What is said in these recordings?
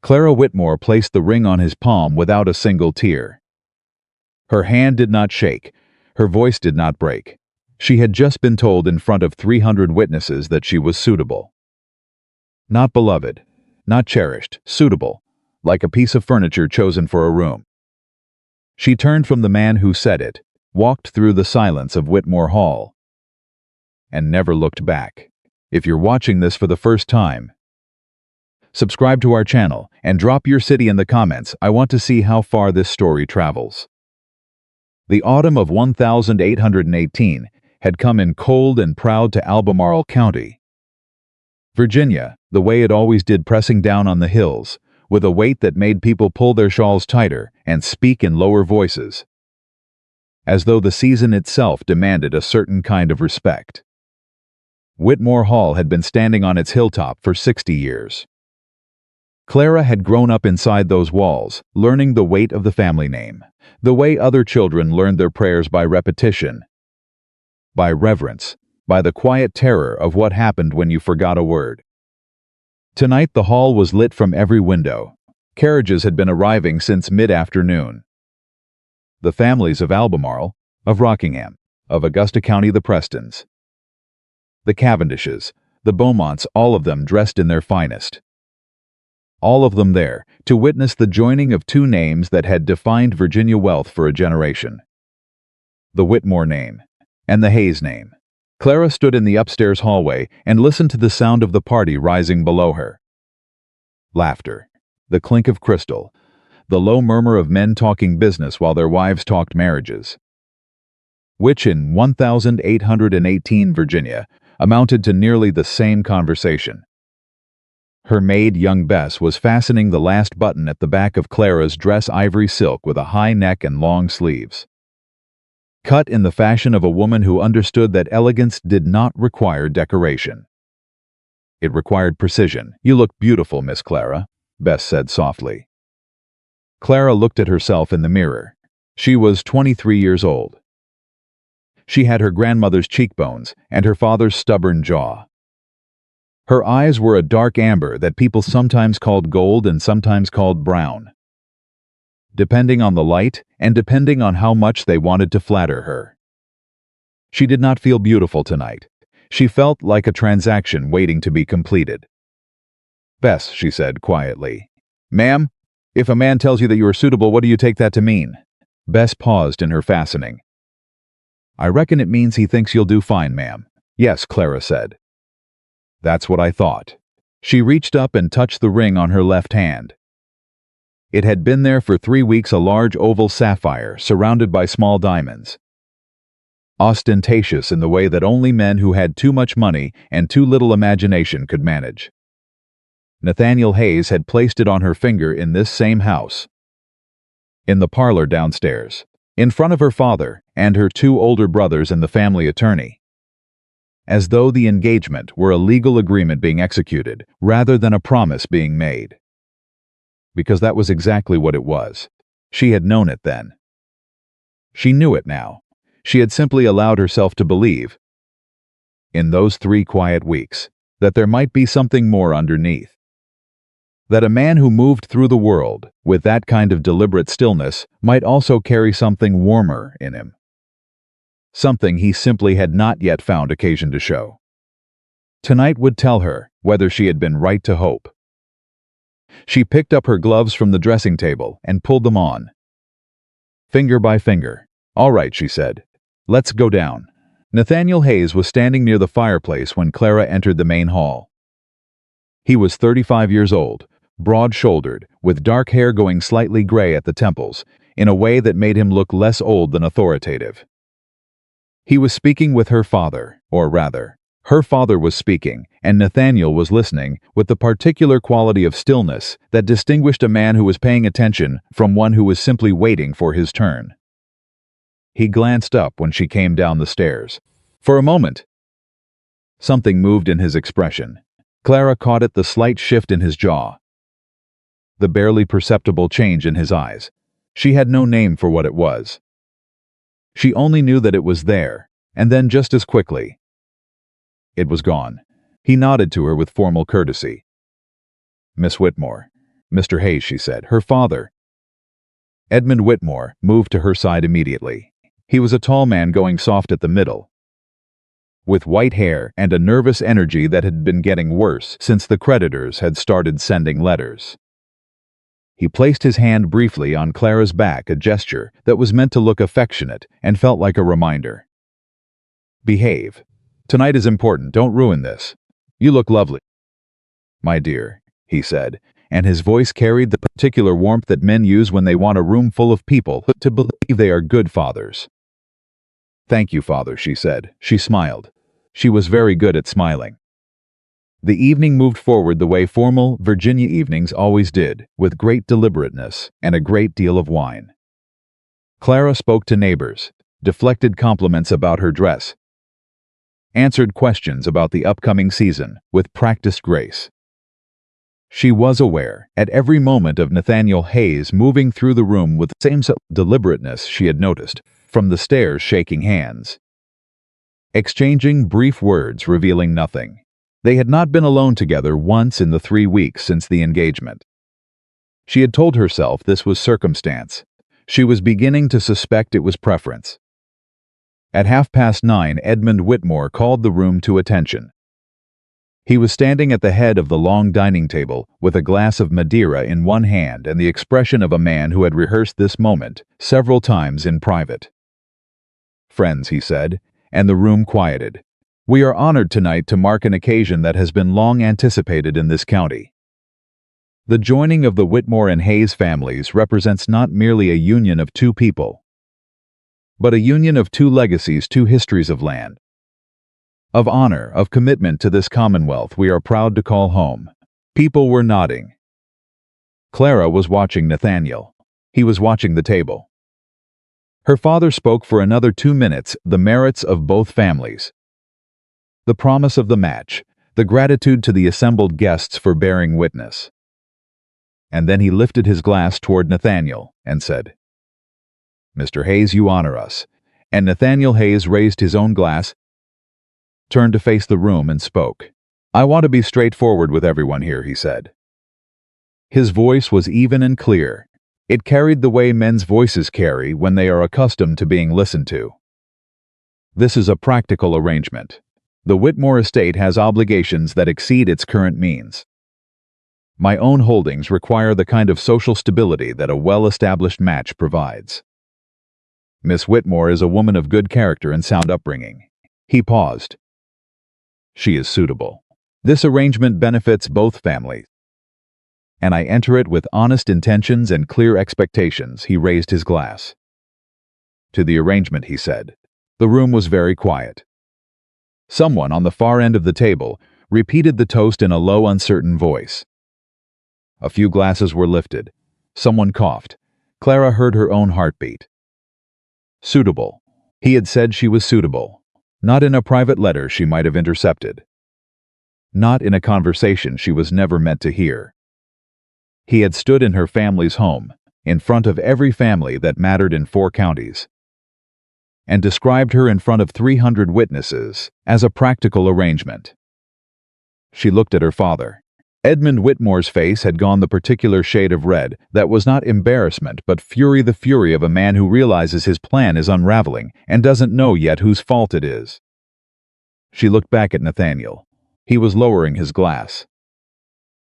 Clara Whitmore placed the ring on his palm without a single tear. Her hand did not shake. Her voice did not break. She had just been told in front of 300 witnesses that she was suitable. Not beloved, not cherished, suitable, like a piece of furniture chosen for a room. She turned from the man who said it, walked through the silence of Whitmore Hall, and never looked back. If you're watching this for the first time, subscribe to our channel and drop your city in the comments. I want to see how far this story travels. The autumn of 1818 had come in cold and proud to Albemarle County, Virginia, the way it always did, pressing down on the hills, with a weight that made people pull their shawls tighter and speak in lower voices, as though the season itself demanded a certain kind of respect. Whitmore Hall had been standing on its hilltop for 60 years. Clara had grown up inside those walls, learning the weight of the family name, the way other children learned their prayers by repetition, by reverence, by the quiet terror of what happened when you forgot a word. Tonight the hall was lit from every window. Carriages had been arriving since mid-afternoon. The families of Albemarle, of Rockingham, of Augusta County, the Prestons, the Cavendishes, the Beaumonts, all of them dressed in their finest. All of them there to witness the joining of two names that had defined Virginia wealth for a generation. The Whitmore name and the Hayes name. Clara stood in the upstairs hallway and listened to the sound of the party rising below her. Laughter, the clink of crystal, the low murmur of men talking business while their wives talked marriages, which in 1818 Virginia amounted to nearly the same conversation. Her maid, young Bess, was fastening the last button at the back of Clara's dress, ivory silk with a high neck and long sleeves, cut in the fashion of a woman who understood that elegance did not require decoration. It required precision. "You look beautiful, Miss Clara," Bess said softly. Clara looked at herself in the mirror. She was 23 years old. She had her grandmother's cheekbones and her father's stubborn jaw. Her eyes were a dark amber that people sometimes called gold and sometimes called brown, depending on the light and depending on how much they wanted to flatter her. She did not feel beautiful tonight. She felt like a transaction waiting to be completed. "Bess," she said quietly. "Ma'am, if a man tells you that you are suitable, what do you take that to mean?" Bess paused in her fastening. "I reckon it means he thinks you'll do fine, ma'am." "Yes," Clara said. "That's what I thought." She reached up and touched the ring on her left hand. It had been there for 3 weeks, a large oval sapphire surrounded by small diamonds, ostentatious in the way that only men who had too much money and too little imagination could manage. Nathaniel Hayes had placed it on her finger in this same house, in the parlor downstairs, in front of her father and her 2 older brothers and the family attorney, as though the engagement were a legal agreement being executed rather than a promise being made. Because that was exactly what it was. She had known it then. She knew it now. She had simply allowed herself to believe, in those 3 quiet weeks, that there might be something more underneath. That a man who moved through the world with that kind of deliberate stillness might also carry something warmer in him. Something he simply had not yet found occasion to show. Tonight would tell her whether she had been right to hope. She picked up her gloves from the dressing table and pulled them on, finger by finger. "All right," she said. "Let's go down." Nathaniel Hayes was standing near the fireplace when Clara entered the main hall. He was 35 years old, broad-shouldered, with dark hair going slightly gray at the temples, in a way that made him look less old than authoritative. He was speaking with her father, or rather, her father was speaking, and Nathaniel was listening with the particular quality of stillness that distinguished a man who was paying attention from one who was simply waiting for his turn. He glanced up when she came down the stairs. For a moment, something moved in his expression. Clara caught it, the slight shift in his jaw, the barely perceptible change in his eyes. She had no name for what it was. She only knew that it was there, and then just as quickly, it was gone. He nodded to her with formal courtesy. "Miss Whitmore." Mr. Hayes, she said. Her father. Edmund Whitmore moved to her side immediately. He was a tall man going soft at the middle, with white hair and a nervous energy that had been getting worse since the creditors had started sending letters. He placed his hand briefly on Clara's back, a gesture that was meant to look affectionate and felt like a reminder. Behave. Tonight is important, don't ruin this. You look lovely, my dear, he said, and his voice carried the particular warmth that men use when they want a room full of people to believe they are good fathers. Thank you, Father, she said. She smiled. She was very good at smiling. The evening moved forward the way formal Virginia evenings always did, with great deliberateness and a great deal of wine. Clara spoke to neighbors, deflected compliments about her dress, answered questions about the upcoming season with practiced grace. She was aware at every moment of Nathaniel Hayes moving through the room with the same deliberateness she had noticed from the stairs, shaking hands, exchanging brief words revealing nothing. They had not been alone together once in the 3 weeks since the engagement. She had told herself this was circumstance. She was beginning to suspect it was preference. At 9:30, Edmund Whitmore called the room to attention. He was standing at the head of the long dining table with a glass of Madeira in one hand and the expression of a man who had rehearsed this moment several times in private. Friends, he said, and the room quieted. We are honored tonight to mark an occasion that has been long anticipated in this county. The joining of the Whitmore and Hayes families represents not merely a union of two people, but a union of two legacies, two histories of land, of honor, of commitment to this commonwealth we are proud to call home. People were nodding. Clara was watching Nathaniel. He was watching the table. Her father spoke for another 2 minutes, the merits of both families, the promise of the match, the gratitude to the assembled guests for bearing witness. And then he lifted his glass toward Nathaniel and said, Mr. Hayes, you honor us. And Nathaniel Hayes raised his own glass, turned to face the room and spoke. I want to be straightforward with everyone here, he said. His voice was even and clear. It carried the way men's voices carry when they are accustomed to being listened to. This is a practical arrangement. The Whitmore estate has obligations that exceed its current means. My own holdings require the kind of social stability that a well-established match provides. Miss Whitmore is a woman of good character and sound upbringing. He paused. She is suitable. This arrangement benefits both families, and I enter it with honest intentions and clear expectations. He raised his glass to the arrangement, he said. The room was very quiet. Someone on the far end of the table repeated the toast in a low, uncertain voice. A few glasses were lifted. Someone coughed. Clara heard her own heartbeat. Suitable. He had said she was suitable. Not in a private letter she might have intercepted. Not in a conversation she was never meant to hear. He had stood in her family's home, in front of every family that mattered in 4 counties, and described her in front of 300 witnesses as a practical arrangement. She looked at her father. Edmund Whitmore's face had gone the particular shade of red that was not embarrassment but fury, the fury of a man who realizes his plan is unraveling and doesn't know yet whose fault it is. She looked back at Nathaniel. He was lowering his glass.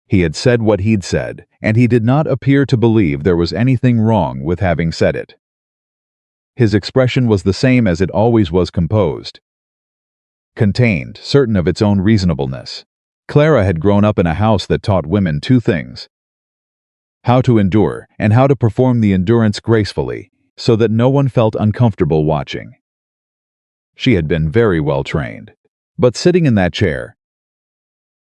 He had said what he'd said, and he did not appear to believe there was anything wrong with having said it. His expression was the same as it always was, composed, contained, certain of its own reasonableness. Clara had grown up in a house that taught women 2 things: how to endure and how to perform the endurance gracefully, so that no one felt uncomfortable watching. She had been very well trained. But sitting in that chair,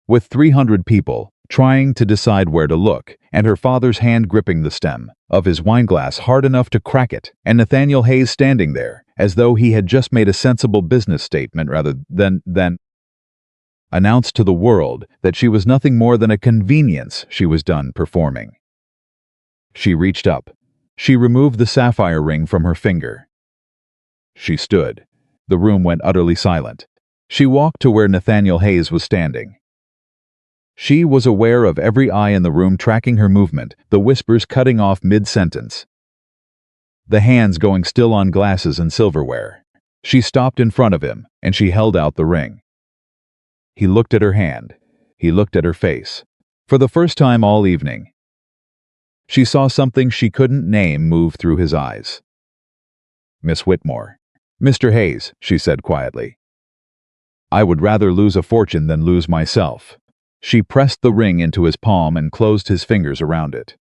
with 300 people, trying to decide where to look, and her father's hand gripping the stem of his wineglass hard enough to crack it, and Nathaniel Hayes standing there, as though he had just made a sensible business statement rather than announced to the world that she was nothing more than a convenience, she was done performing. She reached up. She removed the sapphire ring from her finger. She stood. The room went utterly silent. She walked to where Nathaniel Hayes was standing. She was aware of every eye in the room tracking her movement, the whispers cutting off mid-sentence, the hands going still on glasses and silverware. She stopped in front of him, and she held out the ring. He looked at her hand. He looked at her face. For the first time all evening, she saw something she couldn't name move through his eyes. "Miss Whitmore." "Mr. Hayes," she said quietly. "I would rather lose a fortune than lose myself." She pressed the ring into his palm and closed his fingers around it.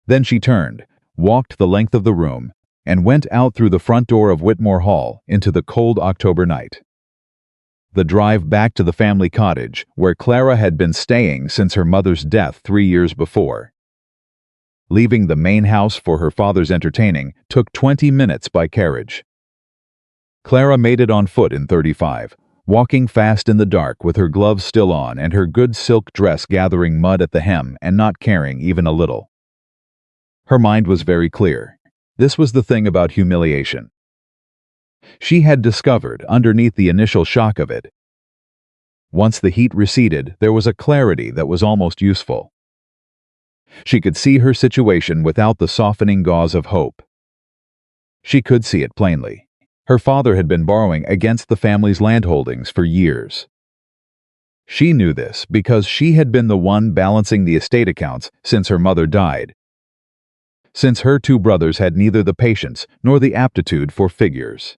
Then she turned, walked the length of the room, and went out through the front door of Whitmore Hall into the cold October night. The drive back to the family cottage, where Clara had been staying since her mother's death 3 years before, leaving the main house for her father's entertaining, took 20 minutes by carriage. Clara made it on foot in 35, walking fast in the dark with her gloves still on and her good silk dress gathering mud at the hem and not caring even a little. Her mind was very clear. This was the thing about humiliation. She had discovered, underneath the initial shock of it, once the heat receded, there was a clarity that was almost useful. She could see her situation without the softening gauze of hope. She could see it plainly. Her father had been borrowing against the family's landholdings for years. She knew this because she had been the one balancing the estate accounts since her mother died, since her 2 brothers had neither the patience nor the aptitude for figures.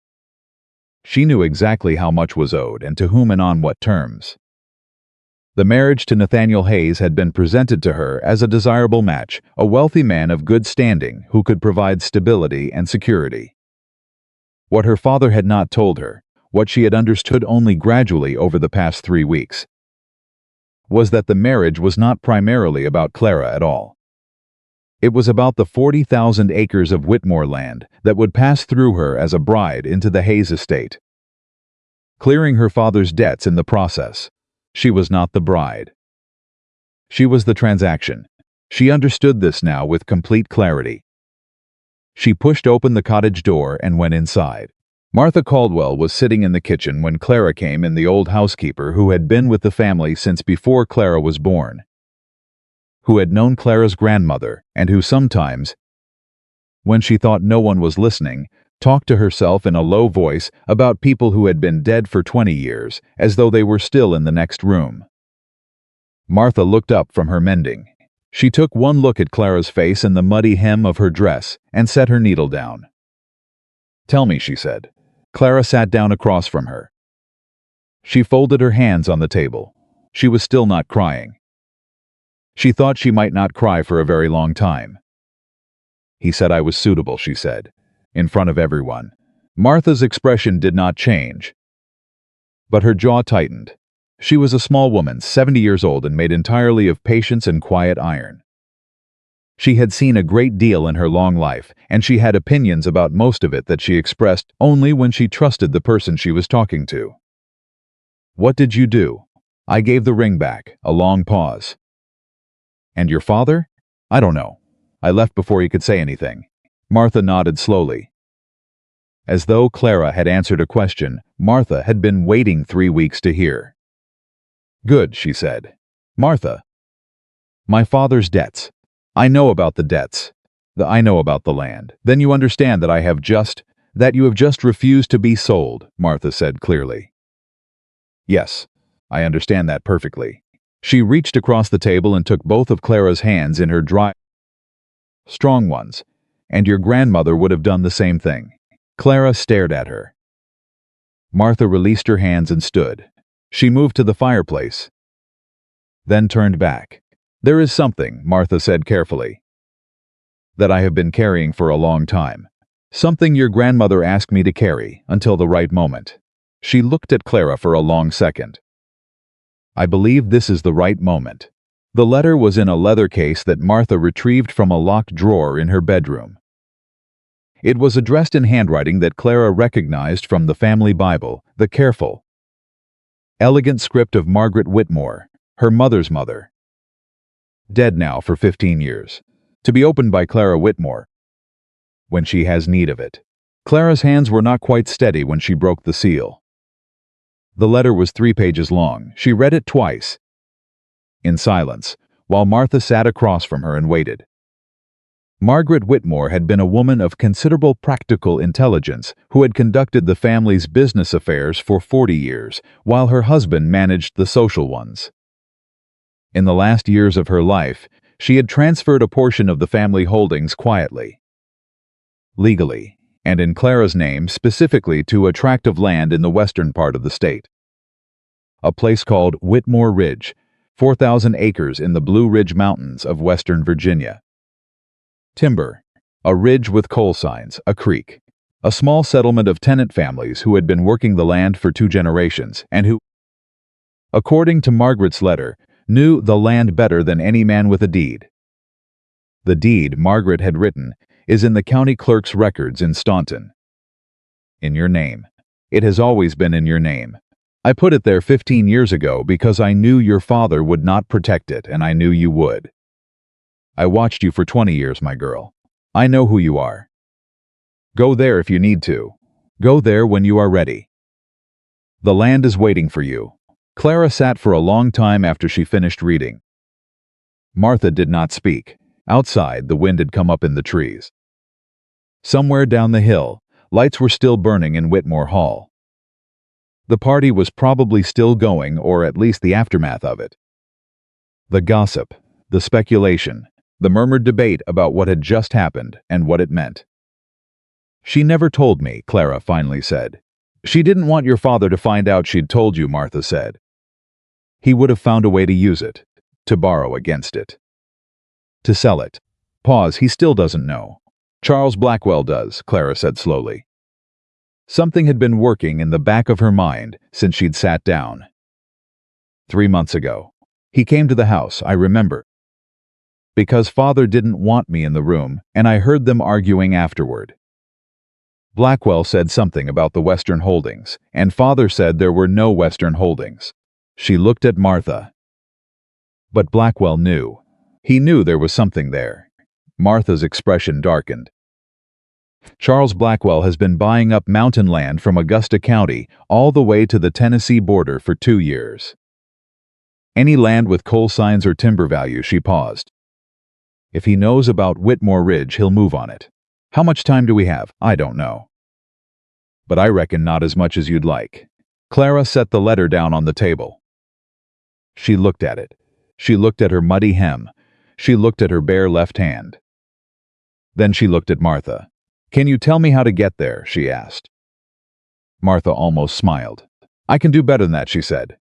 She knew exactly how much was owed and to whom and on what terms. The marriage to Nathaniel Hayes had been presented to her as a desirable match, a wealthy man of good standing who could provide stability and security. What her father had not told her, what she had understood only gradually over the past 3 weeks, was that the marriage was not primarily about Clara at all. It was about the 40,000 acres of Whitmore land that would pass through her as a bride into the Hayes estate, clearing her father's debts in the process. She was not the bride. She was the transaction. She understood this now with complete clarity. She pushed open the cottage door and went inside. Martha Caldwell was sitting in the kitchen when Clara came in, the old housekeeper who had been with the family since before Clara was born, who had known Clara's grandmother, and who sometimes, when she thought no one was listening, talked to herself in a low voice about people who had been dead for 20 years, as though they were still in the next room. Martha looked up from her mending. She took one look at Clara's face and the muddy hem of her dress, and set her needle down. "Tell me," she said. Clara sat down across from her. She folded her hands on the table. She was still not crying. She thought she might not cry for a very long time. "He said I was suitable," she said, in front of everyone. Martha's expression did not change, but her jaw tightened. She was a small woman, 70 years old, and made entirely of patience and quiet iron. She had seen a great deal in her long life, and she had opinions about most of it that she expressed only when she trusted the person she was talking to. "What did you do?" "I gave the ring back." A long pause. "And your father?" "I don't know. I left before he could say anything." Martha nodded slowly. As though Clara had answered a question Martha had been waiting 3 weeks to hear. "Good," she said. "Martha, my father's debts. I know about the debts. I know about the land. Then you understand that that you have just refused to be sold," Martha said clearly. "Yes, I understand that perfectly." She reached across the table and took both of Clara's hands in her dry, strong ones. "And your grandmother would have done the same thing." Clara stared at her. Martha released her hands and stood. She moved to the fireplace, then turned back. "There is something," Martha said carefully, "that I have been carrying for a long time. Something your grandmother asked me to carry until the right moment." She looked at Clara for a long second. "I believe this is the right moment." The letter was in a leather case that Martha retrieved from a locked drawer in her bedroom. It was addressed in handwriting that Clara recognized from the family Bible, the careful, elegant script of Margaret Whitmore, her mother's mother, dead now for 15 years, to be opened by Clara Whitmore when she has need of it. Clara's hands were not quite steady when she broke the seal. The letter was 3 pages long. She read it twice, in silence, while Martha sat across from her and waited. Margaret Whitmore had been a woman of considerable practical intelligence who had conducted the family's business affairs for 40 years, while her husband managed the social ones. In the last years of her life, she had transferred a portion of the family holdings quietly, legally, and in Clara's name specifically to a tract of land in the western part of the state. A place called Whitmore Ridge, 4,000 acres in the Blue Ridge Mountains of western Virginia. Timber, a ridge with coal signs, a creek, a small settlement of tenant families who had been working the land for 2 generations and who, according to Margaret's letter, knew the land better than any man with a deed. The deed Margaret had written is in the county clerk's records in Staunton. In your name. It has always been in your name. I put it there 15 years ago because I knew your father would not protect it, and I knew you would. I watched you for 20 years, my girl. I know who you are. Go there if you need to. Go there when you are ready. The land is waiting for you. Clara sat for a long time after she finished reading. Martha did not speak. Outside, the wind had come up in the trees. Somewhere down the hill, lights were still burning in Whitmore Hall. The party was probably still going, or at least the aftermath of it. The gossip, the speculation, the murmured debate about what had just happened and what it meant. She never told me, Clara finally said. She didn't want your father to find out she'd told you, Martha said. He would have found a way to use it, to borrow against it, to sell it. Pause, he still doesn't know. Charles Blackwell does, Clara said slowly. Something had been working in the back of her mind since she'd sat down. 3 months ago. He came to the house, I remember. Because father didn't want me in the room, and I heard them arguing afterward. Blackwell said something about the Western holdings, and father said there were no Western holdings. She looked at Martha. But Blackwell knew. He knew there was something there. Martha's expression darkened. Charles Blackwell has been buying up mountain land from Augusta County all the way to the Tennessee border for 2 years. Any land with coal signs or timber value, she paused. If he knows about Whitmore Ridge, he'll move on it. How much time do we have? I don't know. But I reckon not as much as you'd like. Clara set the letter down on the table. She looked at it. She looked at her muddy hem. She looked at her bare left hand. Then she looked at Martha. Can you tell me how to get there? She asked. Martha almost smiled. I can do better than that, she said.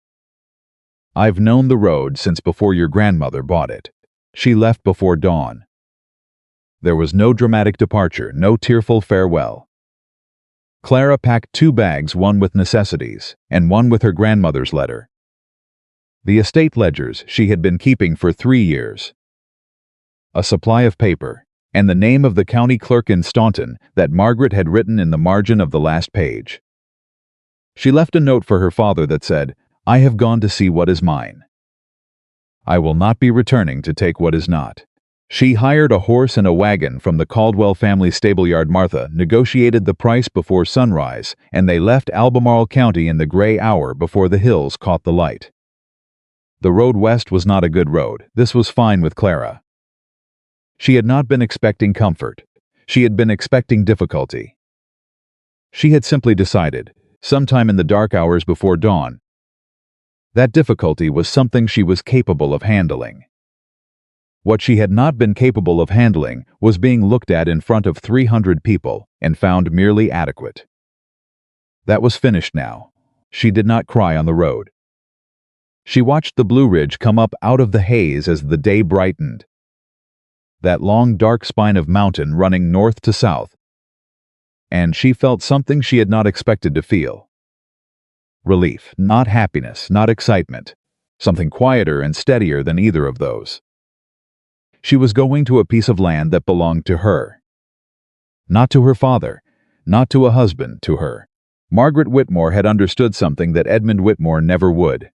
I've known the road since before your grandmother bought it. She left before dawn. There was no dramatic departure, no tearful farewell. Clara packed 2 bags, one with necessities, and one with her grandmother's letter. The estate ledgers she had been keeping for 3 years. A supply of paper, and the name of the county clerk in Staunton that Margaret had written in the margin of the last page. She left a note for her father that said, I have gone to see what is mine. I will not be returning to take what is not. She hired a horse and a wagon from the Caldwell family stableyard. Martha negotiated the price before sunrise, and they left Albemarle County in the gray hour before the hills caught the light. The road west was not a good road. This was fine with Clara. She had not been expecting comfort. She had been expecting difficulty. She had simply decided, sometime in the dark hours before dawn, that difficulty was something she was capable of handling. What she had not been capable of handling was being looked at in front of 300 people and found merely adequate. That was finished now. She did not cry on the road. She watched the Blue Ridge come up out of the haze as the day brightened. That long dark spine of mountain running north to south. And she felt something she had not expected to feel. Relief, not happiness, not excitement. Something quieter and steadier than either of those. She was going to a piece of land that belonged to her. Not to her father, not to a husband, to her. Margaret Whitmore had understood something that Edmund Whitmore never would.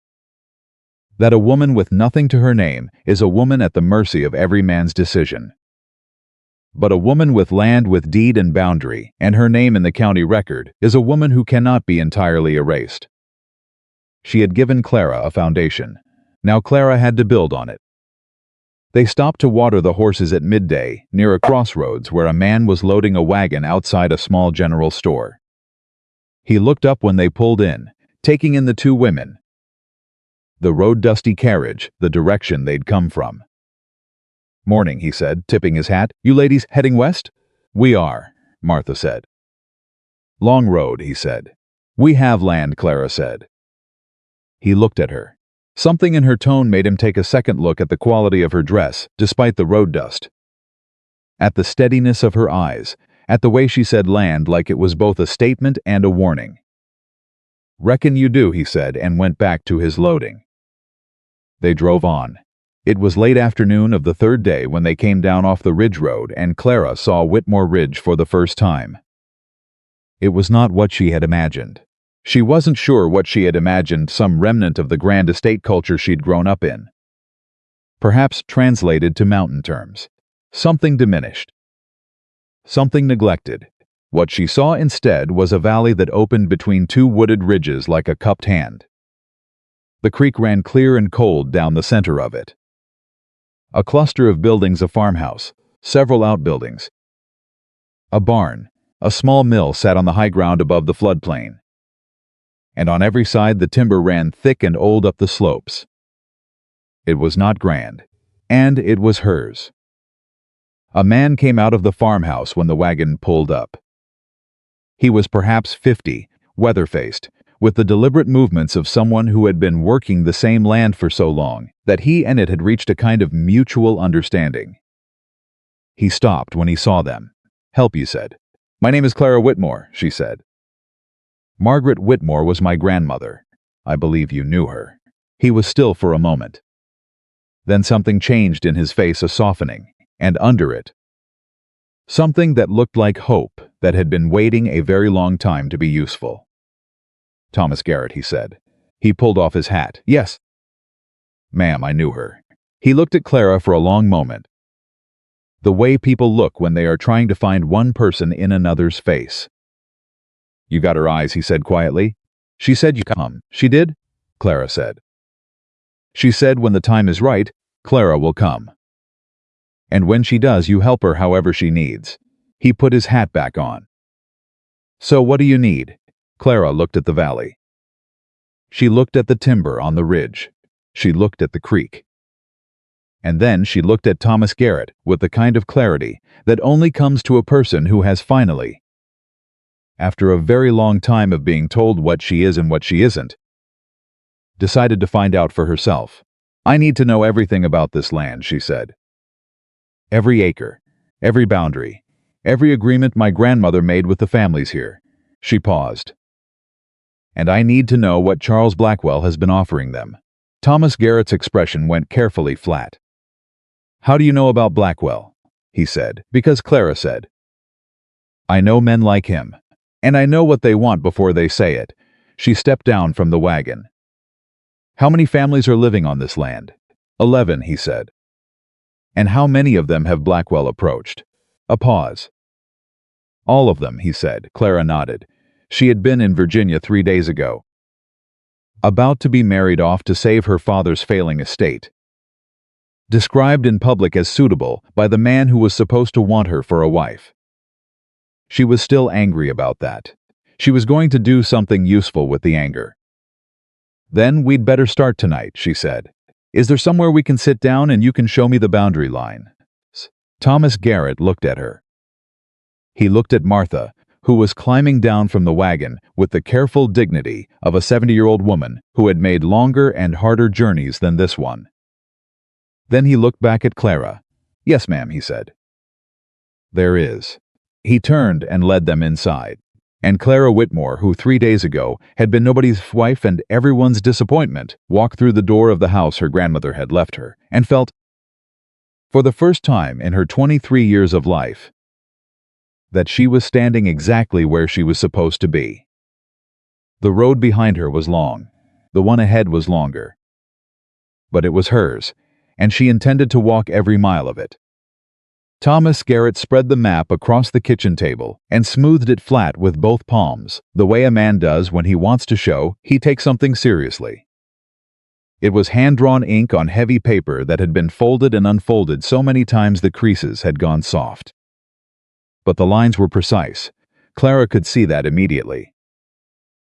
That a woman with nothing to her name is a woman at the mercy of every man's decision. But a woman with land with deed and boundary, and her name in the county record, is a woman who cannot be entirely erased. She had given Clara a foundation. Now Clara had to build on it. They stopped to water the horses at midday, near a crossroads where a man was loading a wagon outside a small general store. He looked up when they pulled in, taking in the two women. The road-dusty carriage, the direction they'd come from. "Morning," he said, tipping his hat. "You ladies heading west?" "We are," Martha said. "Long road," he said. "We have land," Clara said. He looked at her. Something in her tone made him take a second look at the quality of her dress, despite the road dust. At the steadiness of her eyes, at the way she said land like it was both a statement and a warning. "Reckon you do," he said, and went back to his loading. They drove on. It was late afternoon of the third day when they came down off the Ridge Road, and Clara saw Whitmore Ridge for the first time. It was not what she had imagined. She wasn't sure what she had imagined, some remnant of the grand estate culture she'd grown up in. Perhaps translated to mountain terms. Something diminished. Something neglected. What she saw instead was a valley that opened between two wooded ridges like a cupped hand. The creek ran clear and cold down the center of it. A cluster of buildings, a farmhouse, several outbuildings. A barn, a small mill sat on the high ground above the floodplain. And on every side the timber ran thick and old up the slopes. It was not grand, and it was hers. A man came out of the farmhouse when the wagon pulled up. He was perhaps 50, weather-faced, with the deliberate movements of someone who had been working the same land for so long that he and it had reached a kind of mutual understanding. He stopped when he saw them. "Help," you said. "My name is Clara Whitmore," she said. "Margaret Whitmore was my grandmother. I believe you knew her." He was still for a moment. Then something changed in his face, a softening, and under it, something that looked like hope that had been waiting a very long time to be useful. "Thomas Garrett," he said. He pulled off his hat. "Yes." "Ma'am, I knew her." He looked at Clara for a long moment. The way people look when they are trying to find one person in another's face. "You got her eyes," he said quietly. "She said you come." "She did?" Clara said. "She said when the time is right, Clara will come. And when she does, you help her however she needs." He put his hat back on. "So what do you need?" Clara looked at the valley. She looked at the timber on the ridge. She looked at the creek. And then she looked at Thomas Garrett with the kind of clarity that only comes to a person who has finally, after a very long time of being told what she is and what she isn't, decided to find out for herself. "I need to know everything about this land," she said. "Every acre, every boundary, every agreement my grandmother made with the families here." She paused. "And I need to know what Charles Blackwell has been offering them." Thomas Garrett's expression went carefully flat. "How do you know about Blackwell?" he said. "Because Clara said. I know men like him, and I know what they want before they say it." She stepped down from the wagon. "How many families are living on this land?" 11, he said. "And how many of them have Blackwell approached?" A pause. "All of them," he said. Clara nodded. She had been in Virginia 3 days ago. About to be married off to save her father's failing estate. Described in public as suitable by the man who was supposed to want her for a wife. She was still angry about that. She was going to do something useful with the anger. "Then we'd better start tonight," she said. "Is there somewhere we can sit down and you can show me the boundary line?" Thomas Garrett looked at her. He looked at Martha, who was climbing down from the wagon with the careful dignity of a 70-year-old woman who had made longer and harder journeys than this one. Then he looked back at Clara. "Yes, ma'am," he said. "There is." He turned and led them inside. And Clara Whitmore, who 3 days ago had been nobody's wife and everyone's disappointment, walked through the door of the house her grandmother had left her, and felt, for the first time in her 23 years of life, that she was standing exactly where she was supposed to be. The road behind her was long. The one ahead was longer. But it was hers, and she intended to walk every mile of it. Thomas Garrett spread the map across the kitchen table and smoothed it flat with both palms, the way a man does when he wants to show he takes something seriously. It was hand-drawn ink on heavy paper that had been folded and unfolded so many times the creases had gone soft. But the lines were precise. Clara could see that immediately.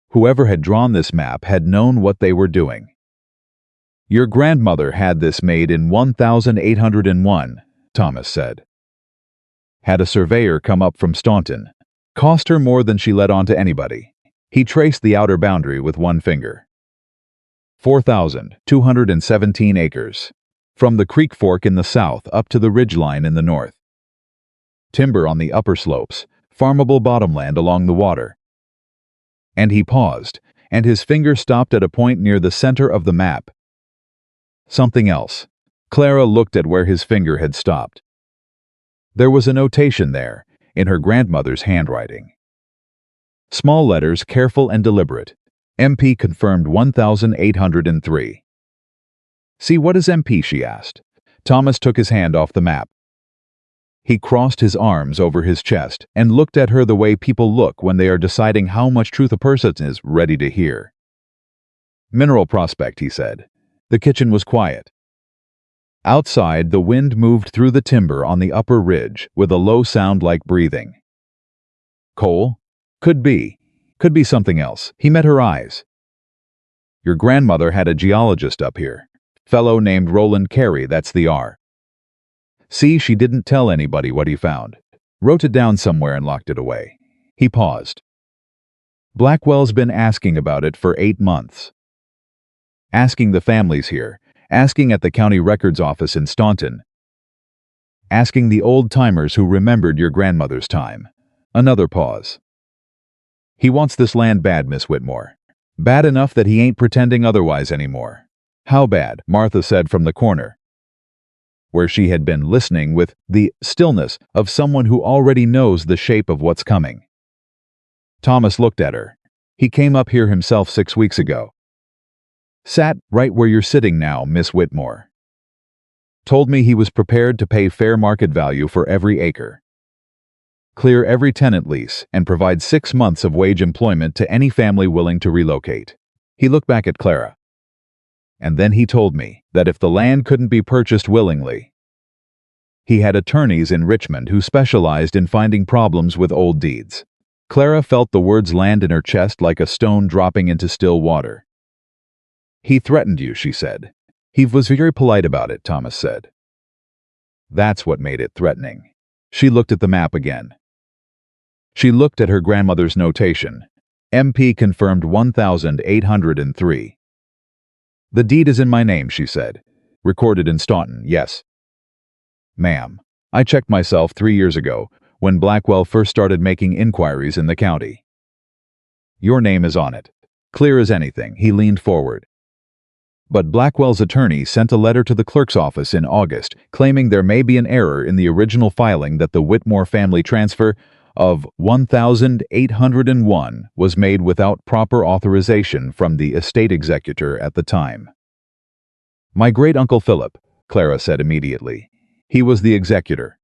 Whoever had drawn this map had known what they were doing. "Your grandmother had this made in 1801, Thomas said. Had a surveyor come up from Staunton. Cost her more than she let on to anybody." He traced the outer boundary with one finger. 4,217 acres. From the creek fork in the south up to the ridgeline in the north. Timber on the upper slopes, farmable bottomland along the water. And he paused, and his finger stopped at a point near the center of the map. Something else. Clara looked at where his finger had stopped. There was a notation there, in her grandmother's handwriting. Small letters, careful and deliberate. MP confirmed 1803. "See, what is MP?" she asked. Thomas took his hand off the map. He crossed his arms over his chest and looked at her the way people look when they are deciding how much truth a person is ready to hear. "Mineral prospect," he said. The kitchen was quiet. Outside, the wind moved through the timber on the upper ridge with a low sound like breathing. "Coal? Could be. Could be something else." He met her eyes. "Your grandmother had a geologist up here. Fellow named Roland Carey, that's the R. See, she didn't tell anybody what he found. Wrote it down somewhere and locked it away." He paused. "Blackwell's been asking about it for 8 months. Asking the families here, asking at the county records office in Staunton, asking the old-timers who remembered your grandmother's time." Another pause. "He wants this land bad, Miss Whitmore. Bad enough that he ain't pretending otherwise anymore." "How bad?" Martha said from the corner, where she had been listening with the stillness of someone who already knows the shape of what's coming. Thomas looked at her. "He came up here himself 6 weeks ago. Sat right where you're sitting now, Miss Whitmore. Told me he was prepared to pay fair market value for every acre. Clear every tenant lease and provide 6 months of wage employment to any family willing to relocate." He looked back at Clara. "And then he told me that if the land couldn't be purchased willingly, he had attorneys in Richmond who specialized in finding problems with old deeds." Clara felt the words land in her chest like a stone dropping into still water. "He threatened you," she said. "He was very polite about it," Thomas said. "That's what made it threatening." She looked at the map again. She looked at her grandmother's notation. MP confirmed 1803. "The deed is in my name," she said. "Recorded in Staunton, yes." "Ma'am, I checked myself 3 years ago, when Blackwell first started making inquiries in the county. Your name is on it. Clear as anything." He leaned forward. "But Blackwell's attorney sent a letter to the clerk's office in August claiming there may be an error in the original filing that the Whitmore family transfer of 1801 was made without proper authorization from the estate executor at the time." "My great-uncle Philip," Clara said immediately. "He was the executor.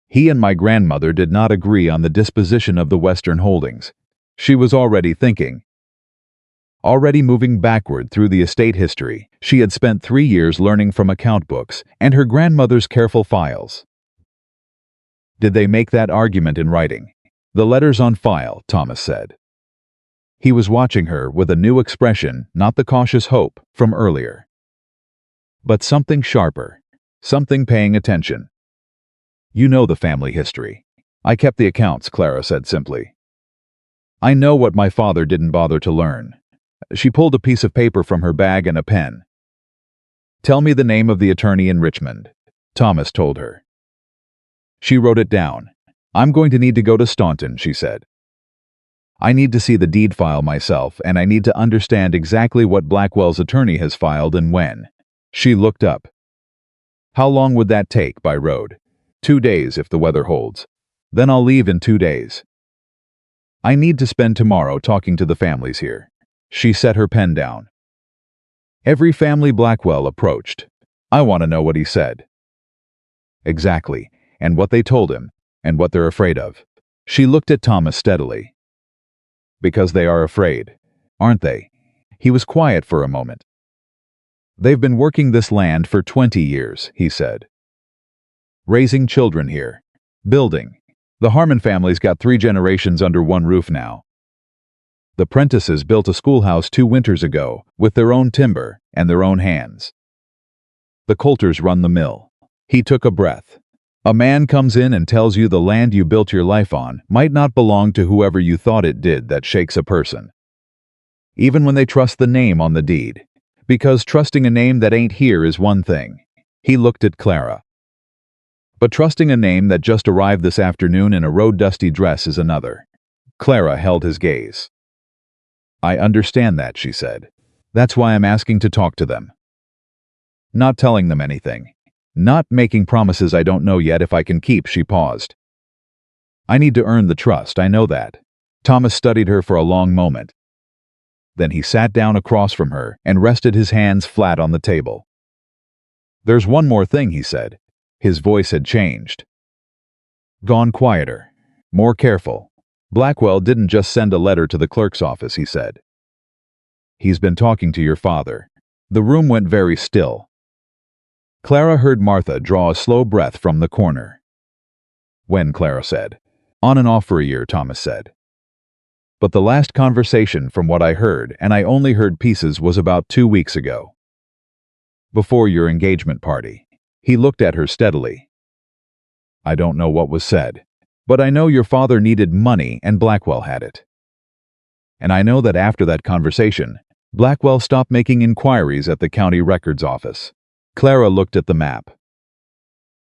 He and my grandmother did not agree on the disposition of the Western holdings." She was already thinking. Already moving backward through the estate history, she had spent 3 years learning from account books and her grandmother's careful files. "Did they make that argument in writing?" "The letter's on file," Thomas said. He was watching her with a new expression, not the cautious hope from earlier, but something sharper, something paying attention. "You know the family history." "I kept the accounts," Clara said simply. "I know what my father didn't bother to learn." She pulled a piece of paper from her bag and a pen. "Tell me the name of the attorney in Richmond," Thomas told her. She wrote it down. "I'm going to need to go to Staunton," she said. "I need to see the deed file myself, and I need to understand exactly what Blackwell's attorney has filed and when." She looked up. "How long would that take by road?" 2 days if the weather holds. Then I'll leave in 2 days. I need to spend tomorrow talking to the families here." She set her pen down. "Every family Blackwell approached. I want to know what he said." "Exactly, and what they told him, and what they're afraid of." She looked at Thomas steadily. "Because they are afraid, aren't they?" He was quiet for a moment. They've been working this land for 20 years, he said. Raising children here. Building. The Harmon family's got 3 generations under one roof now. The Prentices built a schoolhouse 2 winters ago with their own timber and their own hands. The Coulters run the mill. He took a breath. A man comes in and tells you the land you built your life on might not belong to whoever you thought it did. That shakes a person. Even when they trust the name on the deed. Because trusting a name that ain't here is one thing. He looked at Clara. But trusting a name that just arrived this afternoon in a road-dusty dress is another. Clara held his gaze. I understand that, she said. That's why I'm asking to talk to them. Not telling them anything. Not making promises I don't know yet if I can keep, she paused. I need to earn the trust, I know that. Thomas studied her for a long moment. Then he sat down across from her and rested his hands flat on the table. There's one more thing, he said. His voice had changed. Gone quieter. More careful. Blackwell didn't just send a letter to the clerk's office, he said. He's been talking to your father. The room went very still. Clara heard Martha draw a slow breath from the corner. When, Clara said. On and off for a year, Thomas said. But the last conversation, from what I heard, and I only heard pieces, was about 2 weeks ago. Before your engagement party. He looked at her steadily. I don't know what was said, but I know your father needed money and Blackwell had it. And I know that after that conversation, Blackwell stopped making inquiries at the county records office. Clara looked at the map.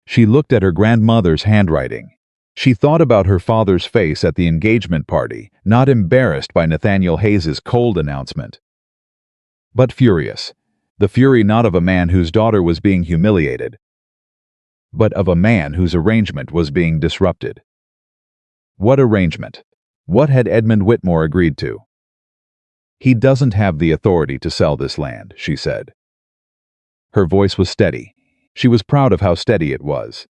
She looked at her grandmother's handwriting. She thought about her father's face at the engagement party, not embarrassed by Nathaniel Hayes's cold announcement, but furious. The fury not of a man whose daughter was being humiliated, but of a man whose arrangement was being disrupted. What arrangement? What had Edmund Whitmore agreed to? He doesn't have the authority to sell this land, she said. Her voice was steady. She was proud of how steady it was.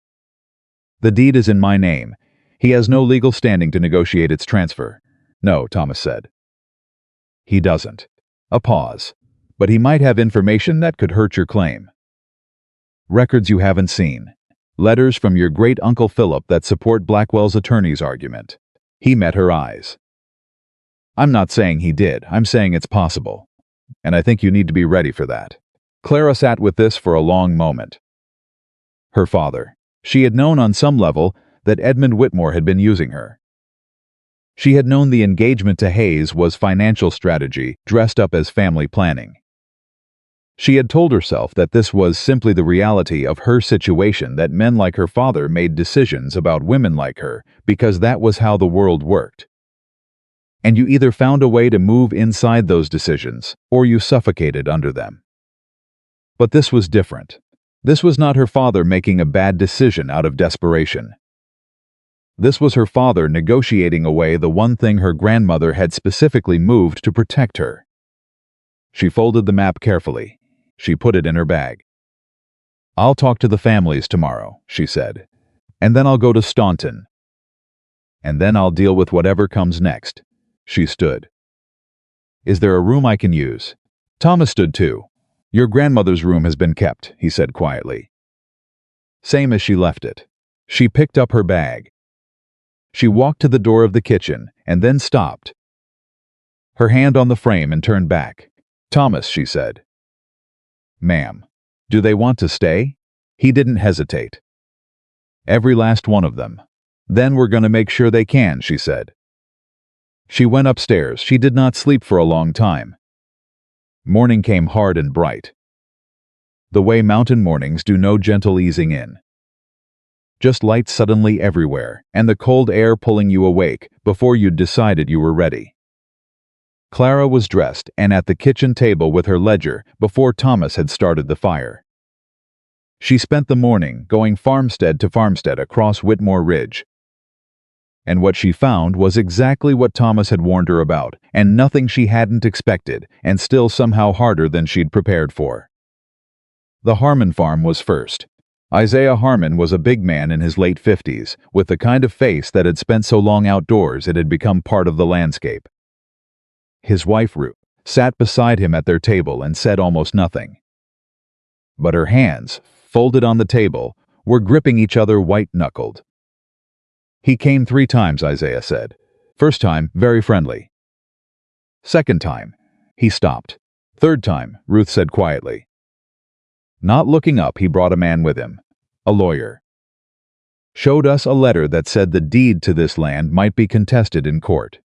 The deed is in my name. He has no legal standing to negotiate its transfer. No, Thomas said. He doesn't. A pause. But he might have information that could hurt your claim. Records you haven't seen. Letters from your great-uncle Philip that support Blackwell's attorney's argument. He met her eyes. I'm not saying he did. I'm saying it's possible. And I think you need to be ready for that. Clara sat with this for a long moment. Her father. She had known on some level that Edmund Whitmore had been using her. She had known the engagement to Hayes was financial strategy dressed up as family planning. She had told herself that this was simply the reality of her situation, that men like her father made decisions about women like her because that was how the world worked. And you either found a way to move inside those decisions or you suffocated under them. But this was different. This was not her father making a bad decision out of desperation. This was her father negotiating away the one thing her grandmother had specifically moved to protect her. She folded the map carefully. She put it in her bag. I'll talk to the families tomorrow, she said. And then I'll go to Staunton. And then I'll deal with whatever comes next. She stood. Is there a room I can use? Thomas stood too. Your grandmother's room has been kept, he said quietly. Same as she left it. She picked up her bag. She walked to the door of the kitchen and then stopped. Her hand on the frame and turned back. Thomas, she said. Ma'am, do they want to stay? He didn't hesitate. Every last one of them. Then we're going to make sure they can, she said. She went upstairs. She did not sleep for a long time. Morning came hard and bright. The way mountain mornings do, no gentle easing in. Just light suddenly everywhere, and the cold air pulling you awake before you'd decided you were ready. Clara was dressed and at the kitchen table with her ledger before Thomas had started the fire. She spent the morning going farmstead to farmstead across Whitmore Ridge. And what she found was exactly what Thomas had warned her about, and nothing she hadn't expected, and still somehow harder than she'd prepared for. The Harmon farm was first. Isaiah Harmon was a big man in his late 50s, with the kind of face that had spent so long outdoors it had become part of the landscape. His wife, Ruth, sat beside him at their table and said almost nothing. but her hands, folded on the table, were gripping each other white-knuckled. "He came 3 times, Isaiah said. First time, very friendly. Second time, he stopped. Third time, Ruth said quietly. Not looking up, he brought a man with him, a lawyer. Showed us a letter that said the deed to this land might be contested in court.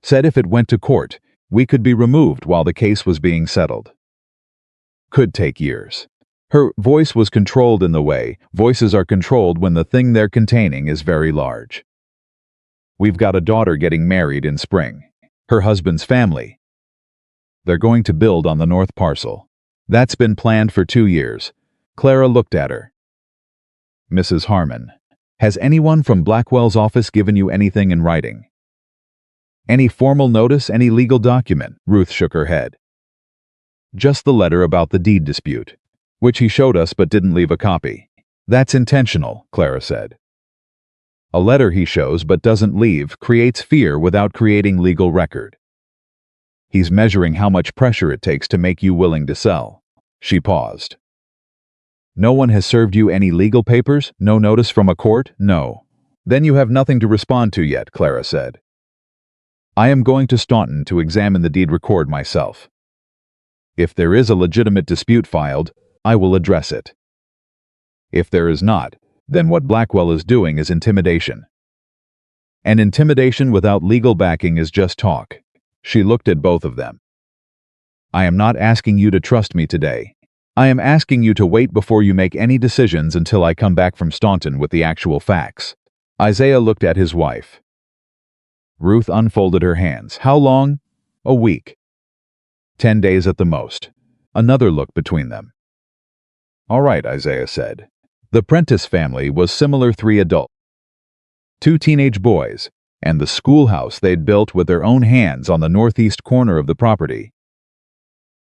Said if it went to court, we could be removed while the case was being settled. Could take years." Her voice was controlled in the way voices are controlled when the thing they're containing is very large. "We've got a daughter getting married in spring. Her husband's family. They're going to build on the north parcel. That's been planned for 2 years. Clara looked at her. "Mrs. Harmon, has anyone from Blackwell's office given you anything in writing? Any formal notice, any legal document?" Ruth shook her head. "Just the letter about the deed dispute, which he showed us but didn't leave a copy." "That's intentional," Clara said. "A letter he shows but doesn't leave creates fear without creating legal record. He's measuring how much pressure it takes to make you willing to sell." She paused. "No one has served you any legal papers? No notice from a court?" "No." "Then you have nothing to respond to yet," Clara said. "I am going to Staunton to examine the deed record myself. If there is a legitimate dispute filed, I will address it. If there is not, then what Blackwell is doing is intimidation. And intimidation without legal backing is just talk." She looked at both of them. "I am not asking you to trust me today. I am asking you to wait before you make any decisions until I come back from Staunton with the actual facts." Isaiah looked at his wife. Ruth unfolded her hands. "How long?" "A week. 10 days at the most." Another look between them. "All right," Isaiah said. The Prentice family was similar: 3 adults, 2 teenage boys, and the schoolhouse they'd built with their own hands on the northeast corner of the property,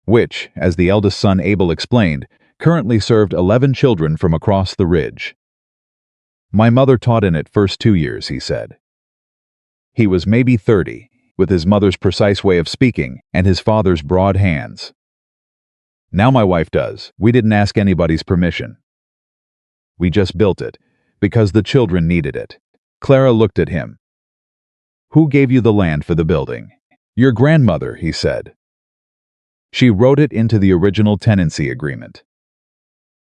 which, as the eldest son Abel explained, currently served 11 children from across the ridge. "My mother taught in it first 2 years," he said. He was maybe 30, with his mother's precise way of speaking and his father's broad hands. "Now my wife does. We didn't ask anybody's permission. We just built it, because the children needed it." Clara looked at him. "Who gave you the land for the building?" "Your grandmother," he said. "She wrote it into the original tenancy agreement.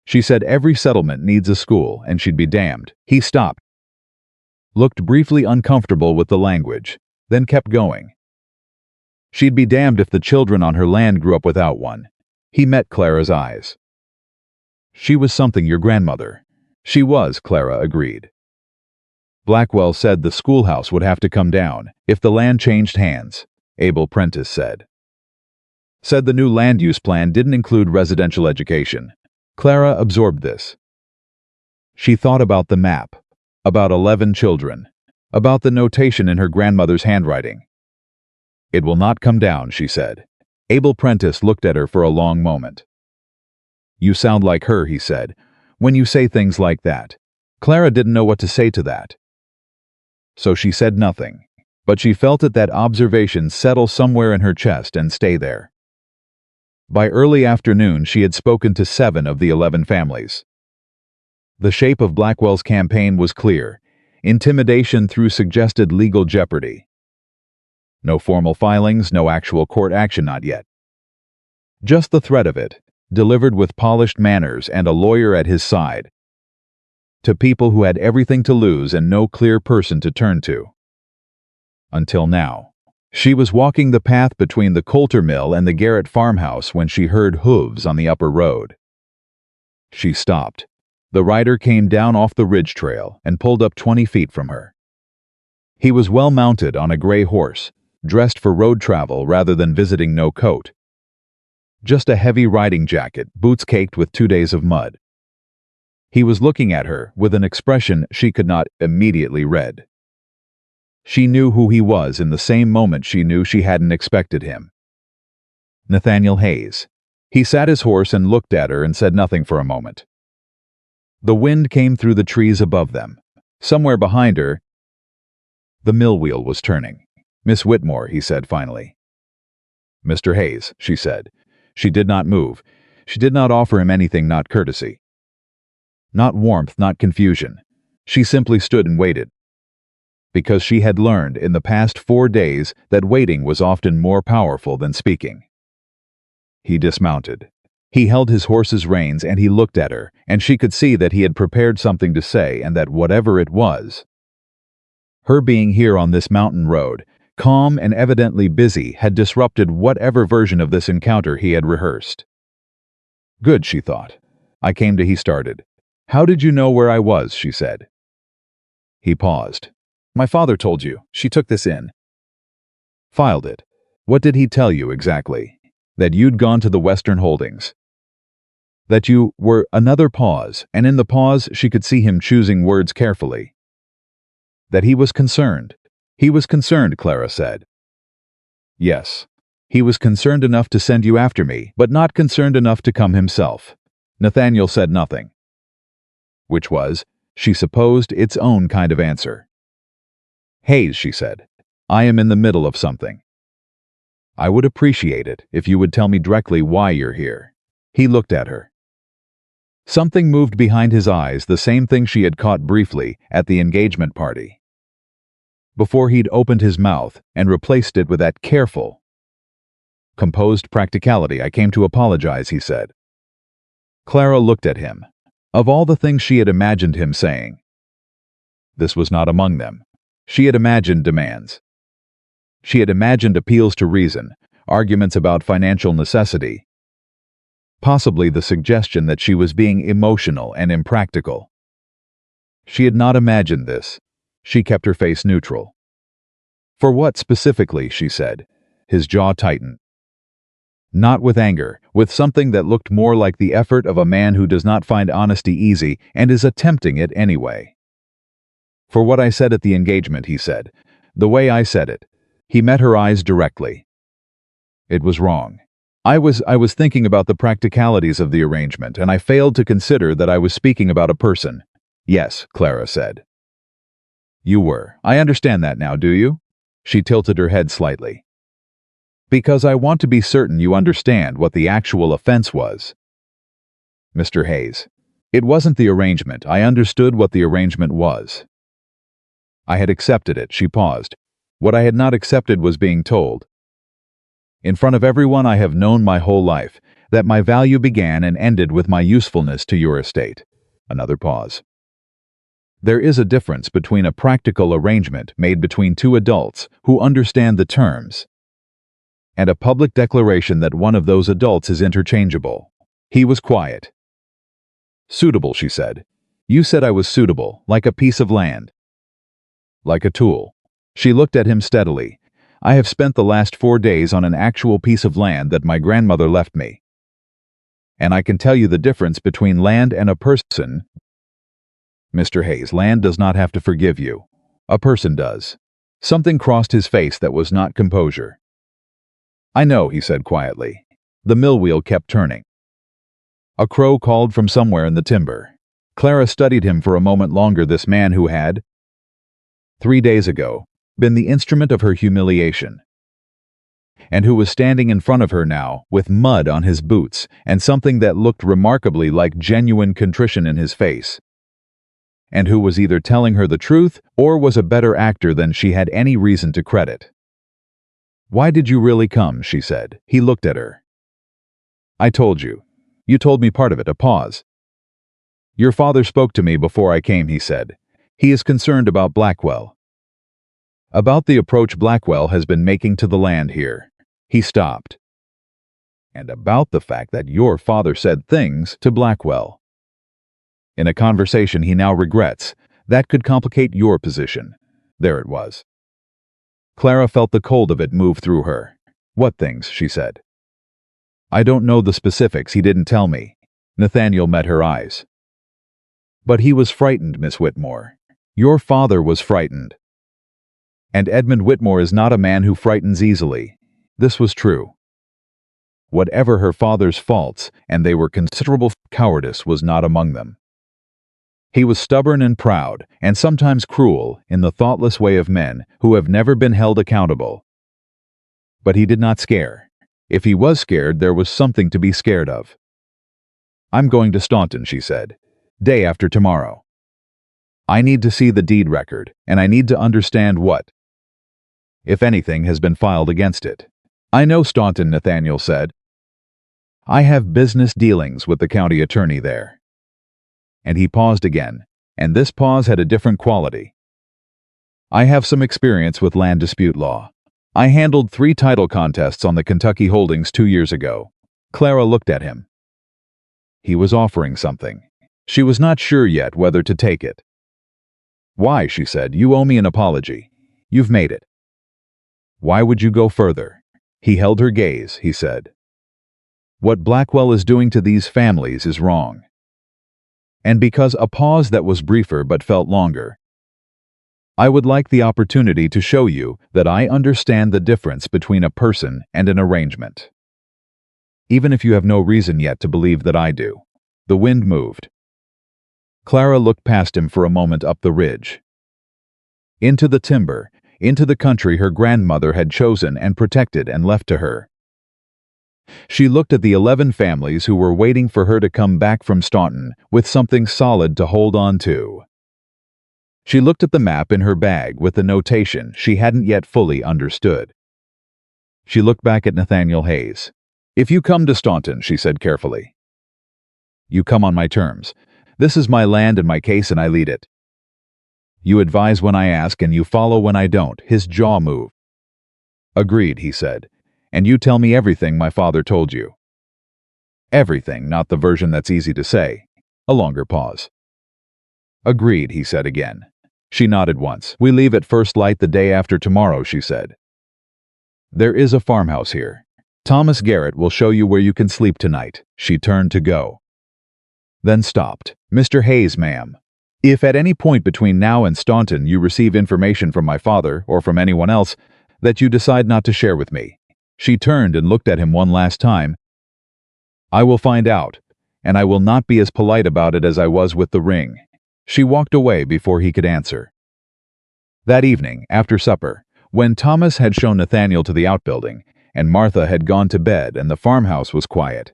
She said every settlement needs a school, and she'd be damned." He stopped, looked briefly uncomfortable with the language, then kept going. "She'd be damned if the children on her land grew up without one." He met Clara's eyes. "She was something, your grandmother." "She was," Clara agreed. "Blackwell said the schoolhouse would have to come down if the land changed hands," Abel Prentice said. "Said the new land use plan didn't include residential education." Clara absorbed this. She thought about the map, about 11 children, about the notation in her grandmother's handwriting. "It will not come down," she said. Abel Prentice looked at her for a long moment. "You sound like her," he said, "when you say things like that." Clara didn't know what to say to that. So she said nothing, but she felt that observation settle somewhere in her chest and stay there. By early afternoon, she had spoken to 7 of the 11 families. The shape of Blackwell's campaign was clear: intimidation through suggested legal jeopardy. No formal filings, no actual court action, not yet. Just the threat of it, delivered with polished manners and a lawyer at his side, to people who had everything to lose and no clear person to turn to. Until now. She was walking the path between the Coulter Mill and the Garrett farmhouse when she heard hooves on the upper road. She stopped. The rider came down off the ridge trail and pulled up 20 feet from her. He was well mounted on a gray horse, dressed for road travel rather than visiting, no coat. Just a heavy riding jacket, boots caked with 2 days of mud. He was looking at her with an expression she could not immediately read. She knew who he was in the same moment she knew she hadn't expected him. Nathaniel Hayes. He sat his horse and looked at her and said nothing for a moment. The wind came through the trees above them. Somewhere behind her, the mill wheel was turning. "Miss Whitmore," he said finally. "Mr. Hayes," she said. She did not move. She did not offer him anything, not courtesy, not warmth, not confusion. She simply stood and waited, because she had learned in the past 4 days that waiting was often more powerful than speaking. He dismounted. He held his horse's reins and he looked at her, and she could see that he had prepared something to say, and that whatever it was, her being here on this mountain road, calm and evidently busy, had disrupted whatever version of this encounter he had rehearsed. Good, she thought. He started. How did you know where I was? She said. He paused. My father told you. She took this in. Filed it. What did he tell you exactly? That you'd gone to the Western Holdings. That you were. Another pause, and in the pause she could see him choosing words carefully. That he was concerned. He was concerned, Clara said. Yes. He was concerned enough to send you after me, but not concerned enough to come himself. Nathaniel said nothing. Which was, she supposed, its own kind of answer. Hayes, she said, I am in the middle of something. I would appreciate it if you would tell me directly why you're here. He looked at her. Something moved behind his eyes, the same thing she had caught briefly at the engagement party. Before he'd opened his mouth and replaced it with that careful, composed practicality. I came to apologize, he said. Clara looked at him. Of all the things she had imagined him saying, this was not among them. She had imagined demands. She had imagined appeals to reason, arguments about financial necessity, possibly the suggestion that she was being emotional and impractical. She had not imagined this. She kept her face neutral. For what specifically? She said. His jaw tightened. Not with anger, with something that looked more like the effort of a man who does not find honesty easy and is attempting it anyway. For what I said at the engagement, he said. The way I said it. He met her eyes directly. It was wrong. I was thinking about the practicalities of the arrangement, and I failed to consider that I was speaking about a person. Yes, Clara said. You were. I understand that now, do you? She tilted her head slightly. Because I want to be certain you understand what the actual offense was. Mr. Hayes. It wasn't the arrangement. I understood what the arrangement was. I had accepted it. She paused. What I had not accepted was being told, in front of everyone I have known my whole life, that my value began and ended with my usefulness to your estate. Another pause. There is a difference between a practical arrangement made between two adults who understand the terms, and a public declaration that one of those adults is interchangeable. He was quiet. Suitable, she said. You said I was suitable, like a piece of land. Like a tool. She looked at him steadily. I have spent the last 4 days on an actual piece of land that my grandmother left me. And I can tell you the difference between land and a person. Mr. Hayes, land does not have to forgive you. A person does. Something crossed his face that was not composure. I know, he said quietly. The mill wheel kept turning. A crow called from somewhere in the timber. Clara studied him for a moment longer, this man who had, 3 days ago, been the instrument of her humiliation, and who was standing in front of her now with mud on his boots and something that looked remarkably like genuine contrition in his face, and who was either telling her the truth or was a better actor than she had any reason to credit. Why did you really come? She said. He looked at her. I told you. You told me part of it. A pause. Your father spoke to me before I came, he said. He is concerned about Blackwell. About the approach Blackwell has been making to the land here. He stopped. And about the fact that your father said things to Blackwell. In a conversation he now regrets, that could complicate your position. There it was. Clara felt the cold of it move through her. What things? She said. I don't know the specifics, he didn't tell me. Nathaniel met her eyes. But he was frightened, Miss Whitmore. Your father was frightened. And Edmund Whitmore is not a man who frightens easily. This was true. Whatever her father's faults, and they were considerable, cowardice was not among them. He was stubborn and proud, and sometimes cruel, in the thoughtless way of men who have never been held accountable. But he did not scare. If he was scared, there was something to be scared of. I'm going to Staunton, she said. Day after tomorrow. I need to see the deed record, and I need to understand what, if anything, has been filed against it. I know Staunton, Nathaniel said. I have business dealings with the county attorney there. And he paused again, and this pause had a different quality. I have some experience with land dispute law. I handled 3 title contests on the Kentucky holdings 2 years ago. Clara looked at him. He was offering something. She was not sure yet whether to take it. Why, she said, you owe me an apology. You've made it. Why would you go further? He held her gaze, he said. What Blackwell is doing to these families is wrong. And because a pause that was briefer but felt longer, I would like the opportunity to show you that I understand the difference between a person and an arrangement. Even if you have no reason yet to believe that I do. The wind moved. Clara looked past him for a moment up the ridge. Into the timber, into the country her grandmother had chosen and protected and left to her. She looked at the 11 families who were waiting for her to come back from Staunton with something solid to hold on to. She looked at the map in her bag with the notation she hadn't yet fully understood. She looked back at Nathaniel Hayes. If you come to Staunton, she said carefully, you come on my terms. This is my land and my case, and I lead it. You advise when I ask and you follow when I don't. His jaw moved. Agreed, he said. And you tell me everything my father told you. Everything, not the version that's easy to say. A longer pause. Agreed, he said again. She nodded once. We leave at first light the day after tomorrow, she said. There is a farmhouse here. Thomas Garrett will show you where you can sleep tonight. She turned to go. Then stopped. Mr. Hayes, ma'am. If at any point between now and Staunton you receive information from my father or from anyone else that you decide not to share with me. She turned and looked at him one last time. I will find out, and I will not be as polite about it as I was with the ring. She walked away before he could answer. That evening, after supper, when Thomas had shown Nathaniel to the outbuilding, and Martha had gone to bed and the farmhouse was quiet,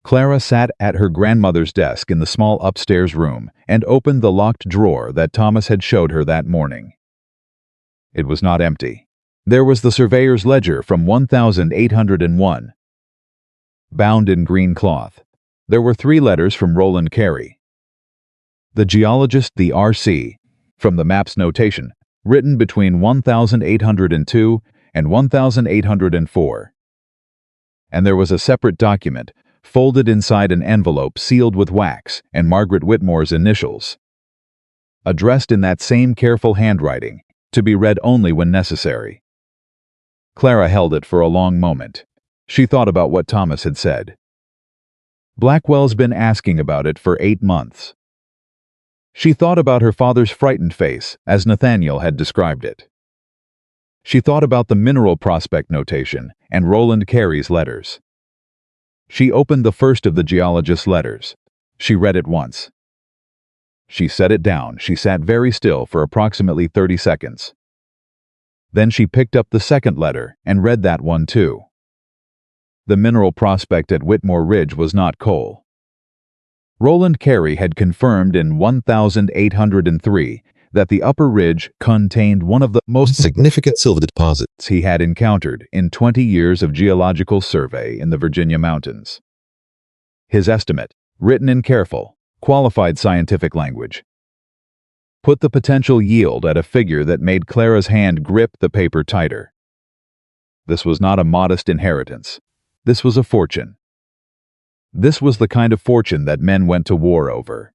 Clara sat at her grandmother's desk in the small upstairs room and opened the locked drawer that Thomas had showed her that morning. It was not empty. There was the surveyor's ledger from 1801, bound in green cloth. There were 3 letters from Roland Carey. The geologist, the R.C., from the map's notation, written between 1802 and 1804. And there was a separate document, folded inside an envelope sealed with wax and Margaret Whitmore's initials. Addressed in that same careful handwriting, to be read only when necessary. Clara held it for a long moment. She thought about what Thomas had said. Blackwell's been asking about it for 8 months. She thought about her father's frightened face, as Nathaniel had described it. She thought about the mineral prospect notation and Roland Carey's letters. She opened the first of the geologist's letters. She read it once. She set it down. She sat very still for approximately 30 seconds. Then she picked up the second letter and read that one too. The mineral prospect at Whitmore Ridge was not coal. Roland Carey had confirmed in 1803 that the upper ridge contained one of the most significant silver deposits he had encountered in 20 years of geological survey in the Virginia mountains. His estimate, written in careful, qualified scientific language, put the potential yield at a figure that made Clara's hand grip the paper tighter. This was not a modest inheritance. This was a fortune. This was the kind of fortune that men went to war over.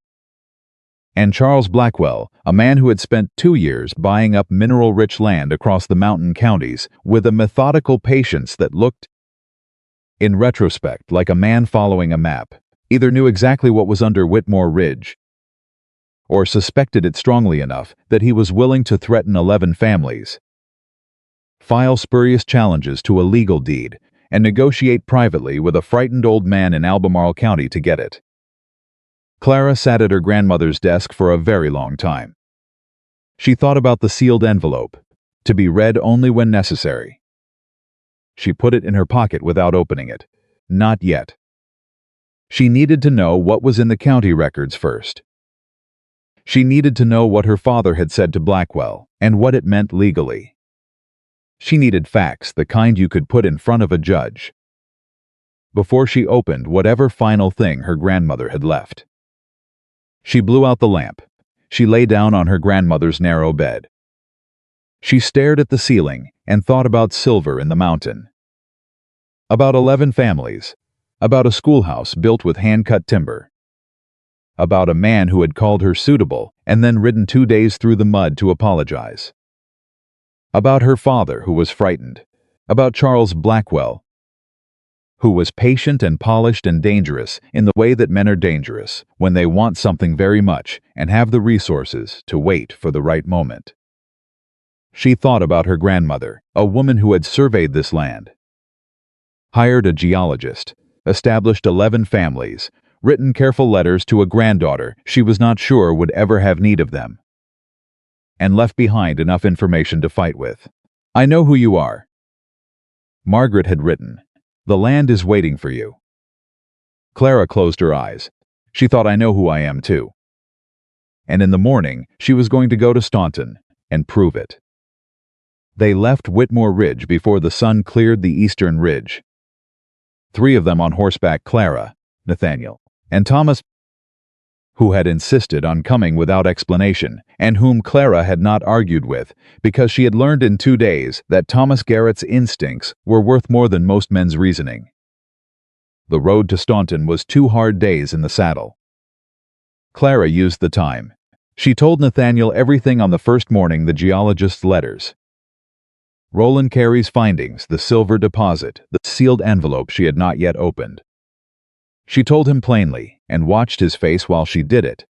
And Charles Blackwell, a man who had spent 2 years buying up mineral-rich land across the mountain counties with a methodical patience that looked, in retrospect, like a man following a map, either knew exactly what was under Whitmore Ridge or suspected it strongly enough that he was willing to threaten 11 families, file spurious challenges to a legal deed, and negotiate privately with a frightened old man in Albemarle County to get it. Clara sat at her grandmother's desk for a very long time. She thought about the sealed envelope, to be read only when necessary. She put it in her pocket without opening it. Not yet. She needed to know what was in the county records first. She needed to know what her father had said to Blackwell and what it meant legally. She needed facts, the kind you could put in front of a judge, before she opened whatever final thing her grandmother had left. She blew out the lamp. She lay down on her grandmother's narrow bed. She stared at the ceiling and thought about silver in the mountain, about 11 families, about a schoolhouse built with hand-cut timber, about a man who had called her suitable and then ridden 2 days through the mud to apologize, about her father who was frightened, about Charles Blackwell, who was patient and polished and dangerous in the way that men are dangerous when they want something very much and have the resources to wait for the right moment. She thought about her grandmother, a woman who had surveyed this land, hired a geologist, established 11 families, written careful letters to a granddaughter she was not sure would ever have need of them, and left behind enough information to fight with. "I know who you are," Margaret had written. "The land is waiting for you." Clara closed her eyes. She thought, "I know who I am too." And in the morning, she was going to go to Staunton and prove it. They left Whitmore Ridge before the sun cleared the eastern ridge. 3 of them on horseback: Clara, Nathaniel, and Thomas, who had insisted on coming without explanation, and whom Clara had not argued with, because she had learned in 2 days that Thomas Garrett's instincts were worth more than most men's reasoning. The road to Staunton was 2 hard days in the saddle. Clara used the time. She told Nathaniel everything on the first morning: the geologist's letters, Roland Carey's findings, the silver deposit, the sealed envelope she had not yet opened. She told him plainly and watched his face while she did it,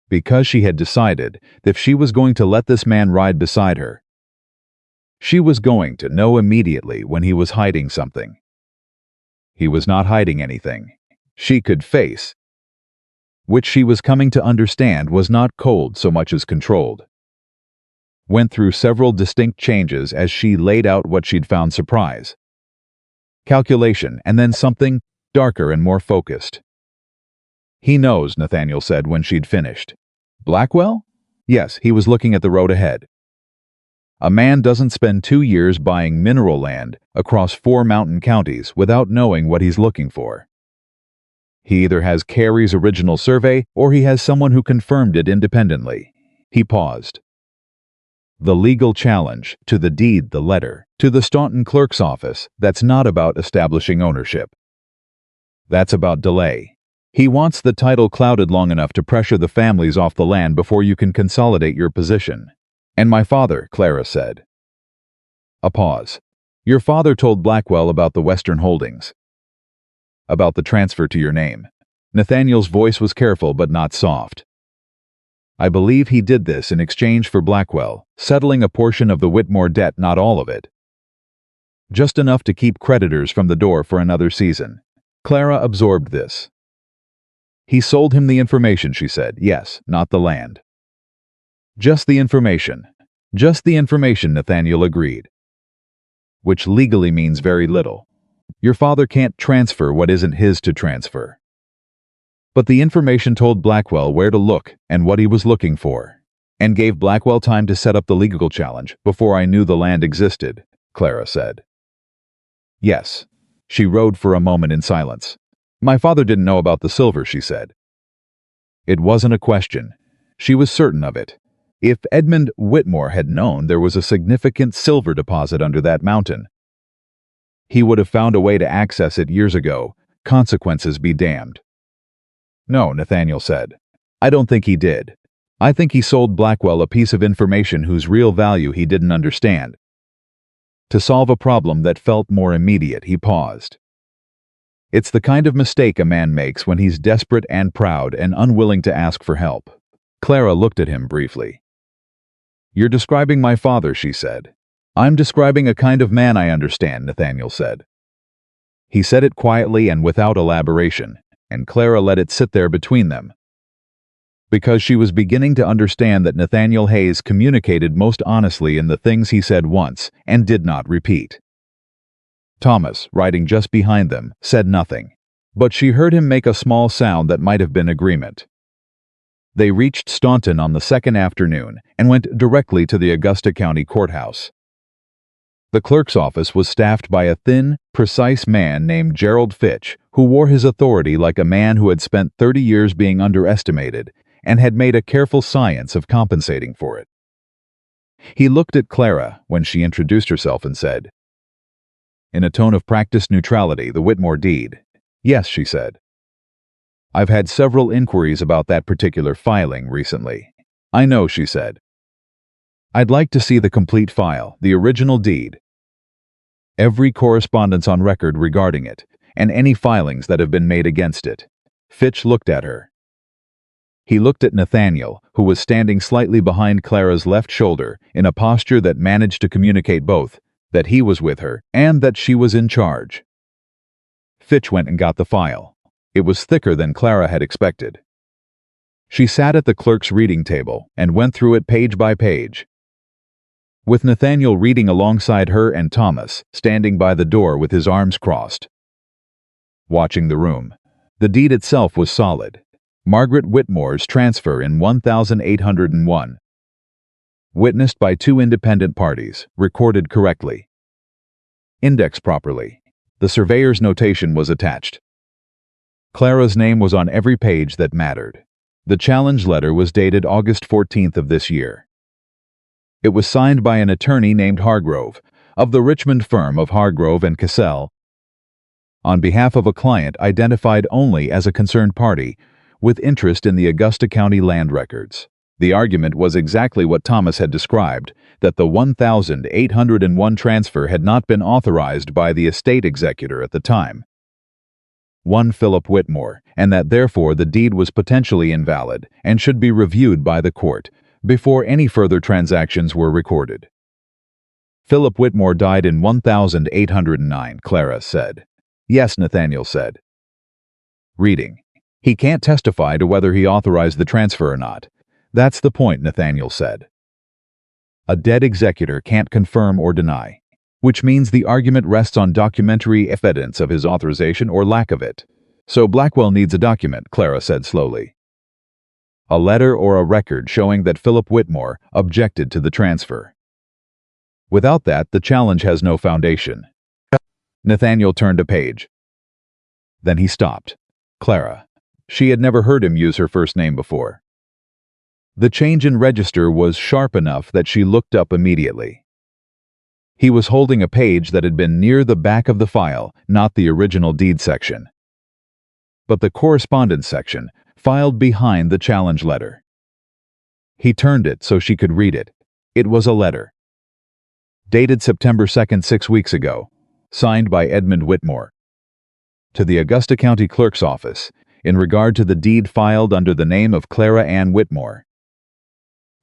because she had decided that if she was going to let this man ride beside her, she was going to know immediately when he was hiding something. He was not hiding anything. She could face, which she was coming to understand was not cold so much as controlled. Went through several distinct changes as she laid out what she'd found: surprise, calculation, and then something darker and more focused. "He knows," Nathaniel said when she'd finished. "Blackwell?" "Yes, he was looking at the road ahead. A man doesn't spend 2 years buying mineral land across 4 mountain counties without knowing what he's looking for. He either has Carey's original survey or he has someone who confirmed it independently." He paused. "The legal challenge to the deed, the letter, to the Staunton clerk's office, that's not about establishing ownership. That's about delay. He wants the title clouded long enough to pressure the families off the land before you can consolidate your position." "And my father," Clara said. A pause. "Your father told Blackwell about the Western holdings, about the transfer to your name." Nathaniel's voice was careful but not soft. "I believe he did this in exchange for Blackwell settling a portion of the Whitmore debt, not all of it. Just enough to keep creditors from the door for another season." Clara absorbed this. "He sold him the information," she said. "Yes, not the land." "Just the information." "Just the information," Nathaniel agreed. "Which legally means very little. Your father can't transfer what isn't his to transfer." "But the information told Blackwell where to look and what he was looking for, and gave Blackwell time to set up the legal challenge before I knew the land existed," Clara said. "Yes." She rode for a moment in silence. "My father didn't know about the silver," she said. It wasn't a question. She was certain of it. If Edmund Whitmore had known there was a significant silver deposit under that mountain, he would have found a way to access it years ago. Consequences be damned. "No," Nathaniel said. "I don't think he did. I think he sold Blackwell a piece of information whose real value he didn't understand. To solve a problem that felt more immediate." He paused. "It's the kind of mistake a man makes when he's desperate and proud and unwilling to ask for help." Clara looked at him briefly. "You're describing my father," she said. "I'm describing a kind of man I understand," Nathaniel said. He said it quietly and without elaboration, and Clara let it sit there between them, because she was beginning to understand that Nathaniel Hayes communicated most honestly in the things he said once and did not repeat. Thomas, riding just behind them, said nothing, but she heard him make a small sound that might have been agreement. They reached Staunton on the second afternoon and went directly to the Augusta County Courthouse. The clerk's office was staffed by a thin, precise man named Gerald Fitch, who wore his authority like a man who had spent 30 years being underestimated and had made a careful science of compensating for it. He looked at Clara when she introduced herself and said, in a tone of practiced neutrality, the Whitmore deed. Yes, she said. I've had several inquiries about that particular filing recently. I know, she said. I'd like to see the complete file, the original deed. Every correspondence on record regarding it, and any filings that have been made against it. Fitch looked at her. He looked at Nathaniel, who was standing slightly behind Clara's left shoulder in a posture that managed to communicate both that he was with her and that she was in charge. Fitch went and got the file. It was thicker than Clara had expected. She sat at the clerk's reading table and went through it page by page, with Nathaniel reading alongside her and Thomas, standing by the door with his arms crossed, watching the room. The deed itself was solid. Margaret Whitmore's transfer in 1801. Witnessed by 2 independent parties, recorded correctly. Indexed properly. The surveyor's notation was attached. Clara's name was on every page that mattered. The challenge letter was dated August 14th of this year. It was signed by an attorney named Hargrove, of the Richmond firm of Hargrove and Cassell, on behalf of a client identified only as a concerned party with interest in the Augusta County land records. The argument was exactly what Thomas had described, that the 1801 transfer had not been authorized by the estate executor at the time, one Philip Whitmore, and that therefore the deed was potentially invalid and should be reviewed by the court before any further transactions were recorded. Philip Whitmore died in 1809, Clara said. Yes, Nathaniel said. Reading. He can't testify to whether he authorized the transfer or not. That's the point, Nathaniel said. A dead executor can't confirm or deny, which means the argument rests on documentary evidence of his authorization or lack of it. So Blackwell needs a document, Clara said slowly. A letter or a record showing that Philip Whitmore objected to the transfer. Without that, the challenge has no foundation. Nathaniel turned a page. Then he stopped. Clara. She had never heard him use her first name before. The change in register was sharp enough that she looked up immediately. He was holding a page that had been near the back of the file, not the original deed section, but the correspondence section, filed behind the challenge letter. He turned it so she could read it. It was a letter. Dated September 2nd, 6 weeks ago, signed by Edmund Whitmore. To the Augusta County Clerk's Office, in regard to the deed filed under the name of Clara Ann Whitmore.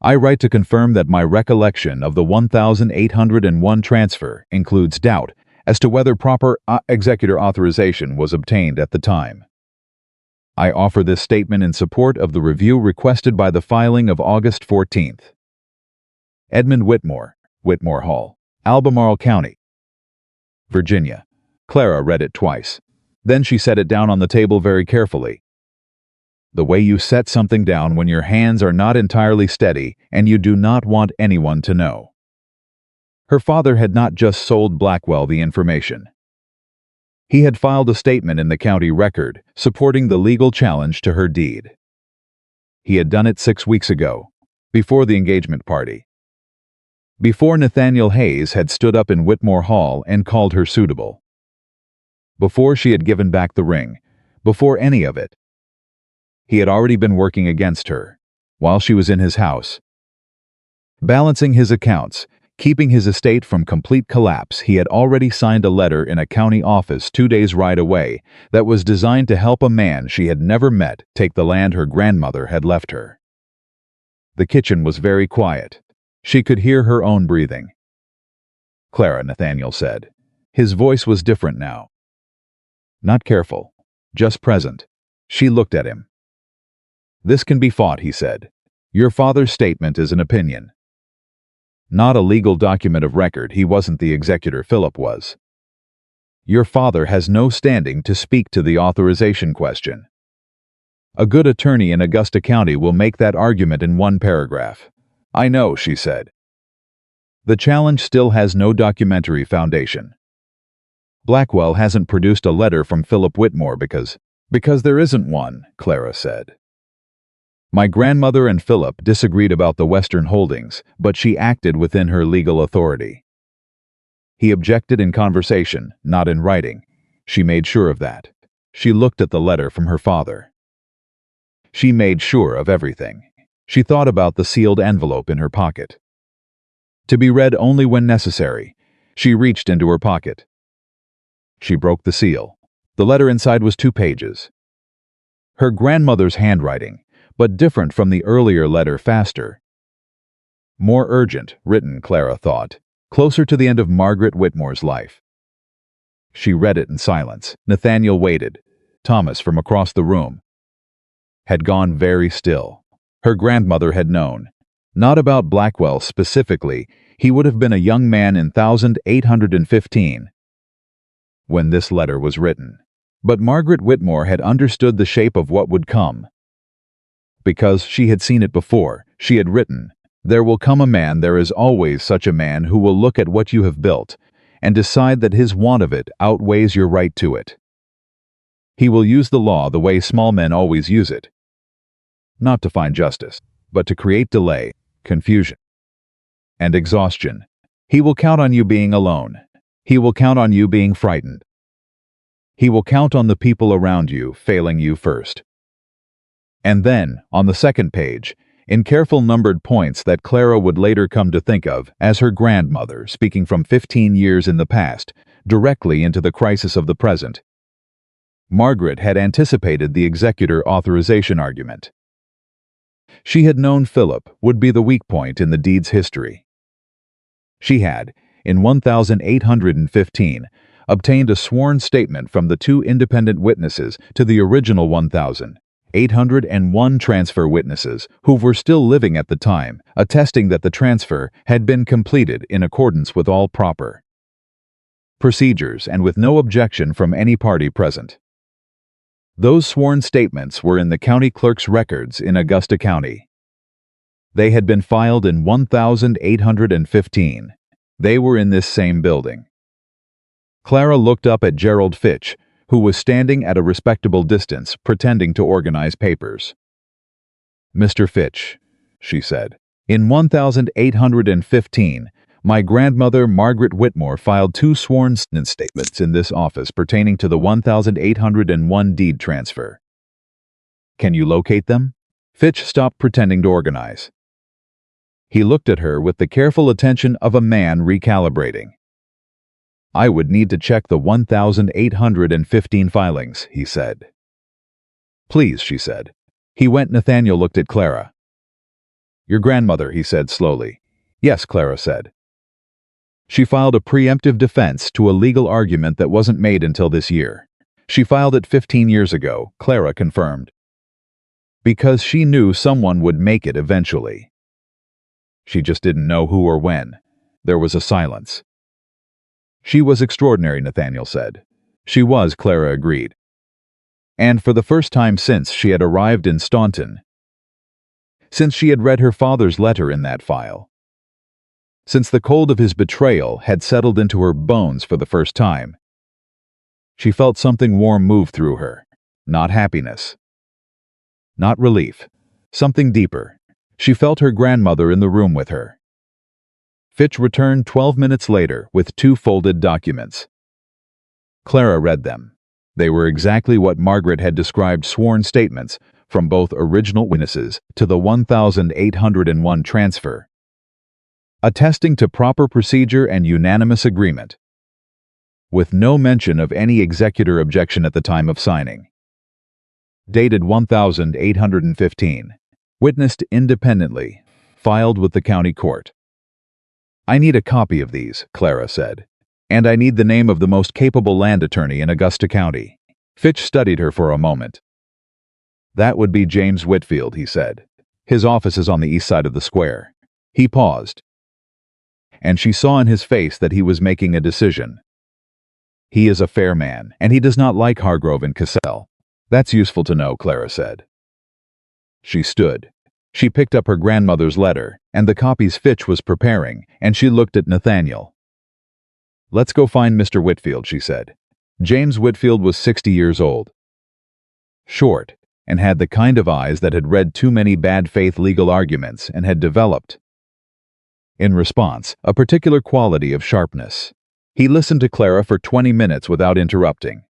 I write to confirm that my recollection of the 1801 transfer includes doubt as to whether proper executor authorization was obtained at the time. I offer this statement in support of the review requested by the filing of August 14th. Edmund Whitmore, Whitmore Hall, Albemarle County, Virginia. Clara read it twice. Then she set it down on the table very carefully. The way you set something down when your hands are not entirely steady and you do not want anyone to know. Her father had not just sold Blackwell the information. He had filed a statement in the county record supporting the legal challenge to her deed. He had done it 6 weeks ago, before the engagement party. Before Nathaniel Hayes had stood up in Whitmore Hall and called her suitable. Before she had given back the ring, before any of it. He had already been working against her, while she was in his house. Balancing his accounts, keeping his estate from complete collapse, he had already signed a letter in a county office 2 days' ride away that was designed to help a man she had never met take the land her grandmother had left her. The kitchen was very quiet. She could hear her own breathing. Clara, Nathaniel said. His voice was different now. Not careful, just present. She looked at him. This can be fought, he said. Your father's statement is an opinion. Not a legal document of record. He wasn't the executor, Philip was. Your father has no standing to speak to the authorization question. A good attorney in Augusta County will make that argument in one paragraph. I know, she said. The challenge still has no documentary foundation. Blackwell hasn't produced a letter from Philip Whitmore because there isn't one, Clara said. My grandmother and Philip disagreed about the Western holdings, but she acted within her legal authority. He objected in conversation, not in writing. She made sure of that. She looked at the letter from her father. She made sure of everything. She thought about the sealed envelope in her pocket. To be read only when necessary. She reached into her pocket. She broke the seal. The letter inside was 2 pages. Her grandmother's handwriting, but different from the earlier letter, faster. More urgent, written, Clara thought, closer to the end of Margaret Whitmore's life. She read it in silence. Nathaniel waited. Thomas, from across the room, had gone very still. Her grandmother had known. Not about Blackwell specifically. He would have been a young man in 1815 when this letter was written. But Margaret Whitmore had understood the shape of what would come. Because she had seen it before, she had written, "There will come a man, there is always such a man, who will look at what you have built and decide that his want of it outweighs your right to it. He will use the law the way small men always use it. Not to find justice, but to create delay, confusion, and exhaustion. He will count on you being alone. He will count on you being frightened. He will count on the people around you failing you first." And then, on the second page, in careful numbered points that Clara would later come to think of as her grandmother speaking from 15 years in the past, directly into the crisis of the present, Margaret had anticipated the executor authorization argument. She had known Philip would be the weak point in the deed's history. She had, in 1815, obtained a sworn statement from the 2 independent witnesses to the original 1,801 transfer witnesses who were still living at the time, attesting that the transfer had been completed in accordance with all proper procedures and with no objection from any party present. Those sworn statements were in the county clerk's records in Augusta County. They had been filed in 1815. They were in this same building. Clara looked up at Gerald Fitch, who was standing at a respectable distance, pretending to organize papers. "Mr. Fitch," she said, "in 1815, my grandmother Margaret Whitmore filed 2 sworn statements in this office pertaining to the 1801 deed transfer. Can you locate them?" Fitch stopped pretending to organize. He looked at her with the careful attention of a man recalibrating. "I would need to check the 1815 filings," he said. "Please," she said. He went. Nathaniel looked at Clara. "Your grandmother," he said slowly. "Yes," Clara said. "She filed a preemptive defense to a legal argument that wasn't made until this year. She filed it 15 years ago," Clara confirmed. "Because she knew someone would make it eventually. She just didn't know who or when." There was a silence. "She was extraordinary," Nathaniel said. "She was," Clara agreed. And for the first time since she had arrived in Staunton, since she had read her father's letter in that file, since the cold of his betrayal had settled into her bones for the first time, she felt something warm move through her. Not happiness, not relief, something deeper. She felt her grandmother in the room with her. Fitch returned 12 minutes later with 2 folded documents. Clara read them. They were exactly what Margaret had described: sworn statements from both original witnesses to the 1801 transfer, attesting to proper procedure and unanimous agreement, with no mention of any executor objection at the time of signing. Dated 1815. Witnessed independently. Filed with the county court. "I need a copy of these," Clara said. "And I need the name of the most capable land attorney in Augusta County." Fitch studied her for a moment. "That would be James Whitfield," he said. "His office is on the east side of the square." He paused, and she saw in his face that he was making a decision. He is a fair man, and he does not like Hargrove and Cassell. That's useful to know, Clara said. She stood. She picked up her grandmother's letter, and the copies Fitch was preparing, and she looked at Nathaniel. Let's go find Mr. Whitfield, she said. James Whitfield was 60 years old. Short, and had the kind of eyes that had read too many bad faith legal arguments and had developed, in response, a particular quality of sharpness. He listened to Clara for 20 minutes without interrupting.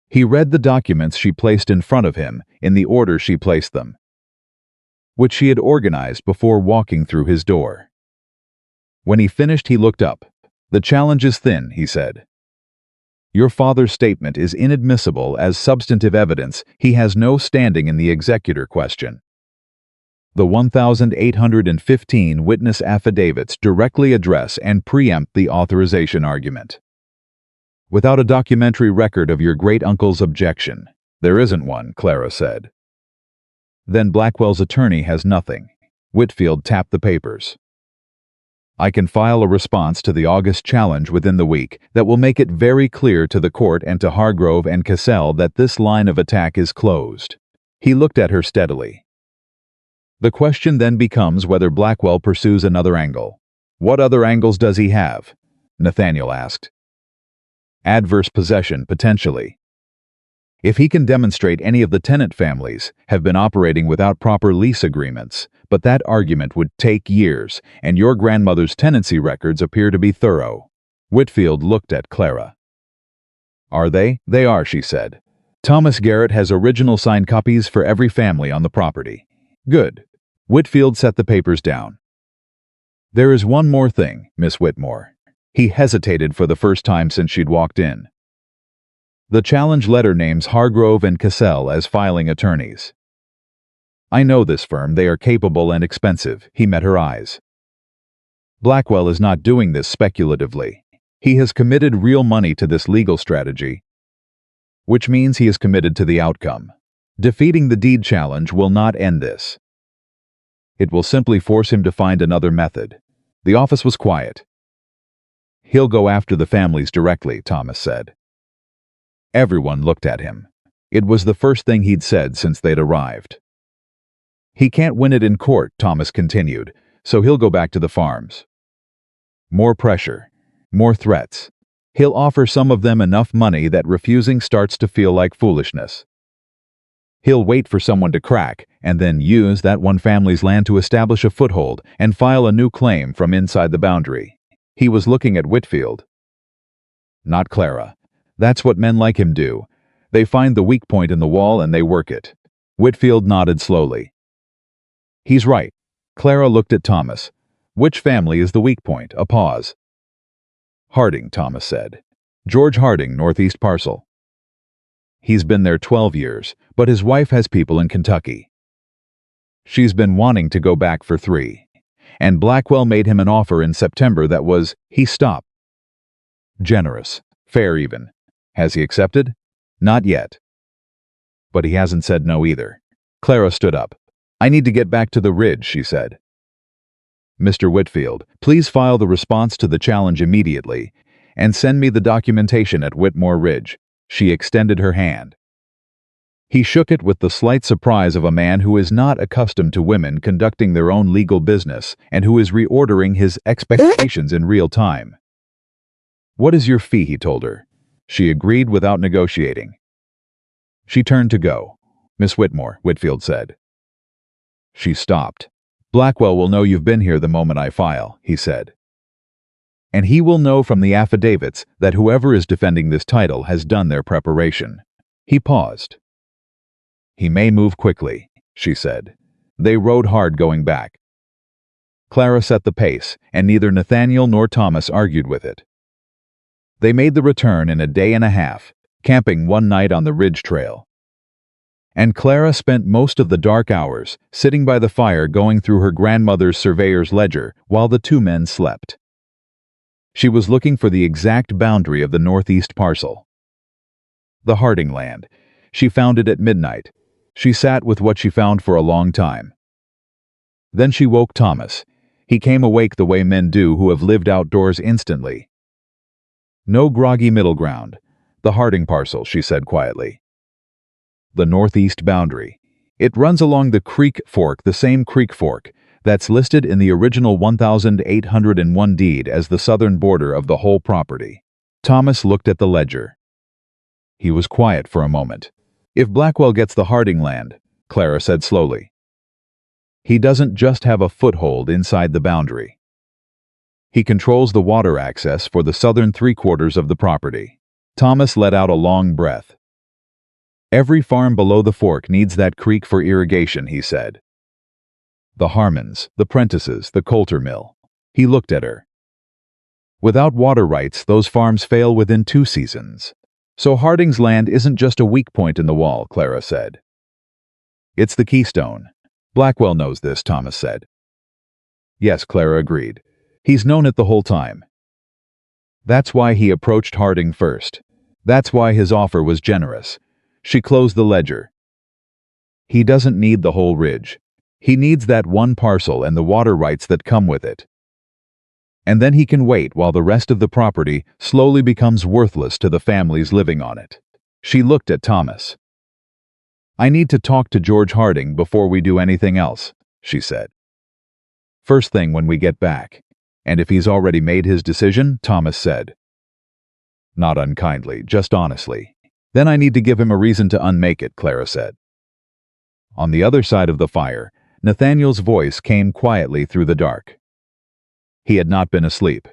He read the documents she placed in front of him in the order she placed them, which she had organized before walking through his door. When he finished, he looked up. The challenge is thin, he said. Your father's statement is inadmissible as substantive evidence. He has no standing in the executor question. The 1,815 witness affidavits directly address and preempt the authorization argument. Without a documentary record of your great-uncle's objection, there isn't one, Clara said. Then Blackwell's attorney has nothing. Whitfield tapped the papers. I can file a response to the August challenge within the week that will make it very clear to the court and to Hargrove and Cassell that this line of attack is closed. He looked at her steadily. The question then becomes whether Blackwell pursues another angle. What other angles does he have? Nathaniel asked. Adverse possession, potentially. If he can demonstrate any of the tenant families have been operating without proper lease agreements, but that argument would take years, and your grandmother's tenancy records appear to be thorough. Whitfield looked at Clara. Are they? They are, she said. Thomas Garrett has original signed copies for every family on the property. Good. Whitfield set the papers down. There is one more thing, Miss Whitmore. He hesitated for the first time since she'd walked in. The challenge letter names Hargrove and Cassell as filing attorneys. I know this firm, they are capable and expensive. He met her eyes. Blackwell is not doing this speculatively. He has committed real money to this legal strategy, which means he is committed to the outcome. Defeating the deed challenge will not end this. It will simply force him to find another method. The office was quiet. He'll go after the families directly, Thomas said. Everyone looked at him. It was the first thing he'd said since they'd arrived. He can't win it in court, Thomas continued, so he'll go back to the farms. More pressure, more threats. He'll offer some of them enough money that refusing starts to feel like foolishness. He'll wait for someone to crack and then use that one family's land to establish a foothold and file a new claim from inside the boundary. He was looking at Whitfield. Not Clara. That's what men like him do. They find the weak point in the wall and they work it. Whitfield nodded slowly. He's right. Clara looked at Thomas. Which family is the weak point? A pause. Harding, Thomas said. George Harding, Northeast Parcel. He's been there 12 years, but his wife has people in Kentucky. She's been wanting to go back for 3. And Blackwell made him an offer in September that was, he stopped. Generous. Fair even. Has he accepted? Not yet. But he hasn't said no either. Clara stood up. I need to get back to the Ridge, she said. Mr. Whitfield, please file the response to the challenge immediately and send me the documentation at Whitmore Ridge. She extended her hand. He shook it with the slight surprise of a man who is not accustomed to women conducting their own legal business and who is reordering his expectations in real time. What is your fee, he told her. She agreed without negotiating. She turned to go. Miss Whitmore, Whitfield said. She stopped. Blackwell will know you've been here the moment I file, he said. And he will know from the affidavits that whoever is defending this title has done their preparation. He paused. He may move quickly, she said. They rode hard going back. Clara set the pace, and neither Nathaniel nor Thomas argued with it. They made the return in a day and a half, camping one night on the Ridge Trail. And Clara spent most of the dark hours sitting by the fire going through her grandmother's surveyor's ledger while the two men slept. She was looking for the exact boundary of the northeast parcel. The Harding land. She found it at midnight. She sat with what she found for a long time. Then she woke Thomas. He came awake the way men do who have lived outdoors instantly. No groggy middle ground. The Harding parcel, she said quietly. The northeast boundary. It runs along the creek fork, the same creek fork that's listed in the original 1801 deed as the southern border of the whole property. Thomas looked at the ledger. He was quiet for a moment. If Blackwell gets the Harding land, Clara said slowly, he doesn't just have a foothold inside the boundary. He controls the water access for the southern three-quarters of the property. Thomas let out a long breath. Every farm below the fork needs that creek for irrigation, he said. The Harmons, the Prentices, the Coulter mill. He looked at her. Without water rights, those farms fail within 2 seasons. So Harding's land isn't just a weak point in the wall, Clara said. It's the keystone. Blackwell knows this, Thomas said. Yes, Clara agreed. He's known it the whole time. That's why he approached Harding first. That's why his offer was generous. She closed the ledger. He doesn't need the whole ridge. He needs that one parcel and the water rights that come with it. And then he can wait while the rest of the property slowly becomes worthless to the families living on it. She looked at Thomas. I need to talk to George Harding before we do anything else, she said. First thing when we get back. And if he's already made his decision, Thomas said. Not unkindly, just honestly. Then I need to give him a reason to unmake it, Clara said. On the other side of the fire, Nathaniel's voice came quietly through the dark. He had not been asleep.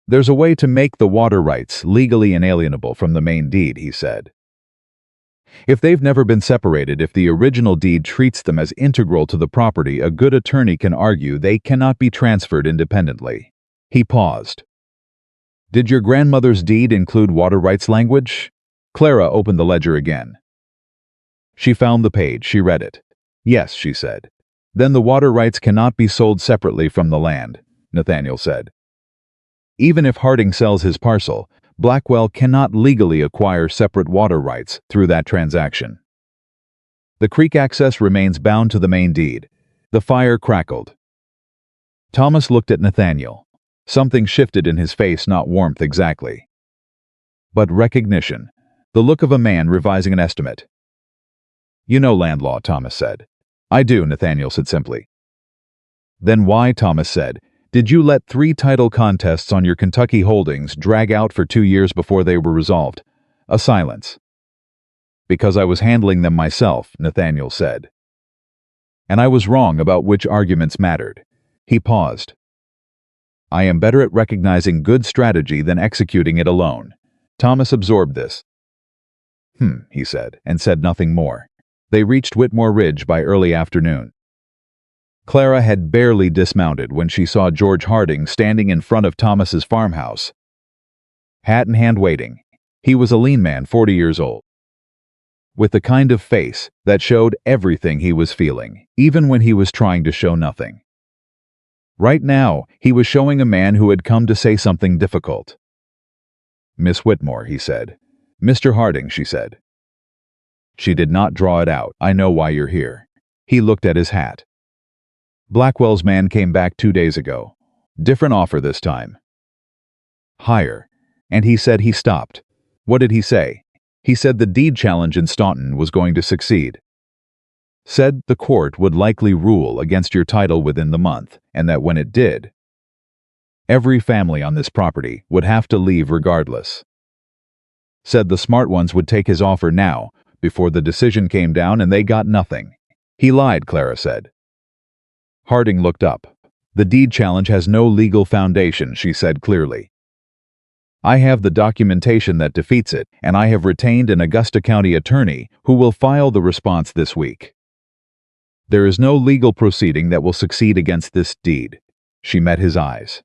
There's a way to make the water rights legally inalienable from the main deed, he said. If they've never been separated, if the original deed treats them as integral to the property, a good attorney can argue they cannot be transferred independently. He paused. Did your grandmother's deed include water rights language? Clara opened the ledger again. She found the page. She read it. Yes, she said. Then the water rights cannot be sold separately from the land, Nathaniel said. Even if Harding sells his parcel, Blackwell cannot legally acquire separate water rights through that transaction. The creek access remains bound to the main deed. The fire crackled. Thomas looked at Nathaniel. Something shifted in his face, not warmth exactly, but recognition, the look of a man revising an estimate. You know land law, Thomas said. I do, Nathaniel said simply. Then why, Thomas said, did you let 3 title contests on your Kentucky holdings drag out for 2 years before they were resolved? A silence. Because I was handling them myself, Nathaniel said. And I was wrong about which arguments mattered. He paused. I am better at recognizing good strategy than executing it alone. Thomas absorbed this. He said, and said nothing more. They reached Whitmore Ridge by early afternoon. Clara had barely dismounted when she saw George Harding standing in front of Thomas's farmhouse. Hat in hand waiting. He was a lean man, 40 years old, with the kind of face that showed everything he was feeling, even when he was trying to show nothing. Right now, he was showing a man who had come to say something difficult. Miss Whitmore, he said. Mr. Harding, she said. She did not draw it out. I know why you're here. He looked at his hat. Blackwell's man came back 2 days ago. Different offer this time. Higher. And he said he stopped. What did he say? He said the deed challenge in Staunton was going to succeed. Said the court would likely rule against your title within the month, and that when it did, every family on this property would have to leave regardless. Said the smart ones would take his offer now, before the decision came down, and they got nothing. He lied, Clara said. Harding looked up. The deed challenge has no legal foundation, she said clearly. I have the documentation that defeats it, and I have retained an Augusta County attorney who will file the response this week. There is no legal proceeding that will succeed against this deed. She met his eyes.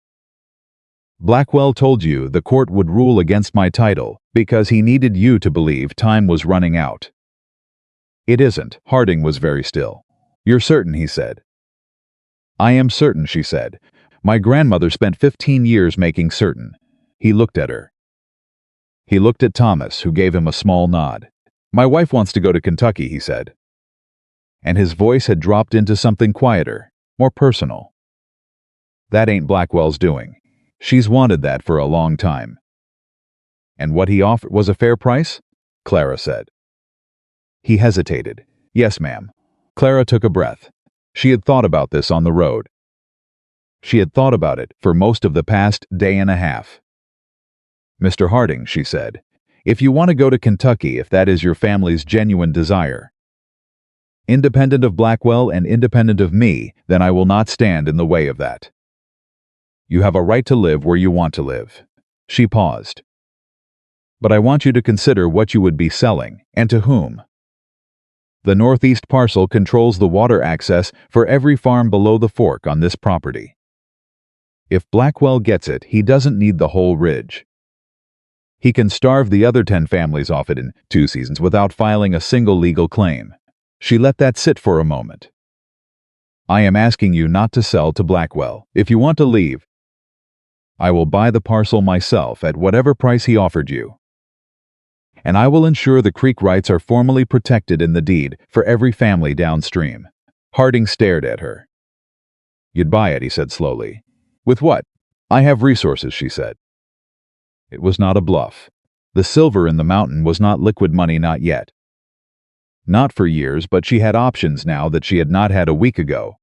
Blackwell told you the court would rule against my title because he needed you to believe time was running out. It isn't. Harding was very still. You're certain, he said. I am certain, she said. My grandmother spent 15 years making certain. He looked at her. He looked at Thomas, who gave him a small nod. My wife wants to go to Kentucky, he said. And his voice had dropped into something quieter, more personal. That ain't Blackwell's doing. She's wanted that for a long time. And what he offered was a fair price? Clara said. He hesitated. Yes, ma'am. Clara took a breath. She had thought about this on the road. She had thought about it for most of the past day and a half. Mr. Harding, she said, if you want to go to Kentucky, if that is your family's genuine desire, independent of Blackwell and independent of me, then I will not stand in the way of that. You have a right to live where you want to live. She paused. But I want you to consider what you would be selling, and to whom. The northeast parcel controls the water access for every farm below the fork on this property. If Blackwell gets it, he doesn't need the whole ridge. He can starve the other 10 families off it in 2 seasons without filing a single legal claim. She let that sit for a moment. I am asking you not to sell to Blackwell. If you want to leave, I will buy the parcel myself at whatever price he offered you. And I will ensure the creek rights are formally protected in the deed for every family downstream. Harding stared at her. You'd buy it, he said slowly. With what? I have resources, she said. It was not a bluff. The silver in the mountain was not liquid money, not yet. Not for years, but she had options now that she had not had a week ago.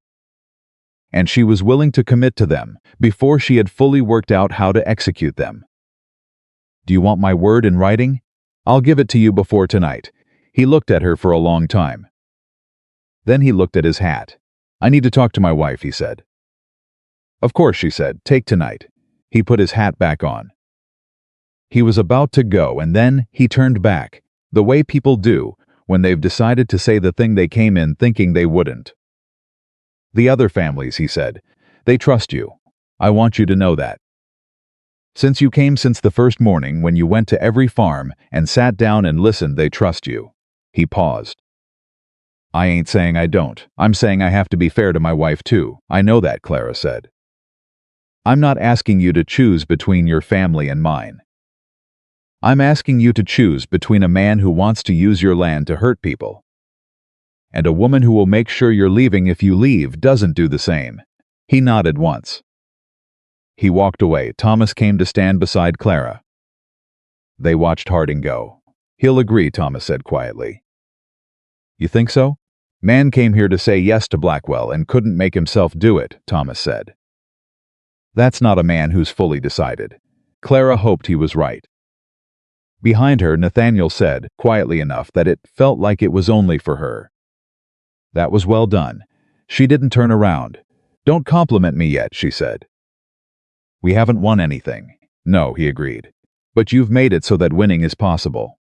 And she was willing to commit to them before she had fully worked out how to execute them. Do you want my word in writing? I'll give it to you before tonight. He looked at her for a long time. Then he looked at his hat. I need to talk to my wife, he said. Of course, she said. Take tonight. He put his hat back on. He was about to go, and then he turned back, the way people do when they've decided to say the thing they came in thinking they wouldn't. The other families, he said, they trust you. I want you to know that. Since you came since the first morning when you went to every farm and sat down and listened, they trust you. He paused. I ain't saying I don't. I'm saying I have to be fair to my wife too. I know that, Clara said. I'm not asking you to choose between your family and mine. I'm asking you to choose between a man who wants to use your land to hurt people and a woman who will make sure you're leaving if you leave doesn't do the same. He nodded once. He walked away. Thomas came to stand beside Clara. They watched Harding go. He'll agree, Thomas said quietly. You think so? Man came here to say yes to Blackwell and couldn't make himself do it, Thomas said. That's not a man who's fully decided. Clara hoped he was right. Behind her, Nathaniel said, quietly enough that it felt like it was only for her. That was well done. She didn't turn around. Don't compliment me yet, she said. We haven't won anything. No, he agreed. But you've made it so that winning is possible.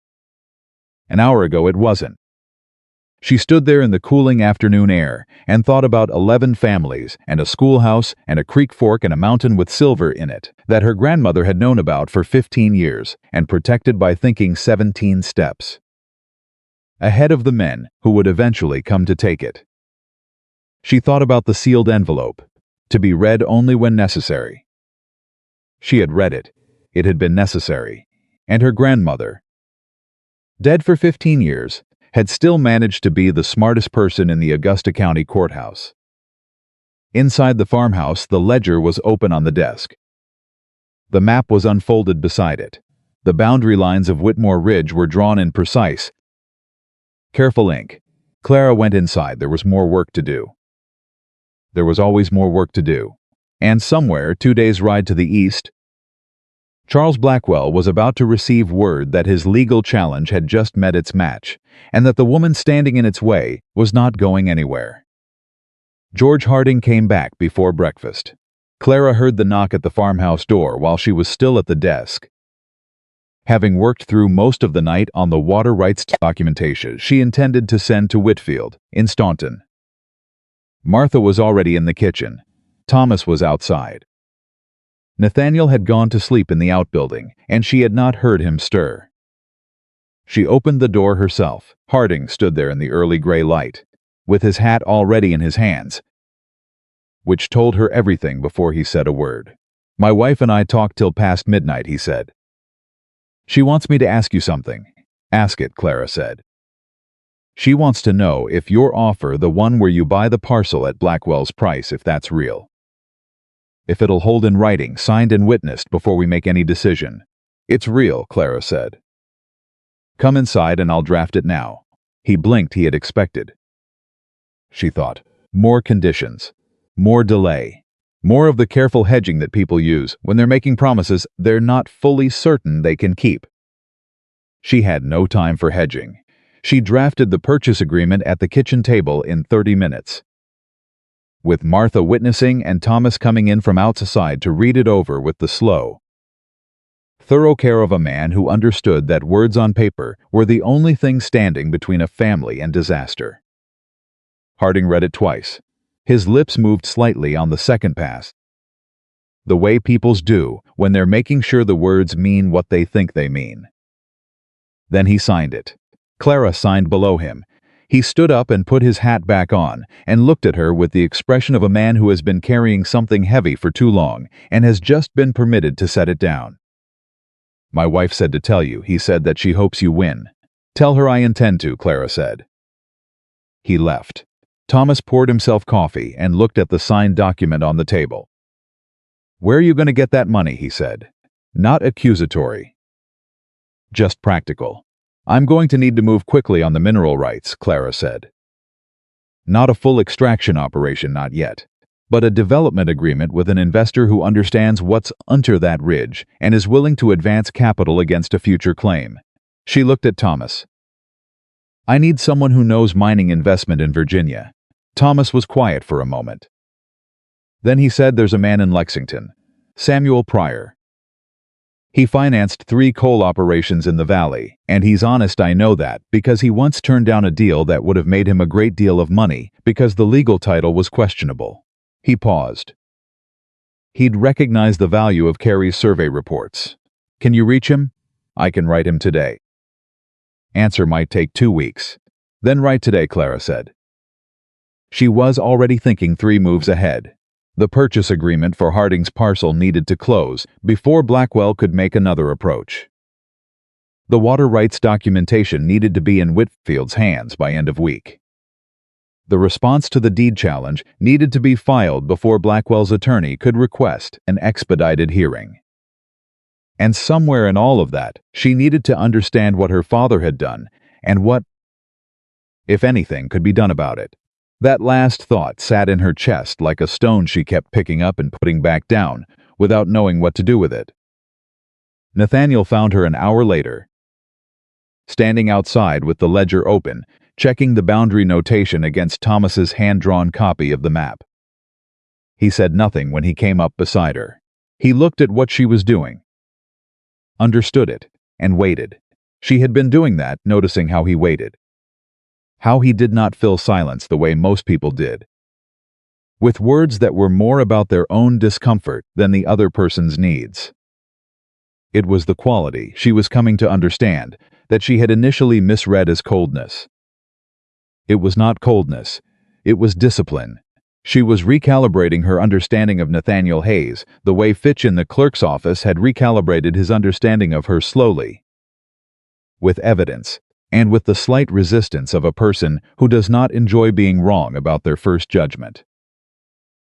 An hour ago it wasn't. She stood there in the cooling afternoon air and thought about 11 families and a schoolhouse and a creek fork and a mountain with silver in it that her grandmother had known about for 15 years and protected by thinking 17 steps ahead of the men who would eventually come to take it. She thought about the sealed envelope, to be read only when necessary. She had read it. It had been necessary. And her grandmother, dead for 15 years, had still managed to be the smartest person in the Augusta County courthouse. Inside the farmhouse, the ledger was open on the desk. The map was unfolded beside it. The boundary lines of Whitmore Ridge were drawn in precise, careful ink. Clara went inside. There was more work to do. There was always more work to do. And somewhere, 2 days' ride to the east, Charles Blackwell was about to receive word that his legal challenge had just met its match, and that the woman standing in its way was not going anywhere. George Harding came back before breakfast. Clara heard the knock at the farmhouse door while she was still at the desk. Having worked through most of the night on the water rights documentation she intended to send to Whitfield, in Staunton. Martha was already in the kitchen. Thomas was outside. Nathaniel had gone to sleep in the outbuilding, and she had not heard him stir. She opened the door herself. Harding stood there in the early gray light, with his hat already in his hands, which told her everything before he said a word. My wife and I talked till past midnight, he said. She wants me to ask you something. Ask it, Clara said. She wants to know if your offer, the one where you buy the parcel at Blackwell's price, if that's real. If it'll hold in writing, signed and witnessed before we make any decision. It's real, Clara said. Come inside and I'll draft it now. He blinked. He had expected. She thought. More conditions. More delay. More of the careful hedging that people use when they're making promises they're not fully certain they can keep. She had no time for hedging. She drafted the purchase agreement at the kitchen table in 30 minutes. With Martha witnessing and Thomas coming in from outside to read it over with the slow, thorough care of a man who understood that words on paper were the only thing standing between a family and disaster. Harding read it twice. His lips moved slightly on the second pass, the way people's do when they're making sure the words mean what they think they mean. Then he signed it. Clara signed below him. He stood up and put his hat back on and looked at her with the expression of a man who has been carrying something heavy for too long and has just been permitted to set it down. My wife said to tell you, he said, that she hopes you win. Tell her I intend to, Clara said. He left. Thomas poured himself coffee and looked at the signed document on the table. Where are you going to get that money, he said. Not accusatory. Just practical. I'm going to need to move quickly on the mineral rights, Clara said. Not a full extraction operation, not yet, but a development agreement with an investor who understands what's under that ridge and is willing to advance capital against a future claim. She looked at Thomas. I need someone who knows mining investment in Virginia. Thomas was quiet for a moment. Then he said, there's a man in Lexington, Samuel Pryor. He financed 3 coal operations in the valley, and he's honest, I know that, because he once turned down a deal that would have made him a great deal of money because the legal title was questionable. He paused. He'd recognize the value of Carey's survey reports. Can you reach him? I can write him today. Answer might take 2 weeks. Then write today, Clara said. She was already thinking 3 moves ahead. The purchase agreement for Harding's parcel needed to close before Blackwell could make another approach. The water rights documentation needed to be in Whitfield's hands by end of week. The response to the deed challenge needed to be filed before Blackwell's attorney could request an expedited hearing. And somewhere in all of that, she needed to understand what her father had done and what, if anything, could be done about it. That last thought sat in her chest like a stone she kept picking up and putting back down without knowing what to do with it. Nathaniel found her an hour later, standing outside with the ledger open, checking the boundary notation against Thomas's hand-drawn copy of the map. He said nothing when he came up beside her. He looked at what she was doing, understood it, and waited. She had been doing that, noticing how he waited. How he did not fill silence the way most people did, with words that were more about their own discomfort than the other person's needs. It was the quality she was coming to understand that she had initially misread as coldness. It was not coldness, it was discipline. She was recalibrating her understanding of Nathaniel Hayes the way Fitch in the clerk's office had recalibrated his understanding of her slowly, with evidence, and with the slight resistance of a person who does not enjoy being wrong about their first judgment.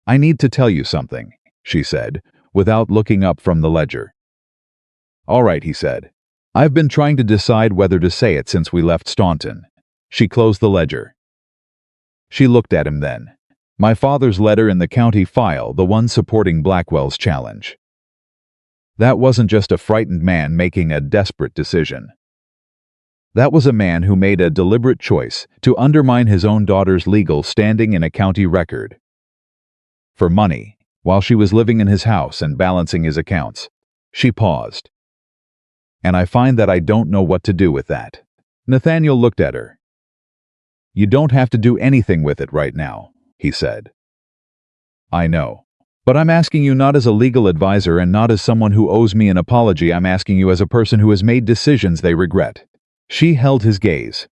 I need to tell you something, she said, without looking up from the ledger. All right, he said. I've been trying to decide whether to say it since we left Staunton. She closed the ledger. She looked at him then. My father's letter in the county file, the one supporting Blackwell's challenge. That wasn't just a frightened man making a desperate decision. That was a man who made a deliberate choice to undermine his own daughter's legal standing in a county record. For money, while she was living in his house and balancing his accounts. She paused. And I find that I don't know what to do with that. Nathaniel looked at her. You don't have to do anything with it right now, he said. I know. But I'm asking you not as a legal advisor and not as someone who owes me an apology. I'm asking you as a person who has made decisions they regret. She held his gaze.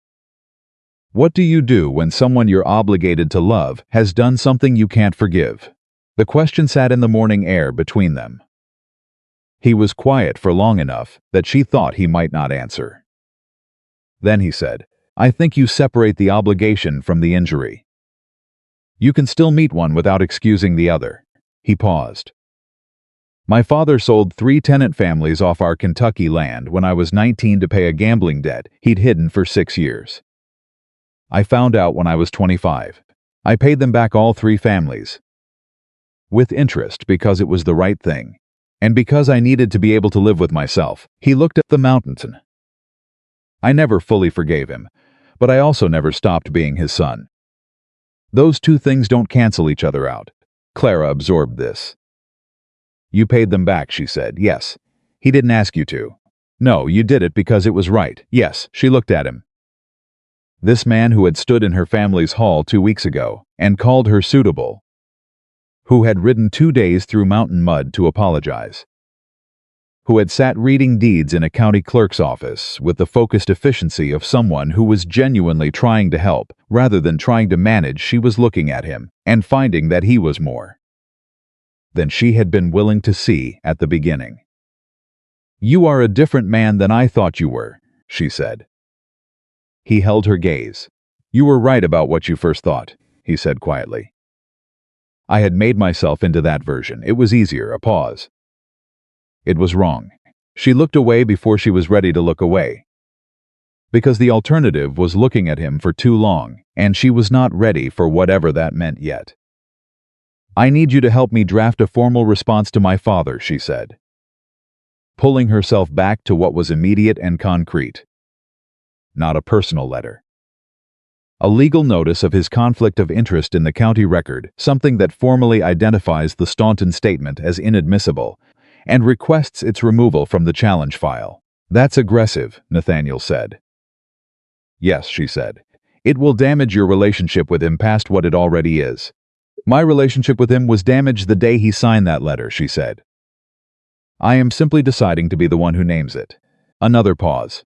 What do you do when someone you're obligated to love has done something you can't forgive? The question sat in the morning air between them. He was quiet for long enough that she thought he might not answer. Then he said, I think you separate the obligation from the injury. You can still meet one without excusing the other. He paused. My father sold 3 tenant families off our Kentucky land when I was 19 to pay a gambling debt he'd hidden for 6 years. I found out when I was 25. I paid them back all 3 families. With interest because it was the right thing. And because I needed to be able to live with myself. He looked at the mountain. I never fully forgave him, but I also never stopped being his son. Those two things don't cancel each other out. Clara absorbed this. You paid them back, she said. Yes. He didn't ask you to. No, you did it because it was right. Yes, she looked at him. This man who had stood in her family's hall 2 weeks ago and called her suitable, who had ridden 2 days through mountain mud to apologize, who had sat reading deeds in a county clerk's office with the focused efficiency of someone who was genuinely trying to help rather than trying to manage. She was looking at him and finding that he was more than she had been willing to see at the beginning. You are a different man than I thought you were, she said. He held her gaze. You were right about what you first thought, he said quietly. I had made myself into that version. It was easier. A pause. It was wrong. She looked away before she was ready to look away. Because the alternative was looking at him for too long, and she was not ready for whatever that meant yet. I need you to help me draft a formal response to my father, she said, pulling herself back to what was immediate and concrete. Not a personal letter. A legal notice of his conflict of interest in the county record, something that formally identifies the Staunton statement as inadmissible and requests its removal from the challenge file. That's aggressive, Nathaniel said. Yes, she said. It will damage your relationship with him past what it already is. My relationship with him was damaged the day he signed that letter, she said. I am simply deciding to be the one who names it. Another pause.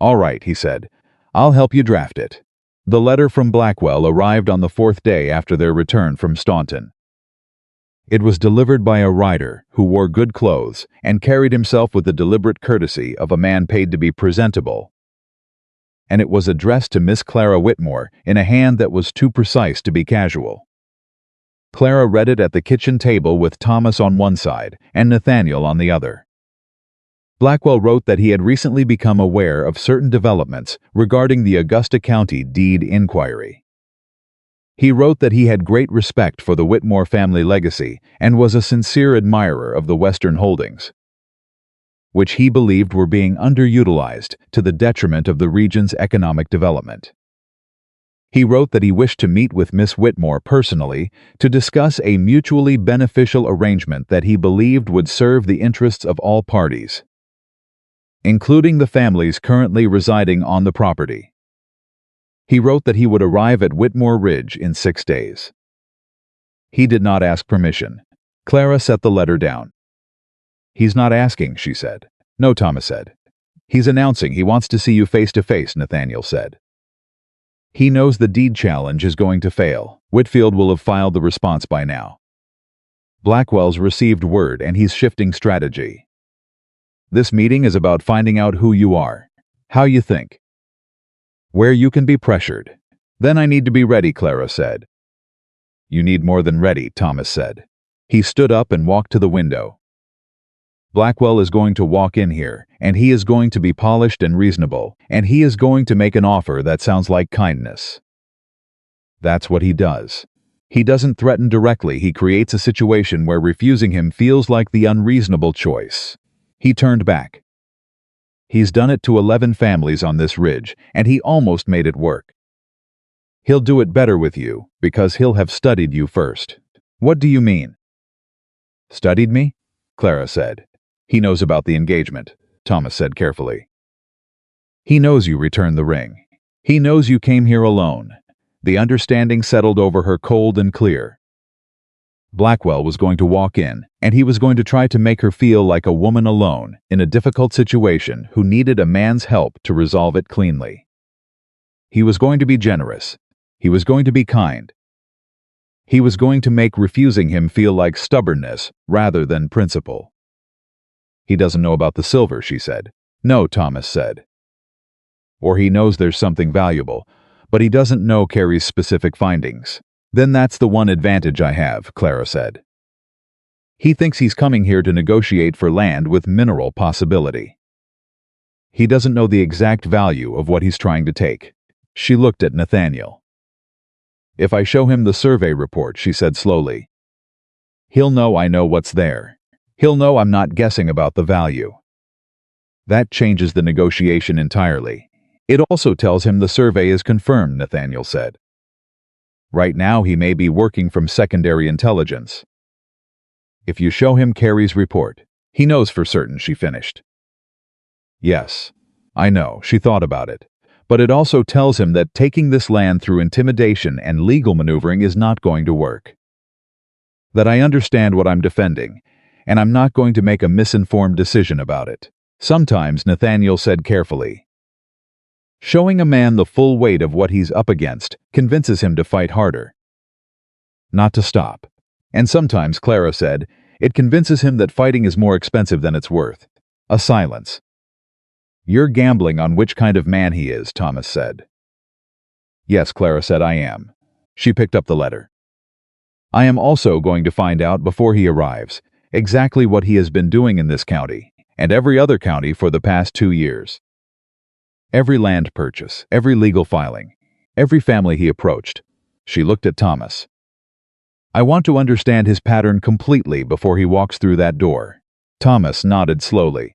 All right, he said. I'll help you draft it. The letter from Blackwell arrived on the 4th day after their return from Staunton. It was delivered by a rider who wore good clothes and carried himself with the deliberate courtesy of a man paid to be presentable. And it was addressed to Miss Clara Whitmore in a hand that was too precise to be casual. Clara read it at the kitchen table with Thomas on one side and Nathaniel on the other. Blackwell wrote that he had recently become aware of certain developments regarding the Augusta County deed inquiry. He wrote that he had great respect for the Whitmore family legacy and was a sincere admirer of the Western holdings, which he believed were being underutilized to the detriment of the region's economic development. He wrote that he wished to meet with Miss Whitmore personally to discuss a mutually beneficial arrangement that he believed would serve the interests of all parties, including the families currently residing on the property. He wrote that he would arrive at Whitmore Ridge in 6 days. He did not ask permission. Clara set the letter down. He's not asking, she said. No, Thomas said. He's announcing he wants to see you face to face, Nathaniel said. He knows the deed challenge is going to fail. Whitfield will have filed the response by now. Blackwell's received word and he's shifting strategy. This meeting is about finding out who you are, how you think, where you can be pressured. Then I need to be ready, Clara said. You need more than ready, Thomas said. He stood up and walked to the window. Blackwell is going to walk in here, and he is going to be polished and reasonable, and he is going to make an offer that sounds like kindness. That's what he does. He doesn't threaten directly. He creates a situation where refusing him feels like the unreasonable choice. He turned back. He's done it to 11 families on this ridge, and he almost made it work. He'll do it better with you, because he'll have studied you first. What do you mean? Studied me? Clara said. He knows about the engagement, Thomas said carefully. He knows you returned the ring. He knows you came here alone. The understanding settled over her cold and clear. Blackwell was going to walk in, and he was going to try to make her feel like a woman alone in a difficult situation who needed a man's help to resolve it cleanly. He was going to be generous. He was going to be kind. He was going to make refusing him feel like stubbornness rather than principle. He doesn't know about the silver, she said. No, Thomas said. Or he knows there's something valuable, but he doesn't know Carrie's specific findings. Then that's the one advantage I have, Clara said. He thinks he's coming here to negotiate for land with mineral possibility. He doesn't know the exact value of what he's trying to take. She looked at Nathaniel. If I show him the survey report, she said slowly, he'll know I know what's there. He'll know I'm not guessing about the value. That changes the negotiation entirely. It also tells him the survey is confirmed, Nathaniel said. Right now he may be working from secondary intelligence. If you show him Carrie's report, he knows for certain, she finished. Yes, I know, she thought about it. But it also tells him that taking this land through intimidation and legal maneuvering is not going to work. That I understand what I'm defending, and I'm not going to make a misinformed decision about it. Sometimes, Nathaniel said carefully, showing a man the full weight of what he's up against convinces him to fight harder. Not to stop. And sometimes, Clara said, it convinces him that fighting is more expensive than it's worth. A silence. You're gambling on which kind of man he is, Thomas said. Yes, Clara said, I am. She picked up the letter. I am also going to find out before he arrives exactly what he has been doing in this county and every other county for the past 2 years. Every land purchase, every legal filing, every family he approached. She looked at Thomas. I want to understand his pattern completely before he walks through that door. Thomas nodded slowly.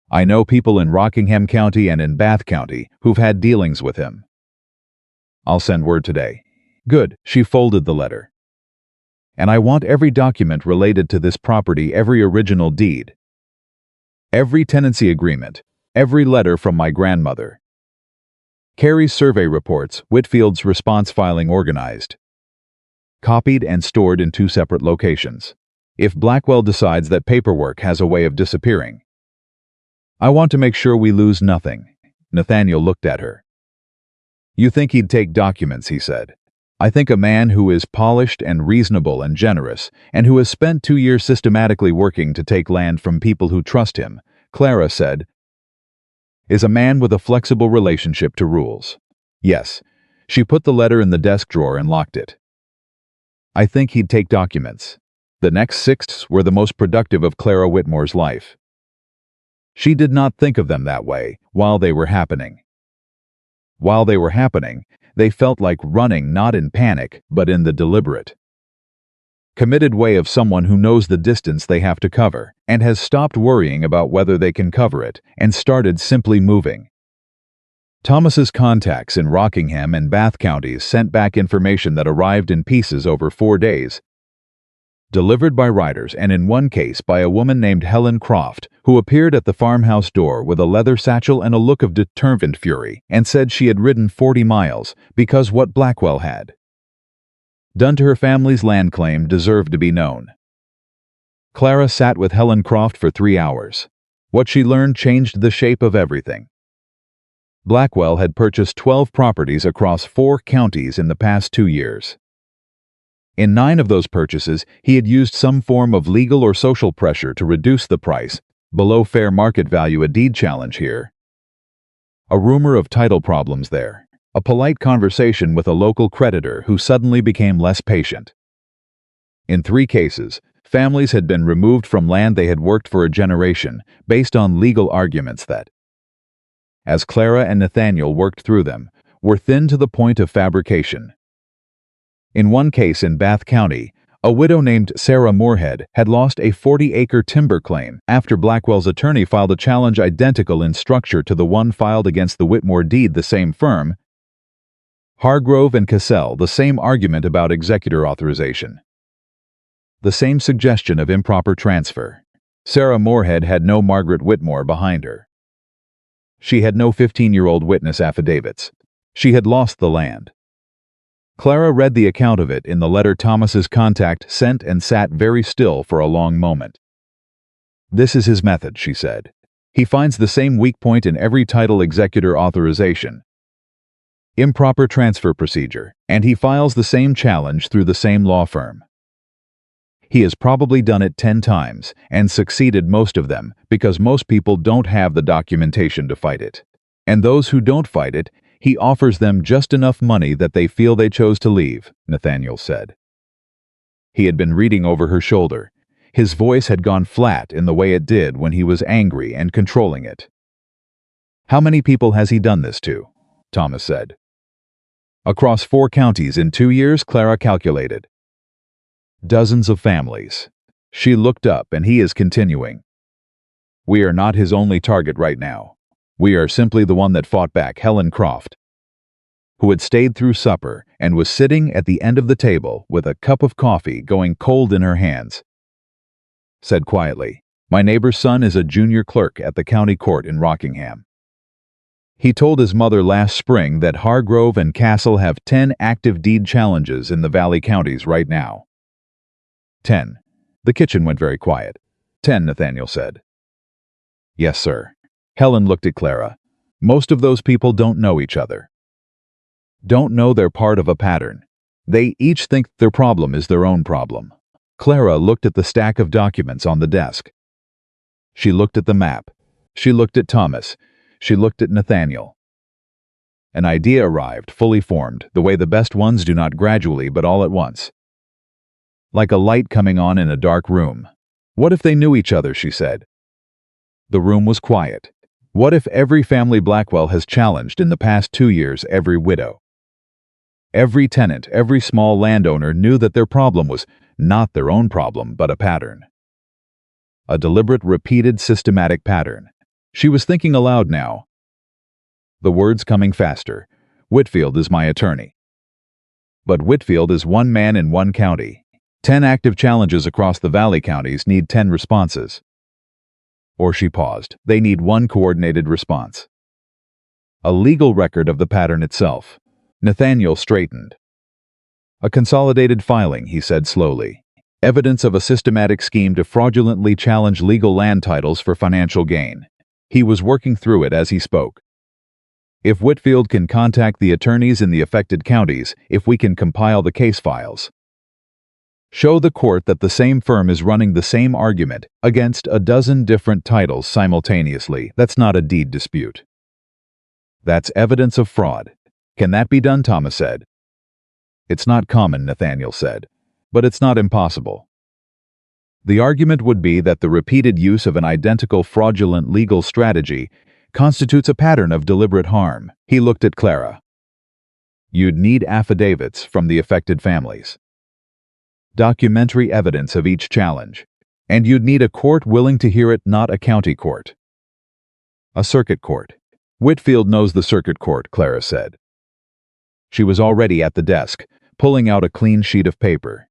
I know people in Rockingham County and in Bath County who've had dealings with him. I'll send word today. Good, she folded the letter. And I want every document related to this property, every original deed, every tenancy agreement, every letter from my grandmother. Carrie's survey reports, Whitfield's response filing organized, copied and stored in 2 separate locations. If Blackwell decides that paperwork has a way of disappearing, I want to make sure we lose nothing. Nathaniel looked at her. You think he'd take documents, he said. I think a man who is polished and reasonable and generous, and who has spent 2 years systematically working to take land from people who trust him, Clara said, is a man with a flexible relationship to rules. Yes. She put the letter in the desk drawer and locked it. I think he'd take documents. The next 6 were the most productive of Clara Whitmore's life. She did not think of them that way while they were happening. While they were happening, they felt like running not in panic, but in the deliberate, committed way of someone who knows the distance they have to cover and has stopped worrying about whether they can cover it and started simply moving. Thomas's contacts in Rockingham and Bath counties sent back information that arrived in pieces over 4 days, delivered by riders, and in one case by a woman named Helen Croft, who appeared at the farmhouse door with a leather satchel and a look of determined fury, and said she had ridden 40 miles because what Blackwell had done to her family's land claim deserved to be known. Clara sat with Helen Croft for 3 hours. What she learned changed the shape of everything. Blackwell had purchased 12 properties across 4 counties in the past 2 years. In 9 of those purchases, he had used some form of legal or social pressure to reduce the price, below fair market value, a deed challenge here, a rumor of title problems there, a polite conversation with a local creditor who suddenly became less patient. In 3 cases, families had been removed from land they had worked for a generation based on legal arguments that, as Clara and Nathaniel worked through them, were thin to the point of fabrication. In one case in Bath County, a widow named Sarah Moorhead had lost a 40-acre timber claim after Blackwell's attorney filed a challenge identical in structure to the one filed against the Whitmore deed, the same firm. Hargrove and Cassell, the same argument about executor authorization, the same suggestion of improper transfer. Sarah Moorhead had no Margaret Whitmore behind her. She had no 15-year-old witness affidavits. She had lost the land. Clara read the account of it in the letter Thomas's contact sent and sat very still for a long moment. This is his method, she said. He finds the same weak point in every title executor authorization, improper transfer procedure, and he files the same challenge through the same law firm. He has probably done it 10 times and succeeded most of them because most people don't have the documentation to fight it. And those who don't fight it, he offers them just enough money that they feel they chose to leave, Nathaniel said. He had been reading over her shoulder. His voice had gone flat in the way it did when he was angry and controlling it. "How many people has he done this to?" Thomas said. "Across 4 counties in 2 years," Clara calculated. "Dozens of families." She looked up, and he is continuing. "We are not his only target right now. We are simply the one that fought back." Helen Croft, who had stayed through supper and was sitting at the end of the table with a cup of coffee going cold in her hands, said quietly, "My neighbor's son is a junior clerk at the county court in Rockingham. He told his mother last spring that Hargrove and Castle have 10 active deed challenges in the Valley counties right now." 10. The kitchen went very quiet. 10, Nathaniel said. "Yes, sir." Helen looked at Clara. "Most of those people don't know each other. Don't know they're part of a pattern. They each think their problem is their own problem." Clara looked at the stack of documents on the desk. She looked at the map. She looked at Thomas. She looked at Nathaniel. An idea arrived, fully formed, the way the best ones do not gradually but all at once. Like a light coming on in a dark room. What if they knew each other, she said. The room was quiet. What if every family Blackwell has challenged in the past 2 years, every widow? Every tenant, every small landowner knew that their problem was not their own problem, but a pattern. A deliberate, repeated, systematic pattern. She was thinking aloud now. The words coming faster. "Whitfield is my attorney." But Whitfield is one man in one county. 10 active challenges across the Valley counties need 10 responses. Or she paused. They need one coordinated response. A legal record of the pattern itself. Nathaniel straightened. "A consolidated filing," he said slowly. "Evidence of a systematic scheme to fraudulently challenge legal land titles for financial gain." He was working through it as he spoke. "If Whitfield can contact the attorneys in the affected counties, if we can compile the case files, show the court that the same firm is running the same argument against a dozen different titles simultaneously, that's not a deed dispute. That's evidence of fraud. Can that be done?" Thomas said. "It's not common," Nathaniel said, "but it's not impossible." The argument would be that the repeated use of an identical fraudulent legal strategy constitutes a pattern of deliberate harm. He looked at Clara. "You'd need affidavits from the affected families. Documentary evidence of each challenge. And you'd need a court willing to hear it, not a county court. A circuit court." "Whitfield knows the circuit court," Clara said. She was already at the desk, pulling out a clean sheet of paper.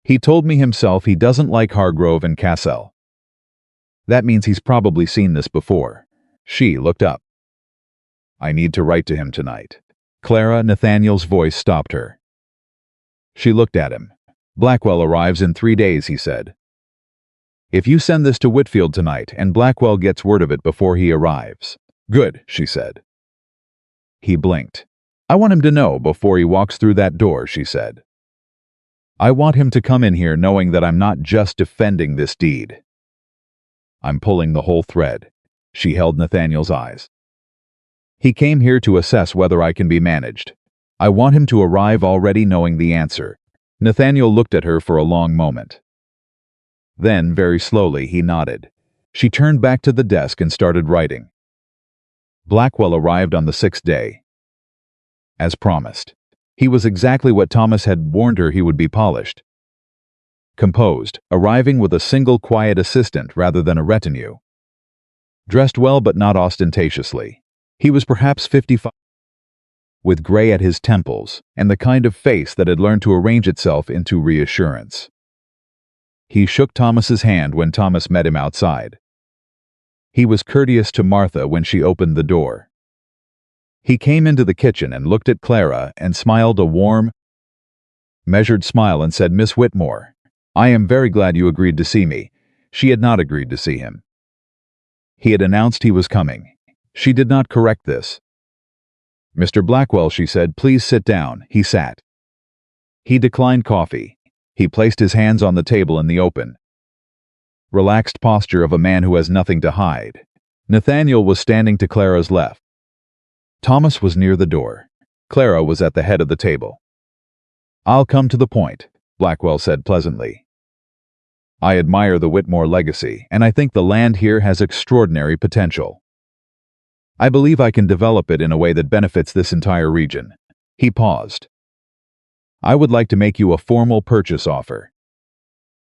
"He told me himself he doesn't like Hargrove and Cassell. That means he's probably seen this before." She looked up. "I need to write to him tonight." Clara, Nathaniel's voice stopped her. She looked at him. "Blackwell arrives in 3 days," he said. "If you send this to Whitfield tonight and Blackwell gets word of it before he arrives." "Good," she said. He blinked. "I want him to know before he walks through that door," she said. "I want him to come in here knowing that I'm not just defending this deed. I'm pulling the whole thread." She held Nathaniel's eyes. "He came here to assess whether I can be managed. I want him to arrive already knowing the answer." Nathaniel looked at her for a long moment. Then, very slowly, he nodded. She turned back to the desk and started writing. Blackwell arrived on the 6th day. As promised. He was exactly what Thomas had warned her he would be: polished, composed, arriving with a single quiet assistant rather than a retinue. Dressed well but not ostentatiously. He was perhaps 55, with gray at his temples and the kind of face that had learned to arrange itself into reassurance. He shook Thomas's hand when Thomas met him outside. He was courteous to Martha when she opened the door. He came into the kitchen and looked at Clara and smiled a warm, measured smile and said, "Miss Whitmore, I am very glad you agreed to see me." She had not agreed to see him. He had announced he was coming. She did not correct this. "Mr. Blackwell," she said, "please sit down." He sat. He declined coffee. He placed his hands on the table in the open, relaxed posture of a man who has nothing to hide. Nathaniel was standing to Clara's left. Thomas was near the door. Clara was at the head of the table. "I'll come to the point," Blackwell said pleasantly. I admire the Whitmore legacy, and I think the land here has extraordinary potential. I believe I can develop it in a way that benefits this entire region." He paused. "I would like to make you a formal purchase offer.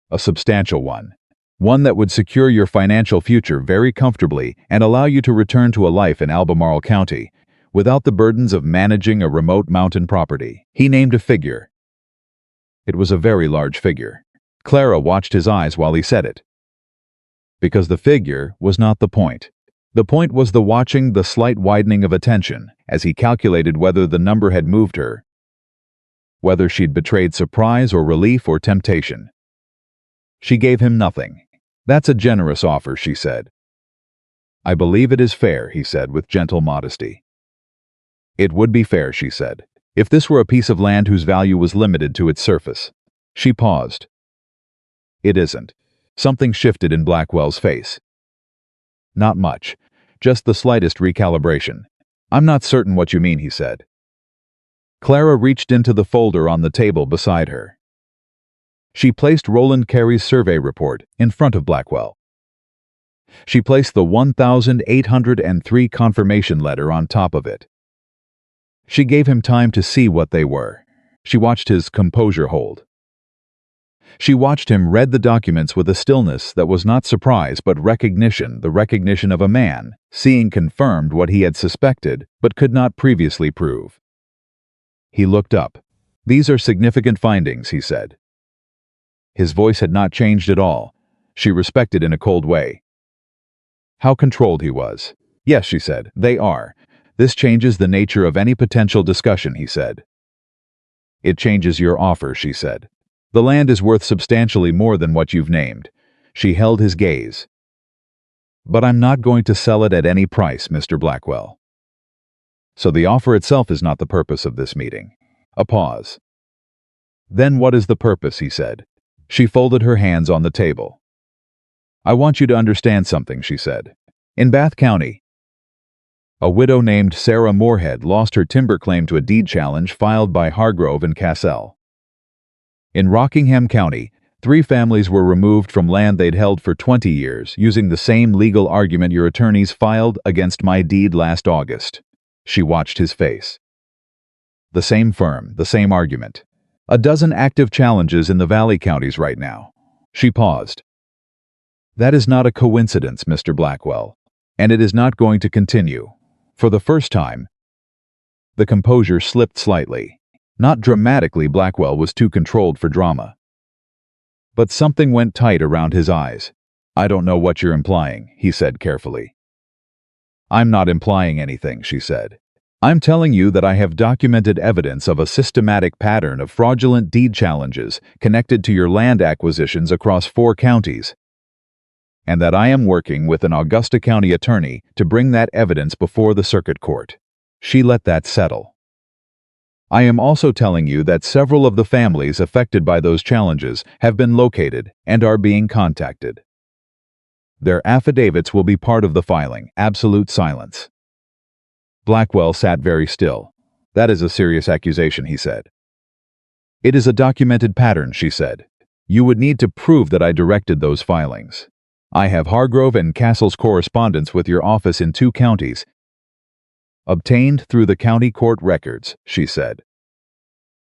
A substantial one. One that would secure your financial future very comfortably and allow you to return to a life in Albemarle County, without the burdens of managing a remote mountain property." He named a figure. It was a very large figure. Clara watched his eyes while he said it. Because the figure was not the point. The point was the slight widening of attention as he calculated whether the number had moved her, whether she'd betrayed surprise or relief or temptation. She gave him nothing. "That's a generous offer," she said. "I believe it is fair," he said with gentle modesty. "It would be fair," she said, "if this were a piece of land whose value was limited to its surface." She paused. "It isn't." Something shifted in Blackwell's face. "Not much. Just the slightest recalibration." "I'm not certain what you mean," he said. Clara reached into the folder on the table beside her. She placed Roland Carey's survey report in front of Blackwell. She placed the 1,803 confirmation letter on top of it. She gave him time to see what they were. She watched his composure hold. She watched him read the documents with a stillness that was not surprise but recognition, the recognition of a man, seeing confirmed what he had suspected but could not previously prove. He looked up. "These are significant findings," he said. His voice had not changed at all. She respected in a cold way how controlled he was. "Yes," she said, "they are. This changes the nature of any potential discussion," he said. "It changes your offer," she said. "The land is worth substantially more than what you've named." She held his gaze. "But I'm not going to sell it at any price, Mr. Blackwell." "So the offer itself is not the purpose of this meeting." A pause. "Then what is the purpose?" he said. She folded her hands on the table. "I want you to understand something," she said. "In Bath County, a widow named Sarah Moorhead lost her timber claim to a deed challenge filed by Hargrove and Cassell. In Rockingham County, 3 families were removed from land they'd held for 20 years, using the same legal argument your attorneys filed against my deed last August." She watched his face. "The same firm, the same argument. A dozen active challenges in the Valley counties right now." She paused. "That is not a coincidence, Mr. Blackwell, and it is not going to continue." For the first time, the composure slipped slightly. Not dramatically, Blackwell was too controlled for drama. But something went tight around his eyes. "I don't know what you're implying," he said carefully. "I'm not implying anything," she said. "I'm telling you that I have documented evidence of a systematic pattern of fraudulent deed challenges connected to your land acquisitions across 4 counties, and that I am working with an Augusta County attorney to bring that evidence before the circuit court." She let that settle. "I am also telling you that several of the families affected by those challenges have been located and are being contacted. Their affidavits will be part of the filing." Absolute silence. Blackwell sat very still. "That is a serious accusation," he said. "It is a documented pattern," she said. "You would need to prove that I directed those filings. I have Hargrove and Castle's correspondence with your office in 2 counties, obtained through the county court records," she said.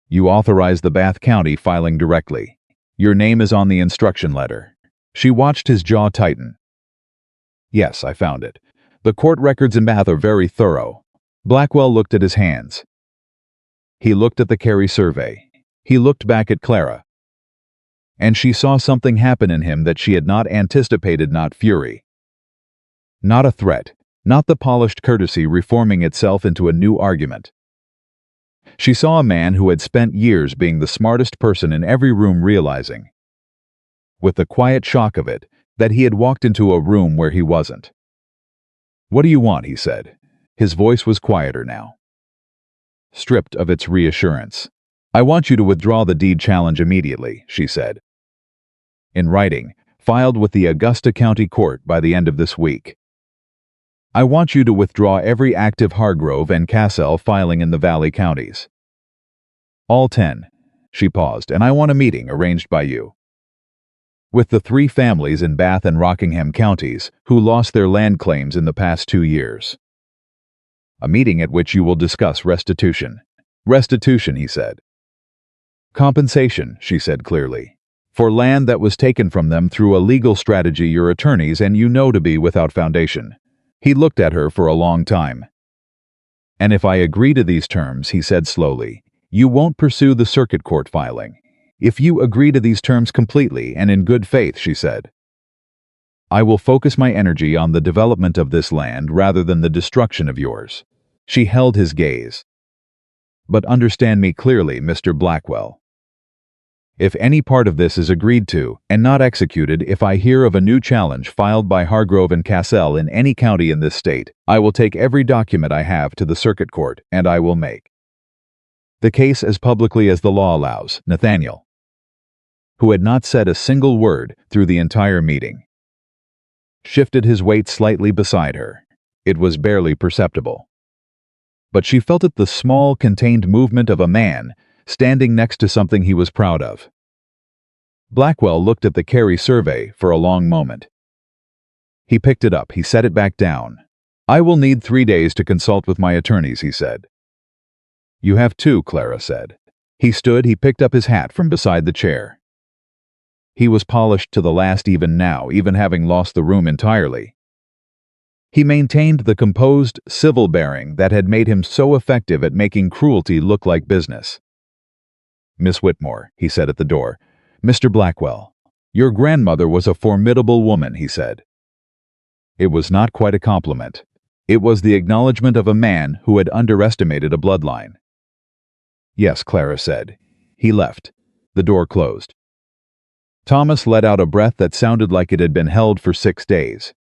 "You authorized the Bath County filing directly. Your name is on the instruction letter." She watched his jaw tighten. "Yes, I found it. The court records in Bath are very thorough." Blackwell looked at his hands. He looked at the Carey survey. He looked back at Clara. And she saw something happen in him that she had not anticipated. Not fury. Not a threat. Not the polished courtesy reforming itself into a new argument. She saw a man who had spent years being the smartest person in every room, realizing, with the quiet shock of it, that he had walked into a room where he wasn't. "What do you want?" he said. His voice was quieter now, stripped of its reassurance. "I want you to withdraw the deed challenge immediately," she said. "In writing, filed with the Augusta County Court by the end of this week. I want you to withdraw every active Hargrove and Cassell filing in the Valley counties. All 10. She paused. "And I want a meeting arranged by you." with the 3 families in Bath and Rockingham counties who lost their land claims in the past 2 years. A meeting at which you will discuss restitution. Restitution, he said. Compensation, she said clearly, for land that was taken from them through a legal strategy your attorneys and you know to be without foundation. He looked at her for a long time. And if I agree to these terms, he said slowly, you won't pursue the circuit court filing. If you agree to these terms completely and in good faith, she said, I will focus my energy on the development of this land rather than the destruction of yours. She held his gaze. But understand me clearly, Mr. Blackwell. If any part of this is agreed to and not executed, if I hear of a new challenge filed by Hargrove and Cassell in any county in this state, I will take every document I have to the circuit court and I will make the case as publicly as the law allows. Nathaniel, who had not said a single word through the entire meeting, shifted his weight slightly beside her. It was barely perceptible, but she felt it, the small, contained movement of a man standing next to something he was proud of. Blackwell looked at the Carey survey for a long moment. He picked it up. He set it back down. I will need 3 days to consult with my attorneys, he said. You have 2, Clara said. He stood. He picked up his hat from beside the chair. He was polished to the last even now, even having lost the room entirely. He maintained the composed, civil bearing that had made him so effective at making cruelty look like business. Miss Whitmore, he said at the door. Mr. Blackwell, your grandmother was a formidable woman, he said. It was not quite a compliment. It was the acknowledgement of a man who had underestimated a bloodline. Yes, Clara said. He left. The door closed. Thomas let out a breath that sounded like it had been held for 6 days.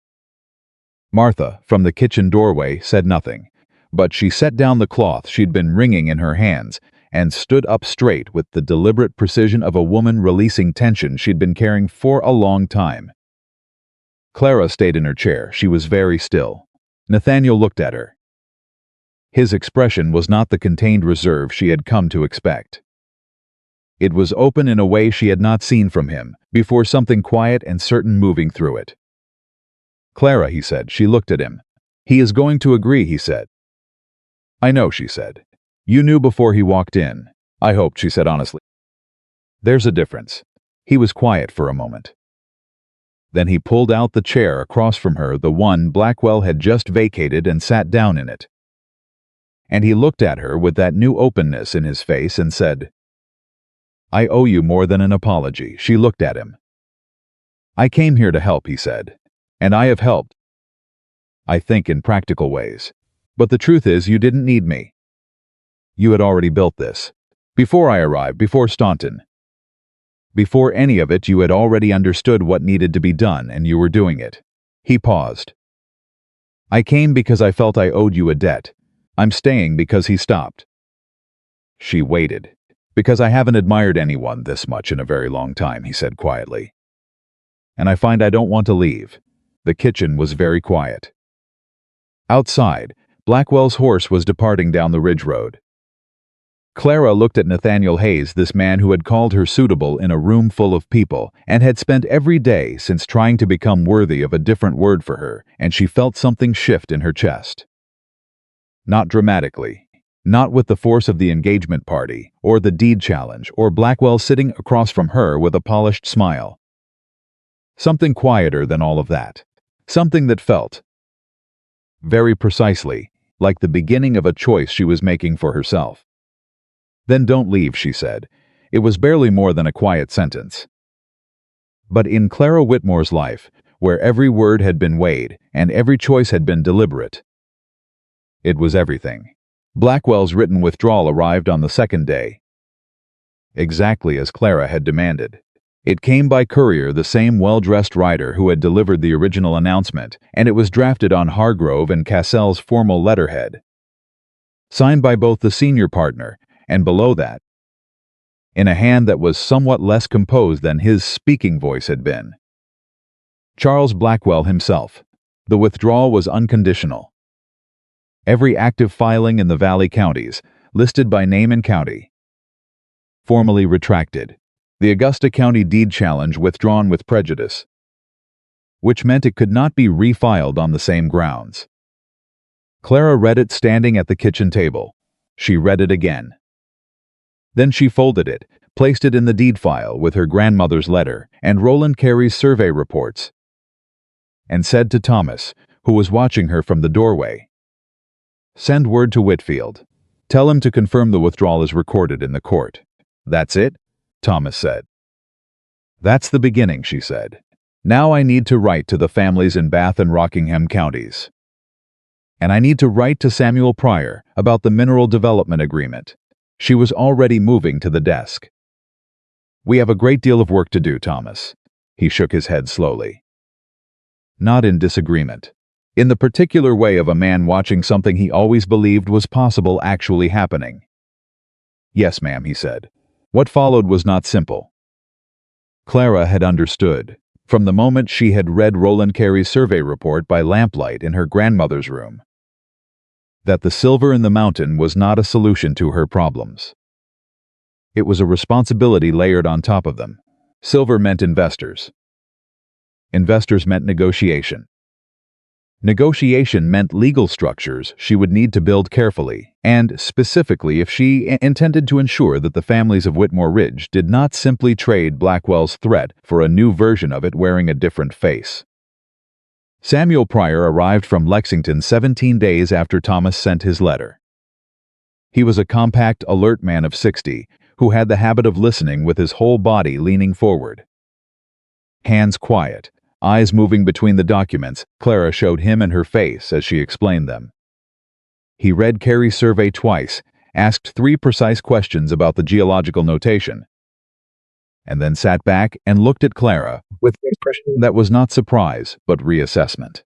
Martha, from the kitchen doorway, said nothing, but she set down the cloth she'd been wringing in her hands and stood up straight with the deliberate precision of a woman releasing tension she'd been carrying for a long time. Clara stayed in her chair. She was very still. Nathaniel looked at her. His expression was not the contained reserve she had come to expect. It was open in a way she had not seen from him before, something quiet and certain moving through it. Clara, he said. She looked at him. He is going to agree, he said. I know, she said. You knew before he walked in. I hoped, she said honestly. There's a difference. He was quiet for a moment. Then he pulled out the chair across from her, the one Blackwell had just vacated, and sat down in it. And he looked at her with that new openness in his face and said, I owe you more than an apology. She looked at him. I came here to help, he said, and I have helped. I think in practical ways. But the truth is, you didn't need me. You had already built this. Before I arrived, before Staunton. Before any of it, you had already understood what needed to be done, and you were doing it. He paused. I came because I felt I owed you a debt. I'm staying because he stopped. She waited. Because I haven't admired anyone this much in a very long time, he said quietly. And I find I don't want to leave. The kitchen was very quiet. Outside, Blackwell's horse was departing down the ridge road. Clara looked at Nathaniel Hayes, this man who had called her suitable in a room full of people and had spent every day since trying to become worthy of a different word for her, and she felt something shift in her chest. Not dramatically. Not with the force of the engagement party, or the deed challenge, or Blackwell sitting across from her with a polished smile. Something quieter than all of that. Something that felt, very precisely, like the beginning of a choice she was making for herself. Then don't leave, she said. It was barely more than a quiet sentence. But in Clara Whitmore's life, where every word had been weighed and every choice had been deliberate, it was everything. Blackwell's written withdrawal arrived on the 2nd day. Exactly as Clara had demanded. It came by courier, the same well-dressed rider who had delivered the original announcement, and it was drafted on Hargrove and Cassell's formal letterhead. Signed by both the senior partner, and below that, in a hand that was somewhat less composed than his speaking voice had been, Charles Blackwell himself. The withdrawal was unconditional. Every active filing in the Valley counties, listed by name and county, formally retracted. The Augusta County deed challenge withdrawn with prejudice, which meant it could not be refiled on the same grounds. Clara read it standing at the kitchen table. She read it again. Then she folded it, placed it in the deed file with her grandmother's letter and Roland Carey's survey reports, and said to Thomas, who was watching her from the doorway, "Send word to Whitfield. Tell him to confirm the withdrawal is recorded in the court." "That's it?" Thomas said. "That's the beginning," she said. "Now I need to write to the families in Bath and Rockingham counties. And I need to write to Samuel Pryor about the mineral development agreement." She was already moving to the desk. "We have a great deal of work to do, Thomas." He shook his head slowly. Not in disagreement. In the particular way of a man watching something he always believed was possible actually happening. "Yes, ma'am," he said. What followed was not simple. Clara had understood, from the moment she had read Roland Carey's survey report by lamplight in her grandmother's room, that the silver in the mountain was not a solution to her problems. It was a responsibility layered on top of them. Silver meant investors. Investors meant negotiation. Negotiation meant legal structures she would need to build carefully, and specifically if she intended to ensure that the families of Whitmore Ridge did not simply trade Blackwell's threat for a new version of it wearing a different face. Samuel Pryor arrived from Lexington 17 days after Thomas sent his letter. He was a compact, alert man of 60 who had the habit of listening with his whole body leaning forward. Hands quiet, eyes moving between the documents, Clara showed him and her face as she explained them. He read Carey's survey twice, asked 3 precise questions about the geological notation, and then sat back and looked at Clara with an expression that was not surprise, but reassessment.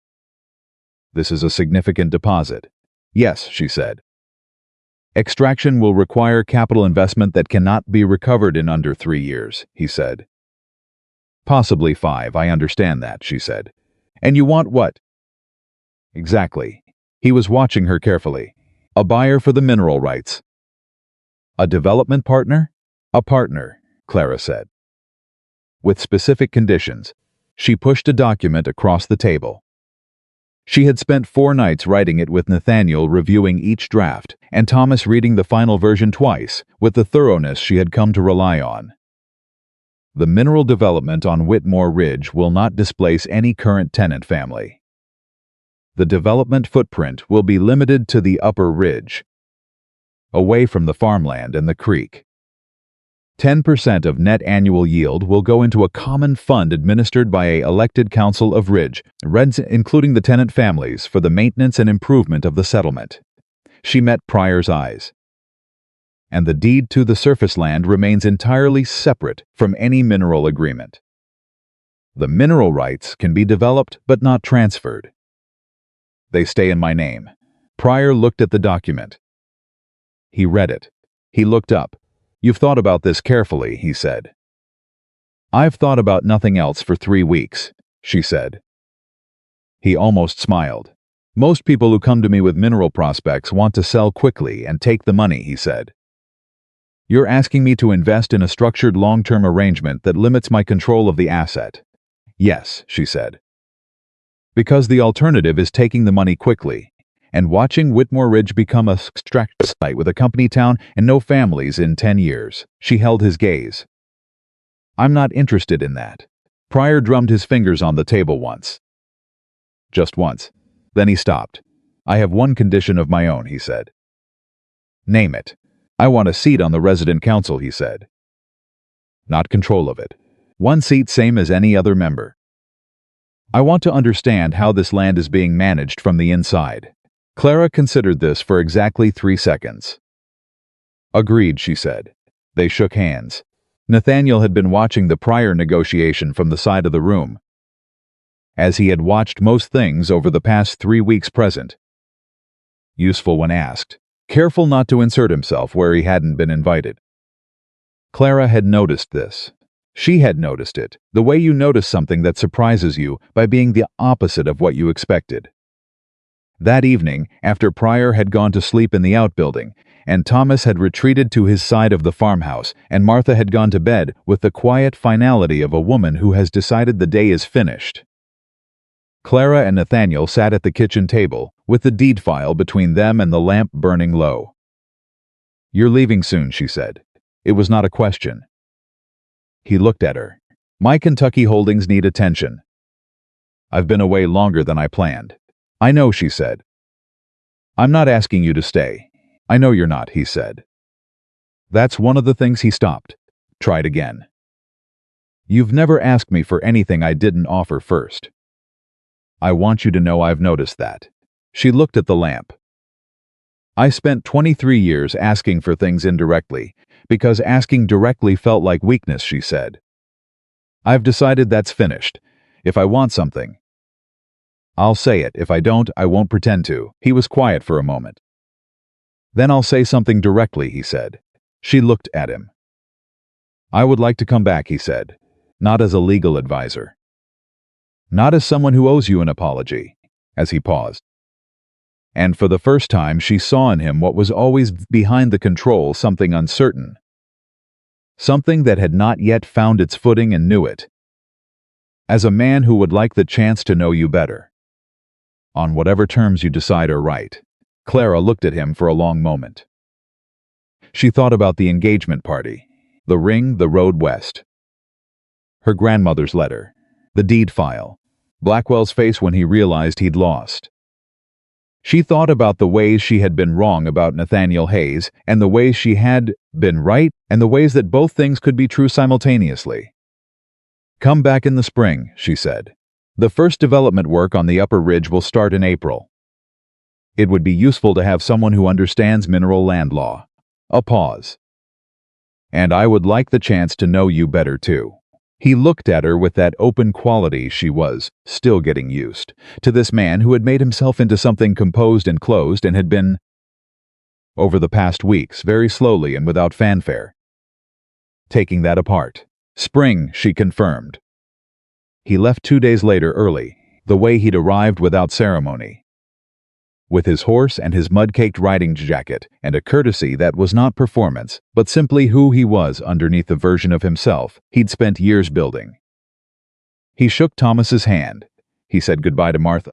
"This is a significant deposit." "Yes," she said. "Extraction will require capital investment that cannot be recovered in under 3 years," he said. "Possibly 5, I understand that," she said. "And you want what?" "Exactly." He was watching her carefully. "A buyer for the mineral rights." "A development partner?" "A partner," Clara said. "With specific conditions." She pushed a document across the table. She had spent 4 nights writing it with Nathaniel reviewing each draft, and Thomas reading the final version twice, with the thoroughness she had come to rely on. "The mineral development on Whitmore Ridge will not displace any current tenant family. The development footprint will be limited to the upper ridge, away from the farmland and the creek. 10% of net annual yield will go into a common fund administered by a elected council of Ridge, including the tenant families, for the maintenance and improvement of the settlement." She met Pryor's eyes. "And the deed to the surface land remains entirely separate from any mineral agreement. The mineral rights can be developed but not transferred. They stay in my name." Pryor looked at the document. He read it. He looked up. "You've thought about this carefully," he said. "I've thought about nothing else for 3 weeks," she said. He almost smiled. "Most people who come to me with mineral prospects want to sell quickly and take the money," he said. "You're asking me to invest in a structured long-term arrangement that limits my control of the asset." "Yes," she said. "Because the alternative is taking the money quickly and watching Whitmore Ridge become a extraction site with a company town and no families in 10 years. She held his gaze. "I'm not interested in that." Pryor drummed his fingers on the table once. Just once. Then he stopped. "I have one condition of my own," he said. "Name it." "I want a seat on the resident council," he said. "Not control of it. 1 seat, same as any other member. I want to understand how this land is being managed from the inside." Clara considered this for exactly 3 seconds. "Agreed," she said. They shook hands. Nathaniel had been watching the Pryor negotiation from the side of the room, as he had watched most things over the past 3 weeks present. Useful when asked, careful not to insert himself where he hadn't been invited. Clara had noticed this. She had noticed it, the way you notice something that surprises you by being the opposite of what you expected. That evening, after Pryor had gone to sleep in the outbuilding, and Thomas had retreated to his side of the farmhouse, and Martha had gone to bed with the quiet finality of a woman who has decided the day is finished, Clara and Nathaniel sat at the kitchen table, with the deed file between them and the lamp burning low. "You're leaving soon," she said. It was not a question. He looked at her. "My Kentucky holdings need attention. I've been away longer than I planned." "I know," she said. "I'm not asking you to stay." "I know you're not," he said. "That's one of the things." He stopped. Tried again. "You've never asked me for anything I didn't offer first. I want you to know I've noticed that." She looked at the lamp. "I spent 23 years asking for things indirectly, because asking directly felt like weakness," she said. "I've decided that's finished. If I want something, I'll say it. If I don't, I won't pretend to." He was quiet for a moment. "Then I'll say something directly," he said. She looked at him. "I would like to come back," he said. "Not as a legal advisor. Not as someone who owes you an apology." As he paused. And for the first time she saw in him what was always behind the control, something uncertain. Something that had not yet found its footing and knew it. As a man who would like the chance to know you better. On whatever terms you decide are right. Clara looked at him for a long moment. She thought about the engagement party, the ring, the road west, her grandmother's letter, the deed file, Blackwell's face when he realized he'd lost. She thought about the ways she had been wrong about Nathaniel Hayes, and the ways she had been right, and the ways that both things could be true simultaneously. "Come back in the spring," she said. "The first development work on the upper ridge will start in April. It would be useful to have someone who understands mineral land law." A pause. "And I would like the chance to know you better, too." He looked at her with that open quality. She was still getting used to this man who had made himself into something composed and closed and had been, over the past weeks, very slowly and without fanfare, taking that apart. "Spring," she confirmed. He left 2 days later early, the way he'd arrived, without ceremony. With his horse and his mud-caked riding jacket, and a courtesy that was not performance, but simply who he was underneath the version of himself he'd spent years building. He shook Thomas's hand. He said goodbye to Martha,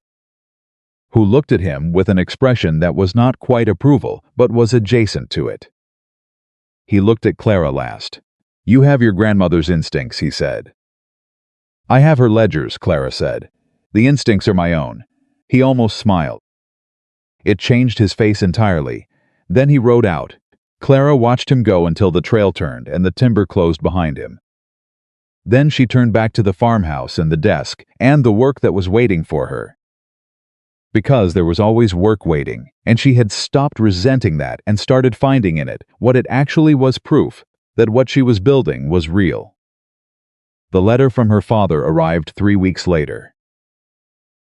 who looked at him with an expression that was not quite approval, but was adjacent to it. He looked at Clara last. "You have your grandmother's instincts," he said. "I have her ledgers," Clara said. "The instincts are my own." He almost smiled. It changed his face entirely. Then he rode out. Clara watched him go until the trail turned and the timber closed behind him. Then she turned back to the farmhouse and the desk and the work that was waiting for her. Because there was always work waiting, and she had stopped resenting that and started finding in it what it actually was, proof that what she was building was real. The letter from her father arrived 3 weeks later.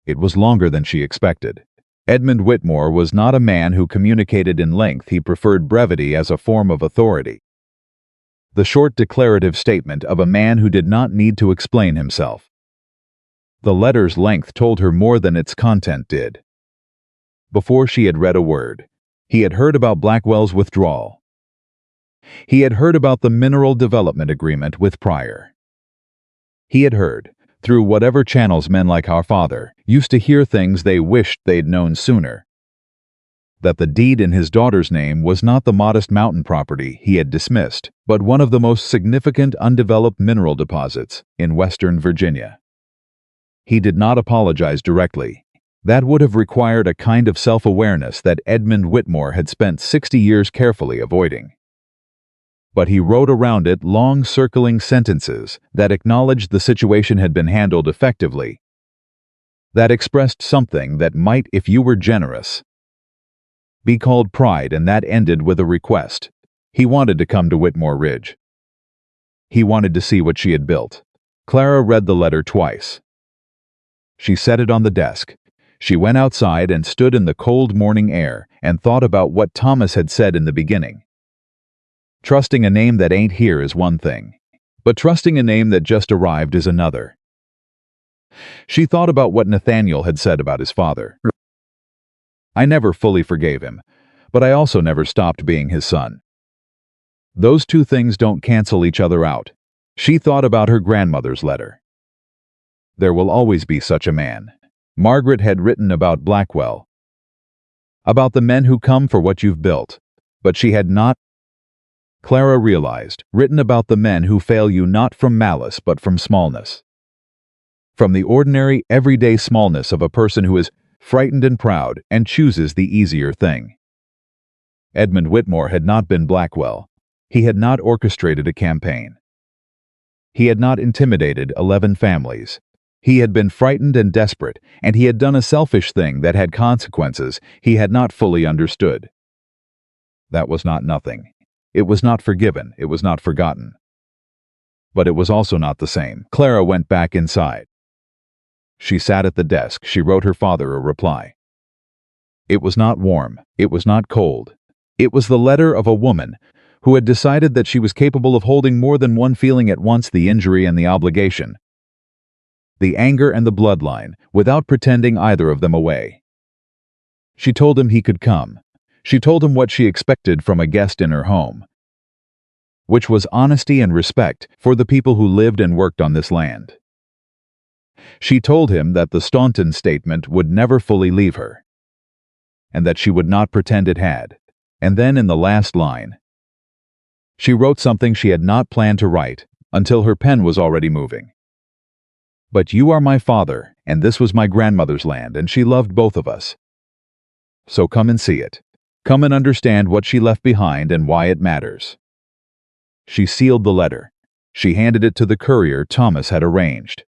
It was longer than she expected. Edmund Whitmore was not a man who communicated in length. He preferred brevity as a form of authority. The short declarative statement of a man who did not need to explain himself. The letter's length told her more than its content did. Before she had read a word, he had heard about Blackwell's withdrawal. He had heard about the mineral development agreement with Pryor. He had heard, through whatever channels men like our father used to hear, things they wished they'd known sooner. That the deed in his daughter's name was not the modest mountain property he had dismissed, but one of the most significant undeveloped mineral deposits in Western Virginia. He did not apologize directly. That would have required a kind of self-awareness that Edmund Whitmore had spent 60 years carefully avoiding. But he wrote around it long circling sentences that acknowledged the situation had been handled effectively, that expressed something that might, if you were generous, be called pride, and that ended with a request. He wanted to come to Whitmore Ridge. He wanted to see what she had built. Clara read the letter twice. She set it on the desk. She went outside and stood in the cold morning air and thought about what Thomas had said in the beginning. Trusting a name that ain't here is one thing, but trusting a name that just arrived is another. She thought about what Nathaniel had said about his father. I never fully forgave him, but I also never stopped being his son. Those two things don't cancel each other out. She thought about her grandmother's letter. There will always be such a man. Margaret had written about Blackwell, about the men who come for what you've built, but she had not, Clara realized, written about the men who fail you not from malice but from smallness. From the ordinary, everyday smallness of a person who is frightened and proud and chooses the easier thing. Edmund Whitmore had not been Blackwell. He had not orchestrated a campaign. He had not intimidated 11 families. He had been frightened and desperate, and he had done a selfish thing that had consequences he had not fully understood. That was not nothing. It was not forgiven, it was not forgotten. But it was also not the same. Clara went back inside. She sat at the desk. She wrote her father a reply. It was not warm. It was not cold. It was the letter of a woman who had decided that she was capable of holding more than one feeling at once, the injury and the obligation, the anger and the bloodline, without pretending either of them away. She told him he could come. She told him what she expected from a guest in her home, which was honesty and respect for the people who lived and worked on this land. She told him that the Staunton statement would never fully leave her, and that she would not pretend it had. And then in the last line, she wrote something she had not planned to write until her pen was already moving. But you are my father, and this was my grandmother's land, and she loved both of us. So come and see it. Come and understand what she left behind and why it matters. She sealed the letter. She handed it to the courier Thomas had arranged.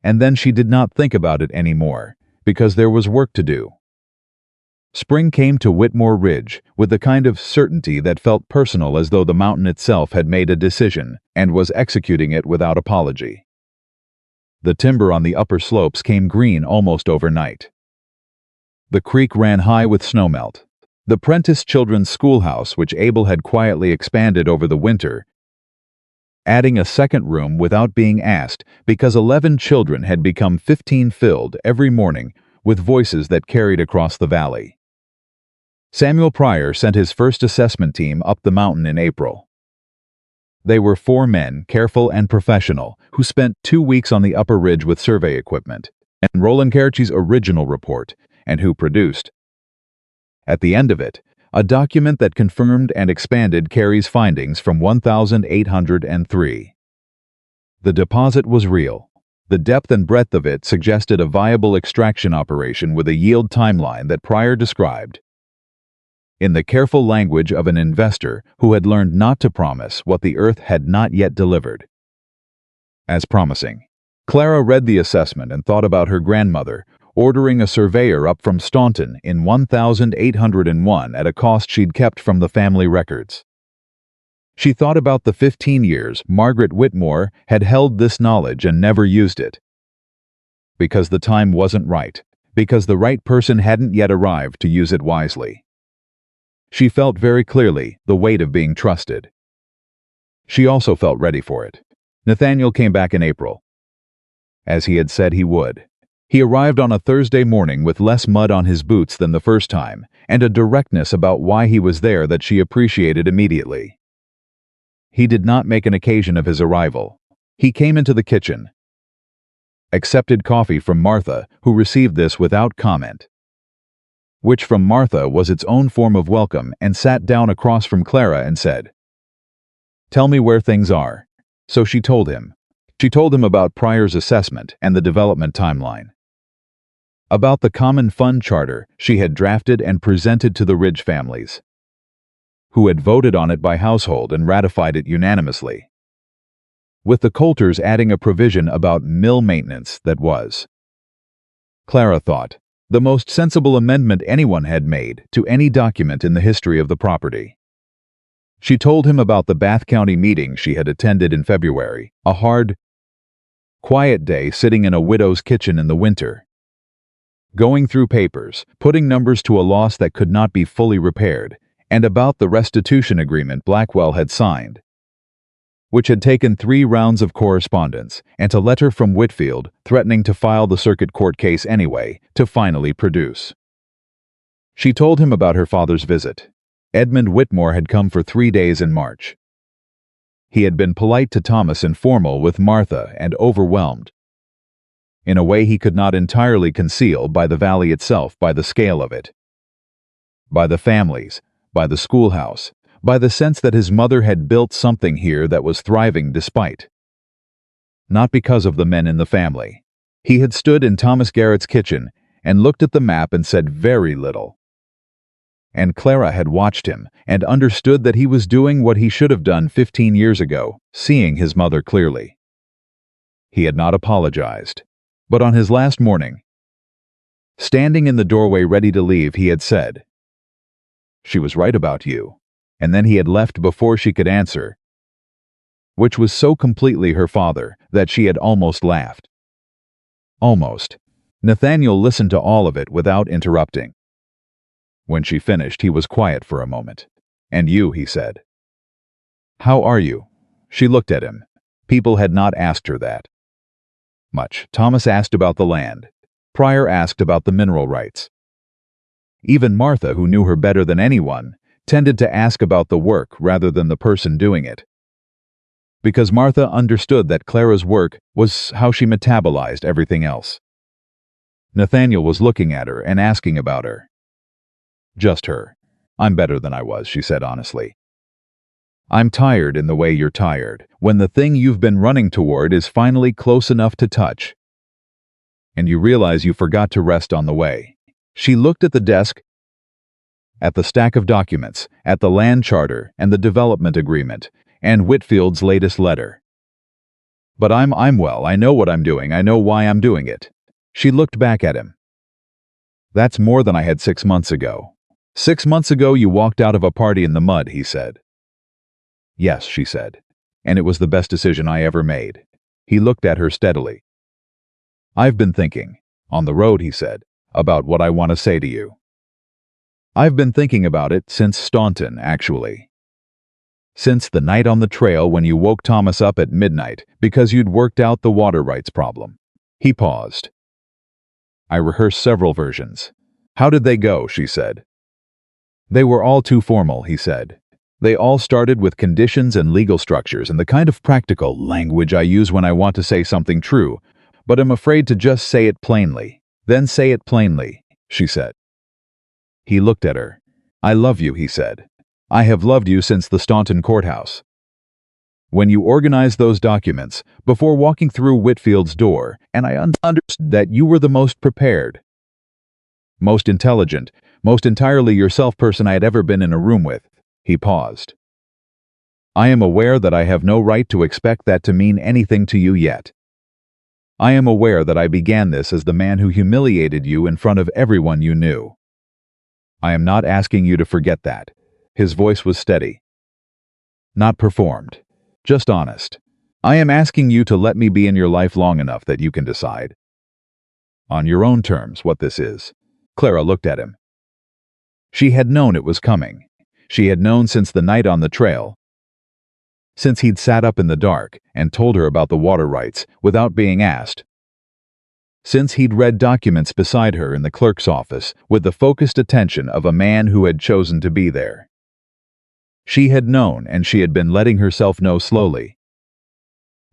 And then she did not think about it anymore, because there was work to do. Spring came to Whitmore Ridge with the kind of certainty that felt personal, as though the mountain itself had made a decision and was executing it without apology. The timber on the upper slopes came green almost overnight. The creek ran high with snowmelt. The Prentice Children's Schoolhouse, which Abel had quietly expanded over the winter, adding a second room without being asked, because 11 children had become 15 filled every morning with voices that carried across the valley. Samuel Pryor sent his first assessment team up the mountain in April. They were 4 men, careful and professional, who spent 2 weeks on the upper ridge with survey equipment, and Roland Carrichi's original report, and who produced, at the end of it, a document that confirmed and expanded Carey's findings from 1803. The deposit was real. The depth and breadth of it suggested a viable extraction operation with a yield timeline that Pryor described in the careful language of an investor who had learned not to promise what the earth had not yet delivered as promising. Clara read the assessment and thought about her grandmother ordering a surveyor up from Staunton in 1801 at a cost she'd kept from the family records. She thought about the 15 years Margaret Whitmore had held this knowledge and never used it. Because the time wasn't right, because the right person hadn't yet arrived to use it wisely. She felt very clearly the weight of being trusted. She also felt ready for it. Nathaniel came back in April, as he had said he would. He arrived on a Thursday morning with less mud on his boots than the first time, and a directness about why he was there that she appreciated immediately. He did not make an occasion of his arrival. He came into the kitchen, accepted coffee from Martha, who received this without comment, which from Martha was its own form of welcome, and sat down across from Clara and said, "Tell me where things are." So she told him. She told him about Pryor's assessment and the development timeline, about the Common Fund Charter she had drafted and presented to the Ridge families, who had voted on it by household and ratified it unanimously, with the Coulters adding a provision about mill maintenance that was, Clara thought, the most sensible amendment anyone had made to any document in the history of the property. She told him about the Bath County meeting she had attended in February, a hard, quiet day sitting in a widow's kitchen in the winter, going through papers, putting numbers to a loss that could not be fully repaired, and about the restitution agreement Blackwell had signed, which had taken 3 rounds of correspondence, and a letter from Whitfield threatening to file the circuit court case anyway to finally produce. She told him about her father's visit. Edmund Whitmore had come for 3 days in March. He had been polite to Thomas and formal with Martha and overwhelmed, in a way he could not entirely conceal, by the valley itself, by the scale of it, by the families, by the schoolhouse, by the sense that his mother had built something here that was thriving despite. Not because of the men in the family. He had stood in Thomas Garrett's kitchen and looked at the map and said very little. And Clara had watched him and understood that he was doing what he should have done 15 years ago, seeing his mother clearly. He had not apologized, but on his last morning, standing in the doorway ready to leave, he had said, "She was right about you," and then he had left before she could answer, which was so completely her father that she had almost laughed. Almost. Nathaniel listened to all of it without interrupting. When she finished, he was quiet for a moment. "And you," he said. "How are you?" She looked at him. People had not asked her that. Much. Thomas asked about the land. Pryor asked about the mineral rights. Even Martha, who knew her better than anyone, tended to ask about the work rather than the person doing it. Because Martha understood that Clara's work was how she metabolized everything else. Nathaniel was looking at her and asking about her. "Just her. I'm better than I was," she said honestly. "I'm tired in the way you're tired, when the thing you've been running toward is finally close enough to touch. And you realize you forgot to rest on the way." She looked at the desk, at the stack of documents, at the land charter and the development agreement, and Whitfield's latest letter. "But I'm well, I know what I'm doing, I know why I'm doing it." She looked back at him. "That's more than I had 6 months ago." 6 months ago you walked out of a party in the mud," he said. "Yes," she said, "and it was the best decision I ever made." He looked at her steadily. "I've been thinking, on the road," he said, "about what I want to say to you. I've been thinking about it since Staunton, actually. Since the night on the trail when you woke Thomas up at midnight because you'd worked out the water rights problem." He paused. "I rehearsed several versions." "How did they go?" she said. "They were all too formal," he said. "They all started with conditions and legal structures and the kind of practical language I use when I want to say something true, but am afraid to just say it plainly." "Then say it plainly," she said. He looked at her. "I love you," he said. "I have loved you since the Staunton courthouse. When you organized those documents, before walking through Whitfield's door, and I understood that you were the most prepared, most intelligent, most entirely yourself person I had ever been in a room with." He paused. "I am aware that I have no right to expect that to mean anything to you yet. I am aware that I began this as the man who humiliated you in front of everyone you knew. I am not asking you to forget that." His voice was steady. "Not performed. Just honest. I am asking you to let me be in your life long enough that you can decide, on your own terms, what this is." Clara looked at him. She had known it was coming. She had known since the night on the trail, since he'd sat up in the dark and told her about the water rights without being asked, since he'd read documents beside her in the clerk's office with the focused attention of a man who had chosen to be there. She had known, and she had been letting herself know slowly,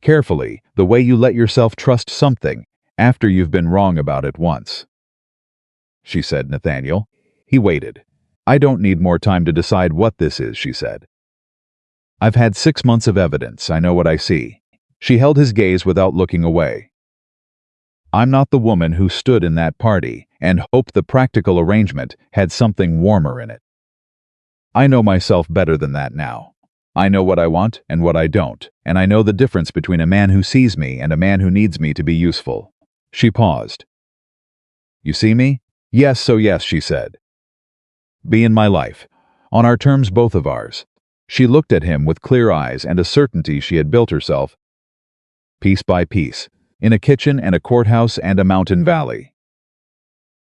carefully, the way you let yourself trust something after you've been wrong about it once. She said, "Nathaniel." He waited. "I don't need more time to decide what this is," she said. "I've had 6 months of evidence. I know what I see." She held his gaze without looking away. "I'm not the woman who stood in that party and hoped the practical arrangement had something warmer in it. I know myself better than that now. I know what I want and what I don't, and I know the difference between a man who sees me and a man who needs me to be useful." She paused. "You see me?" "Yes, so yes," she said. "Be in my life, on our terms, both of ours." She looked at him with clear eyes and a certainty she had built herself, piece by piece, in a kitchen and a courthouse and a mountain valley.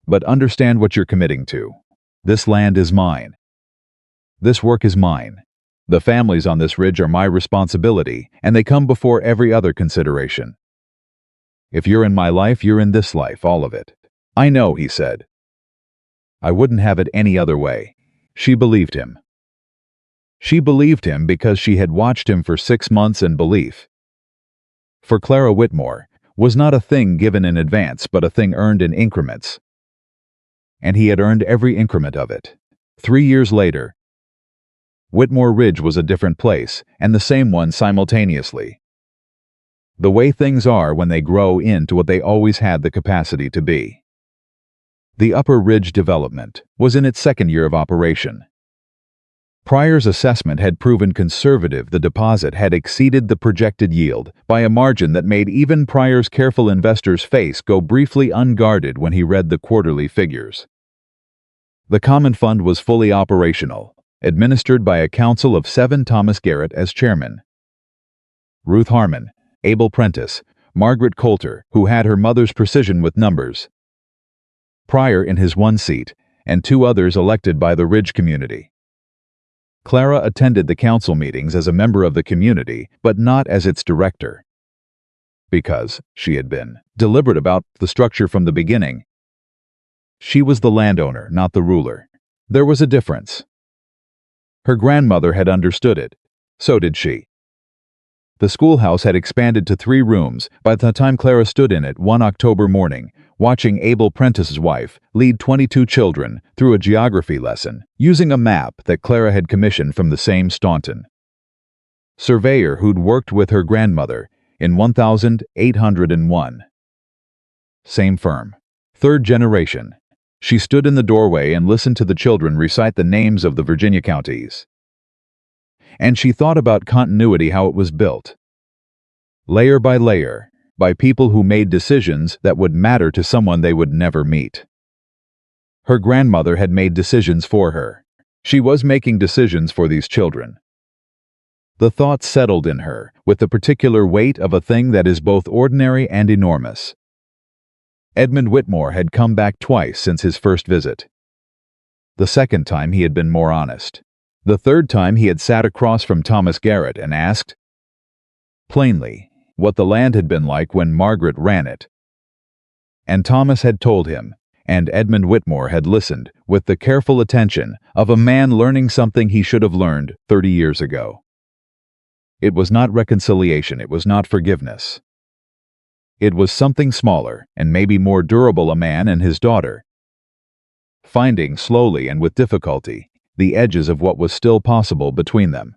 "But understand what you're committing to. This land is mine. This work is mine. The families on this ridge are my responsibility, and they come before every other consideration. If you're in my life, you're in this life, all of it." "I know," he said. I wouldn't have it any other way. She believed him. She believed him because she had watched him for 6 months, and belief, for Clara Whitmore, was not a thing given in advance but a thing earned in increments. And he had earned every increment of it. 3 years later, Whitmore Ridge was a different place, and the same one simultaneously. The way things are when they grow into what they always had the capacity to be. The Upper Ridge development was in its second year of operation. Pryor's assessment had proven conservative. The deposit had exceeded the projected yield by a margin that made even Pryor's careful investor's face go briefly unguarded when he read the quarterly figures. The common fund was fully operational, administered by a council of 7, Thomas Garrett as chairman. Ruth Harmon, Abel Prentice, Margaret Coulter, who had her mother's precision with numbers, Pryor in his one seat, and 2 others elected by the Ridge community. Clara attended the council meetings as a member of the community, but not as its director. Because she had been deliberate about the structure from the beginning. She was the landowner, not the ruler. There was a difference. Her grandmother had understood it. So did she. The schoolhouse had expanded to 3 rooms by the time Clara stood in it one October morning, watching Abel Prentice's wife lead 22 children through a geography lesson using a map that Clara had commissioned from the same Staunton surveyor who'd worked with her grandmother in 1801. Same firm. 3rd generation. She stood in the doorway and listened to the children recite the names of the Virginia counties. And she thought about continuity, how it was built. Layer by layer, by people who made decisions that would matter to someone they would never meet. Her grandmother had made decisions for her. She was making decisions for these children. The thought settled in her with the particular weight of a thing that is both ordinary and enormous. Edmund Whitmore had come back twice since his first visit. The second time he had been more honest. The third time he had sat across from Thomas Garrett and asked, plainly, what the land had been like when Margaret ran it. And Thomas had told him, and Edmund Whitmore had listened with the careful attention of a man learning something he should have learned 30 years ago. It was not reconciliation, it was not forgiveness. It was something smaller and maybe more durable, a man and his daughter. Finding slowly and with difficulty the edges of what was still possible between them.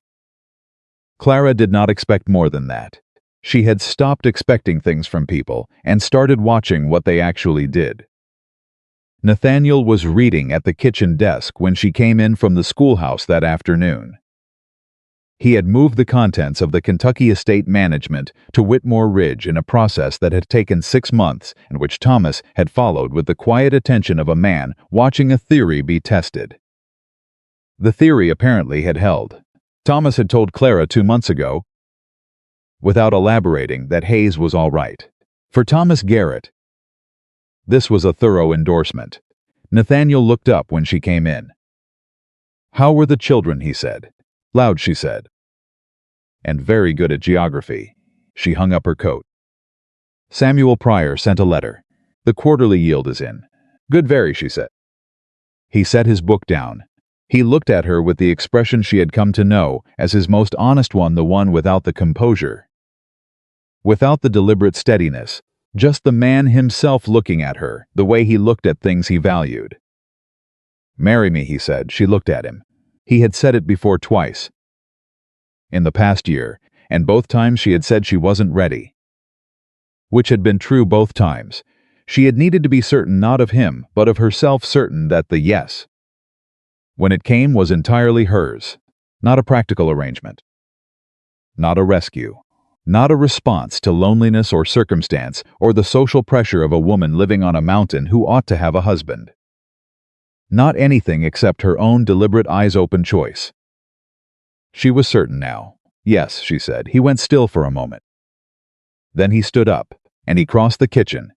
Clara did not expect more than that. She had stopped expecting things from people and started watching what they actually did. Nathaniel was reading at the kitchen desk when she came in from the schoolhouse that afternoon. He had moved the contents of the Kentucky estate management to Whitmore Ridge in a process that had taken 6 months and which Thomas had followed with the quiet attention of a man watching a theory be tested. The theory apparently had held. Thomas had told Clara 2 months ago, without elaborating, that Hayes was all right. For Thomas Garrett, this was a thorough endorsement. Nathaniel looked up when she came in. How were the children, he said. Loud, she said. And very good at geography. She hung up her coat. Samuel Pryor sent a letter. The quarterly yield is in. Good, very, she said. He set his book down. He looked at her with the expression she had come to know as his most honest one, the one without the composure. Without the deliberate steadiness, just the man himself looking at her, the way he looked at things he valued. Marry me, he said. She looked at him. He had said it before twice. In the past year, and both times she had said she wasn't ready. Which had been true both times. She had needed to be certain not of him, but of herself, certain that the yes, when it came, was entirely hers, not a practical arrangement. Not a rescue. Not a response to loneliness or circumstance or the social pressure of a woman living on a mountain who ought to have a husband. Not anything except her own deliberate eyes-open choice. She was certain now. Yes, she said. He went still for a moment. Then he stood up, and he crossed the kitchen,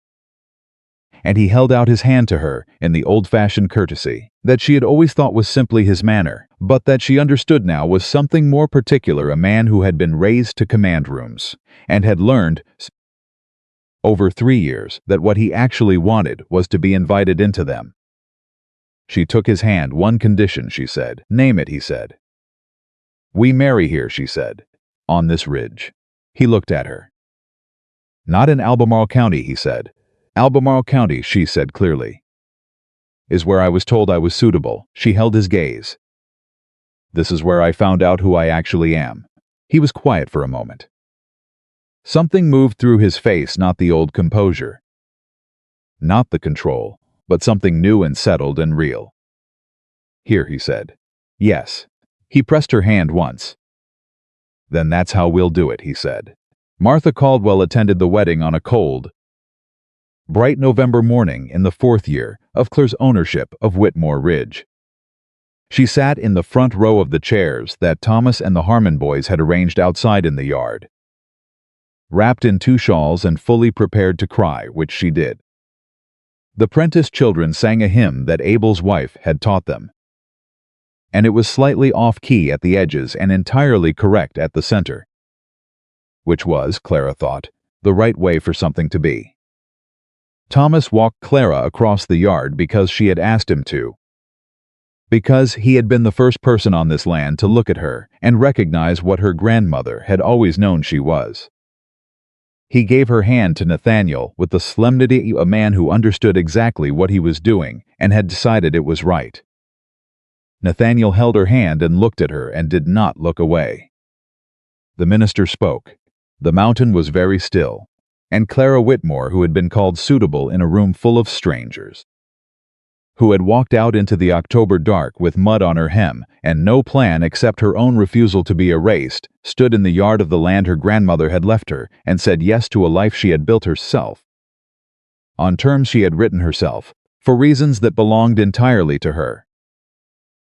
and he held out his hand to her in the old-fashioned courtesy that she had always thought was simply his manner, but that she understood now was something more particular, a man who had been raised to command rooms, and had learned over 3 years that what he actually wanted was to be invited into them. She took his hand. "One condition," she said. "Name it," he said. "We marry here," she said. "On this ridge." He looked at her. "Not in Albemarle County," he said. "Albemarle County," she said clearly, "is where I was told I was suitable." She held his gaze. "This is where I found out who I actually am." He was quiet for a moment. Something moved through his face, not the old composure, not the control, but something new and settled and real. "Here," he said. "Yes." He pressed her hand once. "Then that's how we'll do it," he said. Martha Caldwell attended the wedding on a cold, bright November morning in the 4th year of Claire's ownership of Whitmore Ridge. She sat in the front row of the chairs that Thomas and the Harmon boys had arranged outside in the yard, wrapped in 2 shawls and fully prepared to cry, which she did. The Prentice children sang a hymn that Abel's wife had taught them, and it was slightly off-key at the edges and entirely correct at the center, which was, Clara thought, the right way for something to be. Thomas walked Clara across the yard because she had asked him to, because he had been the first person on this land to look at her and recognize what her grandmother had always known she was. He gave her hand to Nathaniel with the solemnity of a man who understood exactly what he was doing and had decided it was right. Nathaniel held her hand and looked at her and did not look away. The minister spoke. The mountain was very still, and Clara Whitmore, who had been called suitable in a room full of strangers, who had walked out into the October dark with mud on her hem and no plan except her own refusal to be erased, stood in the yard of the land her grandmother had left her and said yes to a life she had built herself, on terms she had written herself, for reasons that belonged entirely to her.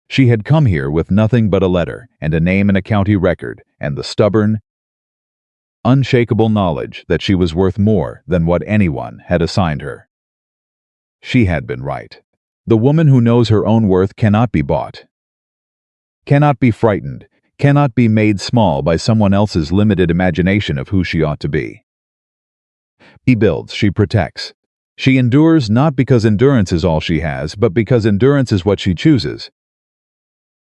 She had come here with nothing but a letter and a name in a county record and the stubborn, unshakable knowledge that she was worth more than what anyone had assigned her. She had been right. The woman who knows her own worth cannot be bought, cannot be frightened, cannot be made small by someone else's limited imagination of who she ought to be. She builds, she protects. She endures not because endurance is all she has, but because endurance is what she chooses,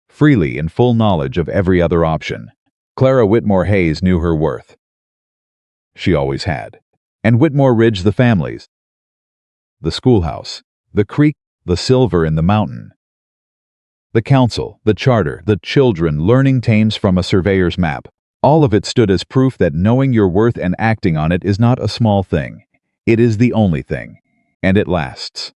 freely in full knowledge of every other option. Clara Whitmore Hayes knew her worth. She always had. And Whitmore Ridge, the families, the schoolhouse, the creek, the silver in the mountain, the council, the charter, the children learning Thames from a surveyor's map, all of it stood as proof that knowing your worth and acting on it is not a small thing. It is the only thing, and it lasts.